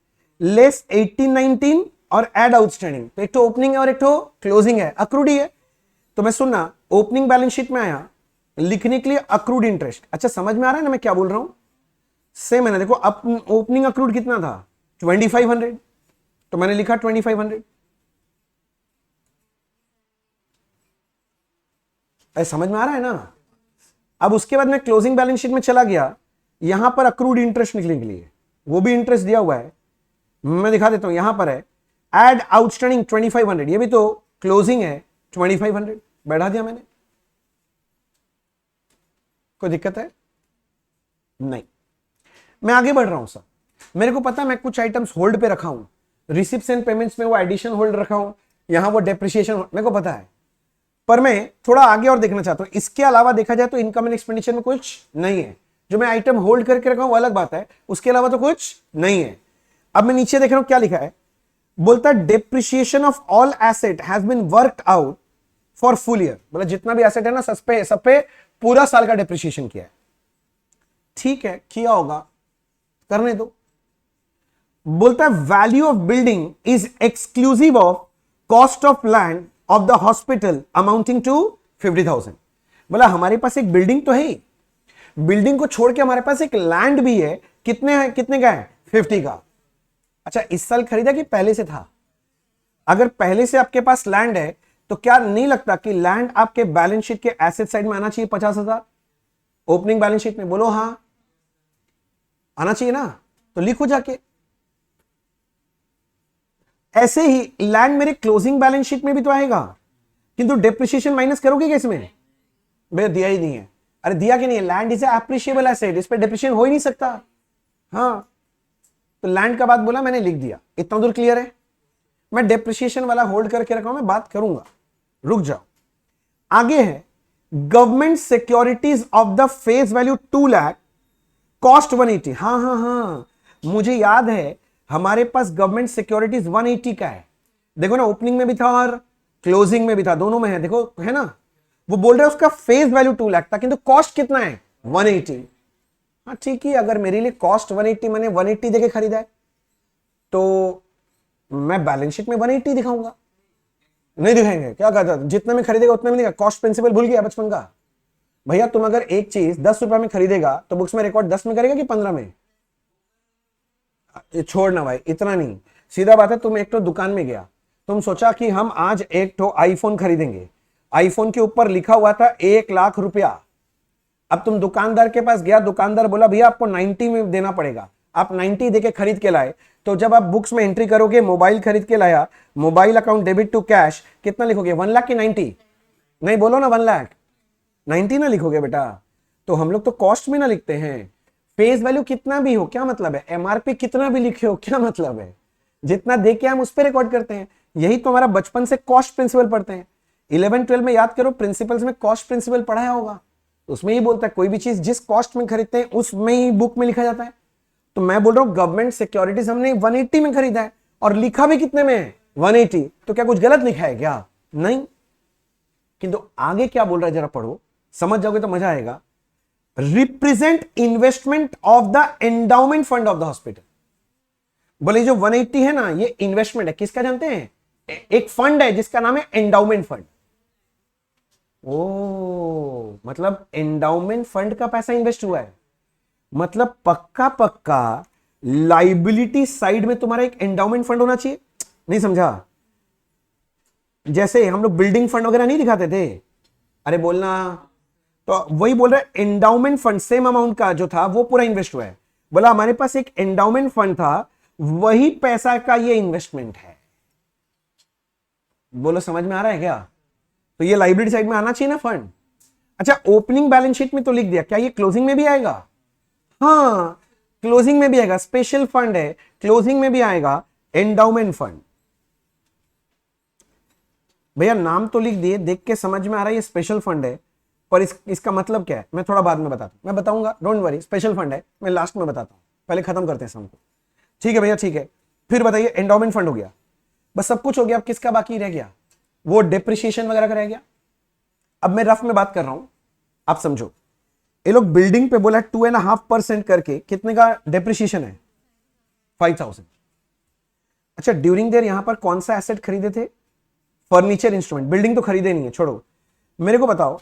लेस 1819 और एड आउटस्टैंडिंग। तो एक तो ओपनिंग है और एक तो क्लोजिंग है, अक्रूड ही है। तो मैं सुनना, ओपनिंग बैलेंस शीट में आया लिखने के लिए अक्रूड इंटरेस्ट। अच्छा समझ में आ रहा है ना मैं क्या बोल रहा हूं? सेम है ना, देखो अब ओपनिंग अक्रूड कितना था? 2500, तो मैंने लिखा 2500। समझ में आ रहा है ना? अब उसके बाद मैं क्लोजिंग बैलेंस शीट में चला गया, यहां पर अक्रूड इंटरेस्ट निकलने के लिए, वो भी इंटरेस्ट दिया हुआ है, मैं दिखा देता हूं। यहां पर है एड आउटस्टैंडिंग 2500, ये भी तो क्लोजिंग है 2500, बैठा दिया मैंने। कोई दिक्कत है? नहीं। मैं आगे बढ़ रहा हूं सर, मेरे को पता है मैं कुछ आइटम्स होल्ड पे रखा हूं, रिसिप्ट्स एंड पेमेंट्स में वो एडिशन होल्ड रखा हूं, यहां वो डेप्रिसिएशन, मेरे को पता है, पर मैं थोड़ा आगे और देखना चाहता हूं। इसके अलावा देखा जाए तो इनकम एंड एक्सपेंडिचर में कुछ नहीं है, जो मैं आइटम होल्ड करके रखा हूं वो अलग बात है, उसके अलावा तो कुछ नहीं है। अब मैं नीचे देख रहा हूं क्या लिखा है, बोलता है depreciation of all asset has been worked out for full year, मतलब जितना भी एसेट है ना सब पे पूरा साल का डेप्रिसिएशन किया है। ठीक है, किया होगा, करने दो। बोलता है value of building is exclusive of cost of land of the hospital amounting to 50,000। बोला हमारे पास एक बिल्डिंग तो है, बिल्डिंग को छोड़ के हमारे पास एक लैंड भी है। कितने का है? 50 का। अच्छा, इस साल खरीदा कि पहले से था? अगर पहले से आपके पास लैंड है तो क्या नहीं लगता कि लैंड आपके बैलेंस शीट के एसेट साइड में आना चाहिए 50,000 ओपनिंग बैलेंस शीट में? बोलो हां, आना चाहिए ना? तो लिखो जाके। ऐसे ही लैंड मेरे क्लोजिंग बैलेंस शीट में भी तो आएगा, किंतु डेप्रिसिएशन माइनस करोगे क्या इसमें? भैया दिया ही नहीं है। अरे दिया कि नहीं है? लैंड इज एप्रिशिएबल एसेट, इस पे डेप्रिसिएशन हो ही नहीं सकता। हाँ, तो लैंड का बात बोला मैंने, लिख दिया। इतना दूर क्लियर है? मैं डेप्रिसिएशन वाला होल्ड करके रखा हूं, मैं बात करूंगा, रुक जाओ। आगे है government securities of the face value 2 lakh, cost 180। हाँ हाँ हाँ, मुझे याद है हमारे पास गवर्नमेंट सिक्योरिटीज 180 का है। देखो ना, ओपनिंग में भी था और क्लोजिंग में भी था, दोनों में है, देखो है ना। वो बोल रहे हैं उसका फेस वैल्यू 2 लाख था, किंतु कॉस्ट कितना है? 180। हाँ ठीक है, अगर मेरे लिए कॉस्ट 180 मैंने 180 देके खरीदा है तो मैं बैलेंस शीट में 180 दिखाऊंगा। नहीं दिखाएंगे? क्या कहता था, जितने में खरीदेगा उतने में दिखा। कॉस्ट प्रिंसिपल भूल गया बचपन का? भैया तुम अगर एक चीज 10 रुपए में खरीदेगा तो बुक्स में रिकॉर्ड 10 में करेगा कि 15 में? छोड़ना भाई, इतना नहीं। सीधा बात है, तुम एक तो दुकान में गया, तुम सोचा कि हम आज एक तो आईफोन खरीदेंगे, आईफोन के ऊपर लिखा हुआ था 1 लाख रुपया। अब तुम दुकानदार के पास गया, दुकानदार बोला भैया आपको 90 में देना पड़ेगा, आप 90 देके खरीद के लाए। तो जब आप बुक्स में एंट्री करोगे, मोबाइल खरीद के लाया, mobile account debit to cash, कितना लिखोगे? 1 लाख की 90? नहीं बोलो ना, 1 लाख 90 ना लिखोगे बेटा। तो हम लोग तो कॉस्ट में ना लिखते हैं। फेस वैल्यू कितना भी हो क्या मतलब है, एमआरपी कितना भी लिखे हो क्या मतलब है, जितना दे के हम उस पर रिकॉर्ड करते हैं। यही तो हमारा बचपन से कॉस्ट प्रिंसिपल पढ़ते हैं। 11-12 में याद करो, प्रिंसिपल्स में कॉस्ट प्रिंसिपल पढ़ाया होगा, उसमें ही बोलता है कोई भी चीज जिस कॉस्ट में खरीदते हैं उसमें ही बुक में लिखा जाता है। तो मैं बोल रहा हूं गवर्नमेंट सिक्योरिटीज हमने 180 में खरीदा है और लिखा भी कितने में है? 180। तो क्या कुछ गलत लिखा है क्या? नहीं। किंतु आगे क्या बोल रहा है जरा पढ़ो, समझ जाओगे तो मजा आएगा। Represent investment of the endowment fund of the hospital. बोले जो 180 है ना, ये इन्वेस्टमेंट है, किसका जानते हैं? एक फंड है जिसका नाम है एंडाउमेंट फंड। ओ, मतलब एंडाउमेंट फंड का पैसा इन्वेस्ट हुआ है, मतलब पक्का पक्का लाइबिलिटी साइड में तुम्हारा एक एंडाउमेंट फंड होना चाहिए। नहीं समझा? जैसे हम लोग बिल्डिंग फंड वगैरह नहीं दिखाते थे, अरे बोलना, तो वही बोल रहा है एंडाउमेंट फंड सेम अमाउंट का जो था वो पूरा इन्वेस्ट हुआ है। बोला हमारे पास एक एंडाउमेंट फंड था, वही पैसा का ये इन्वेस्टमेंट है। बोलो समझ में आ रहा है क्या? तो ये लाइबिलिटी साइड में आना चाहिए ना फंड। अच्छा, ओपनिंग बैलेंस शीट में तो लिख दिया, क्या ये क्लोजिंग में भी आएगा? हाँ, क्लोजिंग में भी आएगा, स्पेशल फंड है, क्लोजिंग में भी आएगा एंडाउमेंट फंड। भैया नाम तो लिख दिए, देख के समझ में आ रहा है ये स्पेशल फंड है, पर इसका मतलब क्या है मैं थोड़ा बाद में बताता हूं, मैं बताऊंगा, डोंट वरी। स्पेशल फंड है, मैं लास्ट में बताता हूं, पहले खत्म करते हैं सबको। ठीक है भैया, ठीक है। फिर बताइए, एंडाउमेंट फंड हो गया, बस सब कुछ हो गया। अब किसका बाकी रह गया? वो डेप्रिसिएशन वगैरह का रह गया। अब मैं रफ में बात कर रहा हूं, आप समझो। ये लोग बिल्डिंग पे बोला 2.5% करके कितने का डेप्रिसिएशन है? 5,000। अच्छा, ड्यूरिंग देयर यहां पर कौन सा एसेट खरीदे थे? Furniture instrument. बिल्डिंग तो खरीदे नहीं है, छोड़ो। मेरे को बताओ,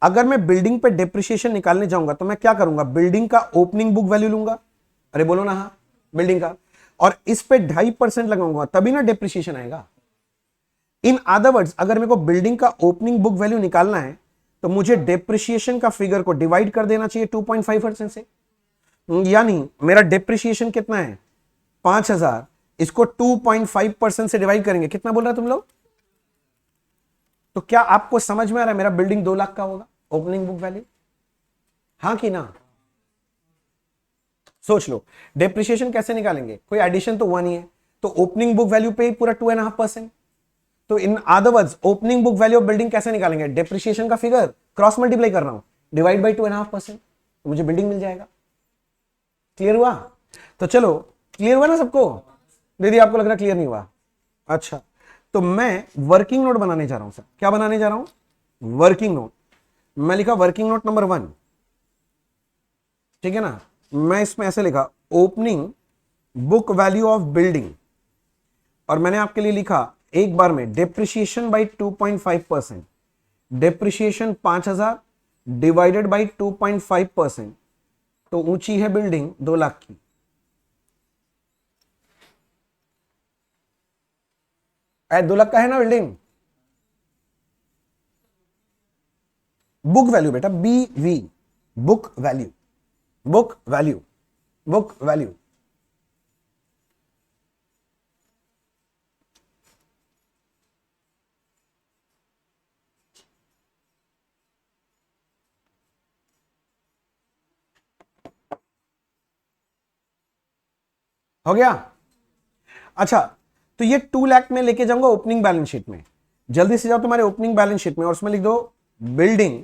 अगर मैं बिल्डिंग पे डेप्रिसिएशन निकालने जाऊंगा तो मैं क्या करूंगा? बिल्डिंग का ओपनिंग बुक वैल्यू लूंगा, अरे बोलो ना हाँ, बिल्डिंग का, और इस पे 2.5% लगाऊंगा, तभी ना डेप्रिसिएशन आएगा। इन अदर वर्ड्स, अगर मेरे को बिल्डिंग का ओपनिंग बुक वैल्यू निकालना है तो मुझे डेप्रिसिएशन का फिगर को डिवाइड कर देना चाहिए 2.5% से। यानी मेरा डेप्रिसिएशन कितना है? 5,000, इसको 2.5% से डिवाइड करेंगे, कितना बोल रहा है तुम लोग? तो क्या आपको समझ में आ रहा है मेरा बिल्डिंग 2 लाख का होगा ओपनिंग बुक वैल्यू? हाँ कि ना? सोच लो, डेप्रिसिएशन कैसे निकालेंगे? कोई एडिशन तो हुआ नहीं है, तो ओपनिंग बुक वैल्यू पे ही पूरा 2.5%। तो in other words, opening book value of building कैसे निकालेंगे? डेप्रिसिएशन का फिगर क्रॉस मल्टीप्लाई कर रहा हूं, डिवाइड बाई 2.5%, तो मुझे बिल्डिंग मिल जाएगा। क्लियर हुआ? तो चलो, क्लियर हुआ ना सबको? दीदी आपको लग रहा क्लियर नहीं हुआ? अच्छा, तो मैं वर्किंग नोट बनाने जा रहा हूं सर। क्या बनाने जा रहा हूं? Working note. मैं लिखा वर्किंग नोट नंबर 1, ठीक है ना। मैं इसमें ऐसे लिखा opening book value of building, और मैंने आपके लिए लिखा एक बार में depreciation by 2.5%, depreciation 5,000 divided by 2.5%, तो ऊंची है बिल्डिंग 2 लाख की। ऐ 2 लाख का है ना बिल्डिंग। बुक वैल्यू बेटा, BV, book value, book value, book value. हो गया? अच्छा, तो ये 2 लाख में लेके जाऊंगा ओपनिंग बैलेंस शीट में। जल्दी से जाओ तुम्हारे ओपनिंग बैलेंस शीट में और उसमें लिख दो बिल्डिंग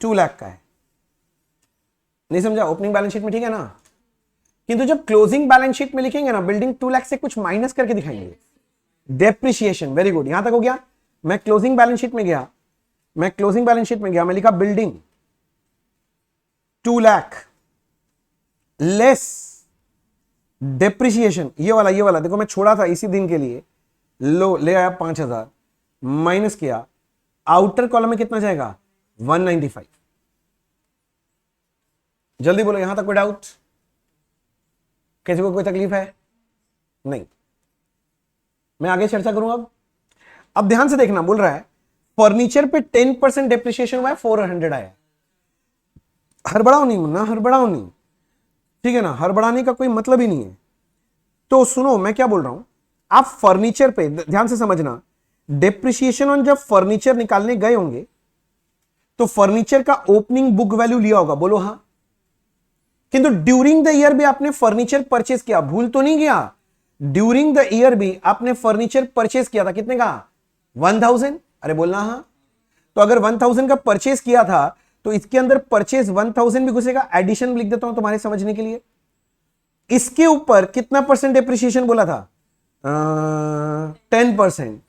2 लाख का है। नहीं समझा? ओपनिंग बैलेंस शीट में, ठीक है ना। किंतु जब क्लोजिंग बैलेंस शीट में लिखेंगे ना, बिल्डिंग 2 लाख से कुछ माइनस करके दिखाएंगे। डेप्रिसिएशन, वेरी गुड, यहां तक हो गया। मैं क्लोजिंग बैलेंस शीट में गया, मैं लिखा बिल्डिंग 2 लाख लेस डेप्रिसिएशन, ये वाला देखो मैं छोड़ा था इसी दिन के लिए, लो ले आया 5,000 माइनस किया, आउटर कॉलम में कितना जाएगा? 195। जल्दी बोलो, यहां तक कोई डाउट? किसी को कोई तकलीफ है? नहीं, मैं आगे चर्चा करूंगा। अब ध्यान से देखना, बोल रहा है फर्नीचर पे 10% डेप्रिसिएशन हुआ है, 400 आया। हड़बड़ाओ नहीं मुन्ना, हड़बड़ाओ नहीं, ठीक है ना। हड़बड़ाने का कोई मतलब ही नहीं है। तो सुनो मैं क्या बोल रहा हूं, आप फर्नीचर पे ध्यान से समझना, डेप्रिसिएशन ऑन जब फर्नीचर निकालने गए होंगे तो फर्नीचर का ओपनिंग बुक वैल्यू लिया होगा, बोलो हां। किंतु ड्यूरिंग द ईयर भी आपने फर्नीचर परचेज किया, भूल तो नहीं गया। ड्यूरिंग द ईयर भी आपने फर्नीचर परचेज किया था, कितने का? 1,000। अरे बोलना हां। तो अगर 1,000 का परचेज किया था तो इसके अंदर परचेज 1,000 भी घुसेगा। एडिशन लिख देता हूं तुम्हारे समझने के लिए। इसके ऊपर कितना परसेंट डेप्रिसिएशन बोला था? 10%।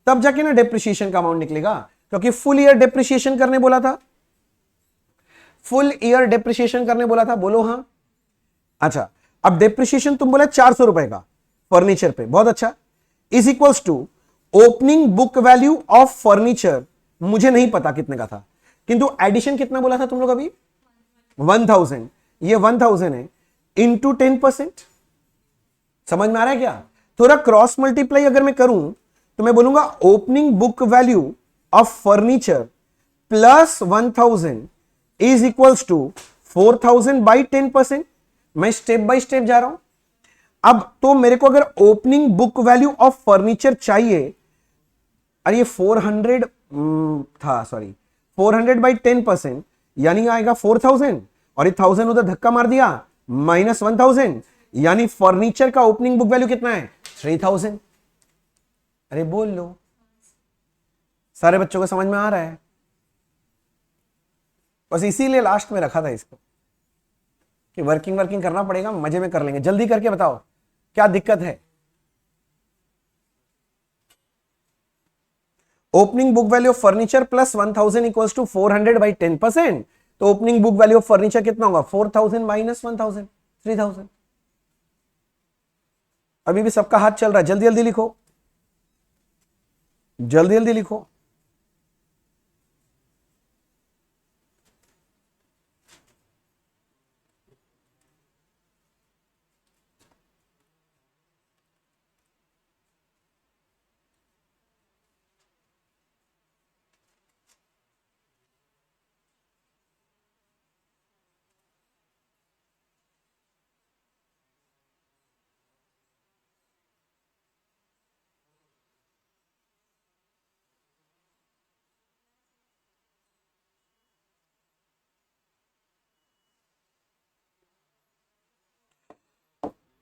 तब जाके ना डेप्रिसिएशन का अमाउंट निकलेगा, क्योंकि फुल ईयर डेप्रिसिएशन करने बोला था, फुल ईयर डेप्रिसिएशन करने बोला था, बोलो हां। अच्छा, अब डेप्रिसिएशन तुम बोला 400 रुपए का फर्नीचर पे, बहुत अच्छा, is equals to opening book value of furniture, मुझे नहीं पता कितने का था, किंतु एडिशन कितना बोला था तुम लोग अभी? 1,000। ये 1,000 है इंटू 10%। समझ में आ रहा है क्या? थोड़ा क्रॉस मल्टीप्लाई अगर मैं करूं तो मैं बोलूंगा opening book value of furniture plus 1,000 is equals to 4,000 by 10%। मैं स्टेप बाय स्टेप जा रहा हूं। अब तो मेरे को अगर opening book value of furniture चाहिए, अरे ये 400 था, सॉरी 400 बाई 10%, यानी आएगा 4,000, और ये 1,000 उधर धक्का मार दिया, माइनस 1,000, यानी फर्नीचर का ओपनिंग बुक वैल्यू कितना है? 3,000। अरे बोल लो, सारे बच्चों को समझ में आ रहा है? बस इसीलिए लास्ट में रखा था इसको कि वर्किंग करना पड़ेगा, मजे में कर लेंगे। जल्दी करके बताओ क्या दिक्कत है? Opening book value of furniture plus 1,000 equals to 400 by 10%। तो opening book value of furniture कितना होगा? 4,000 माइनस 1,000, 3,000। अभी भी सबका हाथ चल रहा है, जल्दी जल्दी लिखो, जल्दी जल्दी लिखो।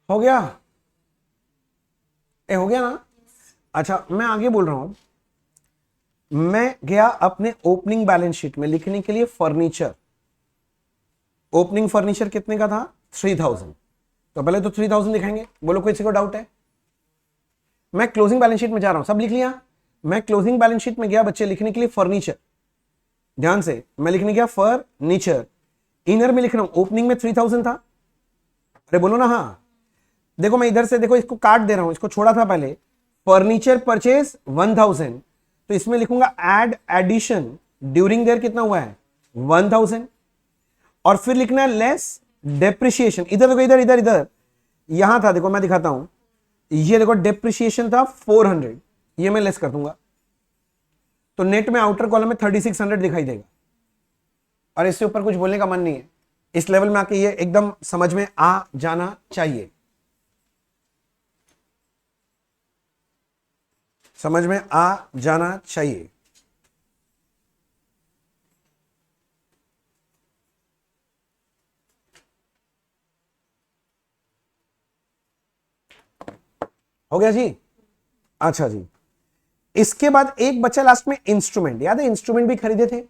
हो गया? हो गया ना? अच्छा, मैं आगे बोल रहा हूं। मैं गया अपने ओपनिंग बैलेंस शीट में लिखने के लिए फर्नीचर। ओपनिंग फर्नीचर कितने का था? 3,000। तो पहले तो 3,000 दिखाएंगे, बोलो किसी को डाउट है? मैं क्लोजिंग बैलेंस शीट में जा रहा हूं, सब लिख लिया। मैं क्लोजिंग बैलेंस शीट में गया बच्चे लिखने के लिए फर्नीचर, ध्यान से मैं लिखने गया फर्नीचर, इनर में लिख रहा हूं ओपनिंग में 3000 था, अरे बोलो ना हाँ। देखो मैं इधर से देखो इसको काट दे रहा हूं, इसको छोड़ा था पहले, फर्नीचर परचेज 1000, तो इसमें लिखूंगा एड एडिशन ड्यूरिंग देयर कितना हुआ है 1000, और फिर लिखना है लेस डेप्रिसिएशन। इधर देखो इधर इधर इधर यहां था, देखो मैं दिखाता हूं, ये देखो डेप्रिसिएशन था 400, ये मैं लेस कर दूंगा, तो नेट में आउटर कॉलम में 3600 दिखाई देगा। और इससे ऊपर कुछ बोलने का मन नहीं है, इस लेवल में आके ये एकदम समझ में आ जाना चाहिए, समझ में आ जाना चाहिए। हो गया जी, अच्छा जी। इसके बाद एक बचा लास्ट में इंस्ट्रूमेंट, याद है इंस्ट्रूमेंट भी खरीदे थे।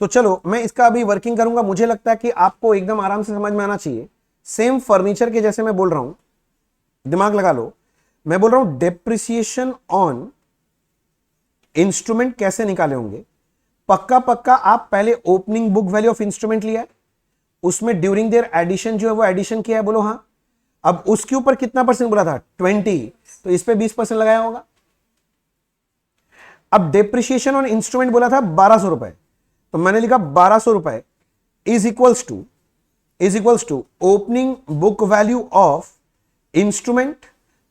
तो चलो मैं इसका अभी वर्किंग करूंगा, मुझे लगता है कि आपको एकदम आराम से समझ में आना चाहिए। सेम फर्नीचर के जैसे मैं बोल रहा हूं, दिमाग लगा लो, मैं बोल रहा हूं डेप्रिसिएशन ऑन इंस्ट्रूमेंट कैसे निकाले होंगे। पक्का पक्का आप पहले opening book value of instrument लिया है, उसमें ड्यूरिंग देयर एडिशन जो है वो एडिशन किया है, बोलो हाँ। अब उसके ऊपर कितना परसेंट बोला था 20, तो इस पे 20% लगाया होगा। अब डेप्रिसिएशन ऑन इंस्ट्रूमेंट बोला था 1200 रुपए, तो मैंने लिखा 1200 रुपए is equals to opening book value of instrument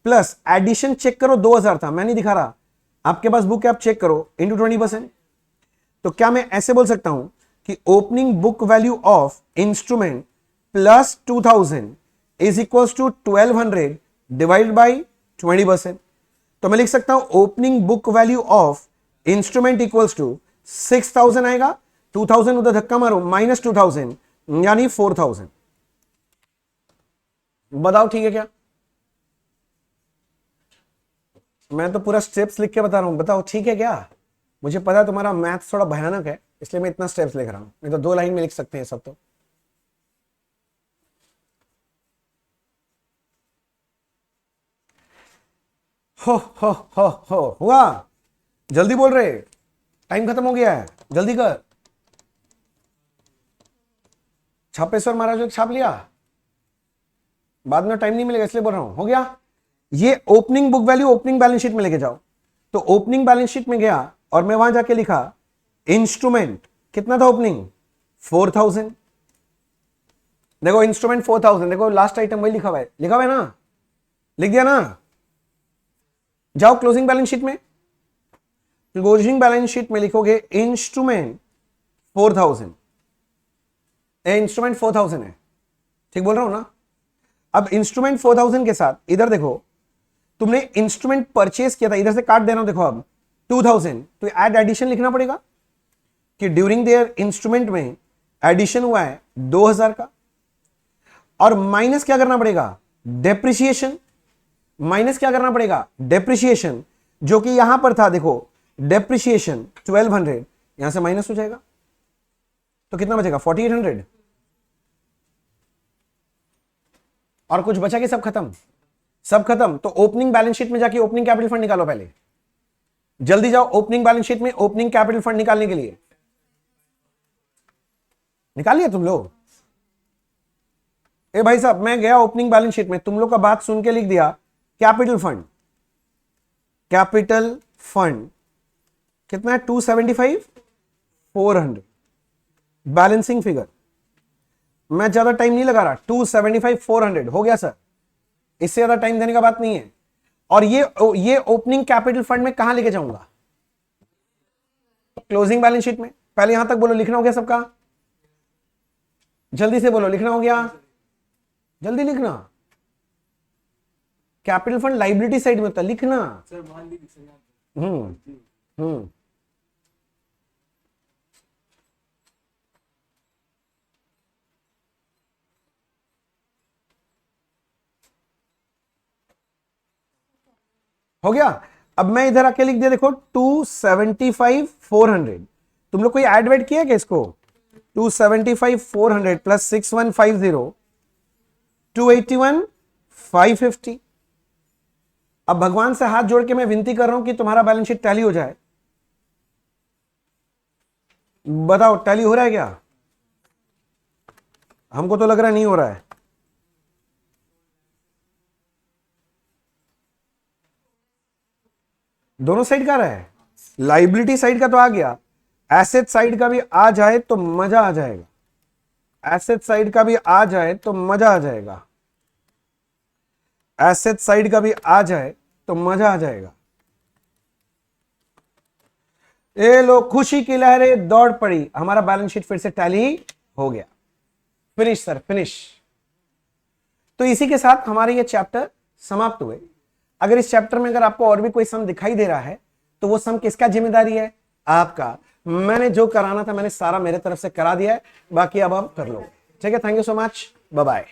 plus addition check करो 2000 था, मैं नहीं दिखा रहा, आपके पास बुक है आप चेक करो, इंटू 20%। तो क्या मैं ऐसे बोल सकता हूं कि opening book value of instrument plus 2000 is equals to 1200 divide by 20%। तो मैं लिख सकता हूं opening book value of instrument equals to 6000 आएगा, 2000 उधर धक्का मारो माइनस 2000 यानी 4000। बताओ ठीक है क्या? मैं तो पूरा स्टेप्स लिख के बता रहा हूं, बताओ ठीक है क्या? मुझे पता है तुम्हारा मैथ्स थोड़ा भयानक है, इसलिए मैं इतना स्टेप्स लिख रहा हूं, नहीं तो 2 लाइन में लिख सकते हैं सब। तो हो हुआ, जल्दी बोल रहे, टाइम खत्म हो गया है, जल्दी कर। छापेश्वर महाराज ने छाप लिया, बाद में टाइम नहीं मिलेगा इसलिए बोल रहा हूं। हो गया, ये opening book value opening balance sheet में लेके जाओ। तो ओपनिंग बैलेंस शीट में गया और मैं वहां जाके लिखा इंस्ट्रूमेंट कितना था ओपनिंग 4000, देखो इंस्ट्रूमेंट 4000, देखो लास्ट आइटम वही लिखा हुआ है ना, लिख दिया ना। जाओ क्लोजिंग बैलेंस शीट में, क्लोजिंग बैलेंस शीट में लिखोगे इंस्ट्रूमेंट 4000, इंस्ट्रूमेंट 4000 है, ठीक बोल रहा हूं ना। अब इंस्ट्रूमेंट 4000 के साथ इधर देखो, तुमने इंस्ट्रूमेंट परचेस किया था, इधर से काट देना, देखो अब 2000, तो ऐड एडिशन लिखना पड़ेगा कि ड्यूरिंग देयर इंस्ट्रूमेंट में एडिशन हुआ है 2000 का, और माइनस क्या करना पड़ेगा डेप्रिसिएशन, माइनस क्या करना पड़ेगा डेप्रिसिएशन, जो कि यहां पर था, देखो डेप्रिसिएशन 1200, यहां से माइनस हो जाएगा, तो कितना बचेगा 4800, और कुछ बचा कि सब खत्म, सब खत्म। तो ओपनिंग बैलेंस शीट में जाके ओपनिंग कैपिटल फंड निकालो, पहले जल्दी जाओ ओपनिंग बैलेंस शीट में ओपनिंग कैपिटल फंड निकालने के लिए। निकाल लिया तुम लोग? ए भाई साहब, मैं गया ओपनिंग बैलेंस शीट में, तुम लोग का बात सुन के लिख दिया कैपिटल फंड, कैपिटल फंड कितना है 275 400, बैलेंसिंग फिगर, मैं ज्यादा टाइम नहीं लगा रहा, 275 400 हो गया सर, इससे ज्यादा टाइम देने का बात नहीं है। और ये ओपनिंग कैपिटल फंड में कहां लेके जाऊंगा क्लोजिंग बैलेंस शीट में। पहले यहां तक बोलो, लिखना हो गया सबका, जल्दी से बोलो लिखना हो गया, जल्दी लिखना। कैपिटल फंड लाइबिलिटी साइड में होता है, लिखना। हम्म हो गया। अब मैं इधर आके लिख दिया, देखो 275 400, तुम लोग कोई ऐड वेड किया क्या इसको? 275 400 प्लस 6150 281 550, अब भगवान से हाथ जोड़ के मैं विनती कर रहा हूं कि तुम्हारा बैलेंस शीट टैली हो जाए। बताओ टैली हो रहा है क्या? हमको तो लग रहा है नहीं हो रहा है। दोनों साइड का रहा है, लाइबिलिटी साइड का तो आ गया, एसेट साइड का भी आ जाए तो मजा आ जाएगा। एसेट साइड का भी आ जाए तो मजा आ जाएगा। एसेट साइड का भी आ जाए तो मजा आ जाएगा। ये लो, खुशी की लहरें दौड़ पड़ी, हमारा बैलेंस शीट फिर से टैली हो गया। Finish sir, finish. तो इसी के साथ हमारे ये चैप्टर समाप्त हुए। अगर इस चैप्टर में अगर आपको और भी कोई सम दिखाई दे रहा है तो वो सम किसका जिम्मेदारी है? आपका। मैंने जो कराना था मैंने सारा मेरे तरफ से करा दिया है, बाकी अब आप कर लो। ठीक है, thank you so much, bye bye.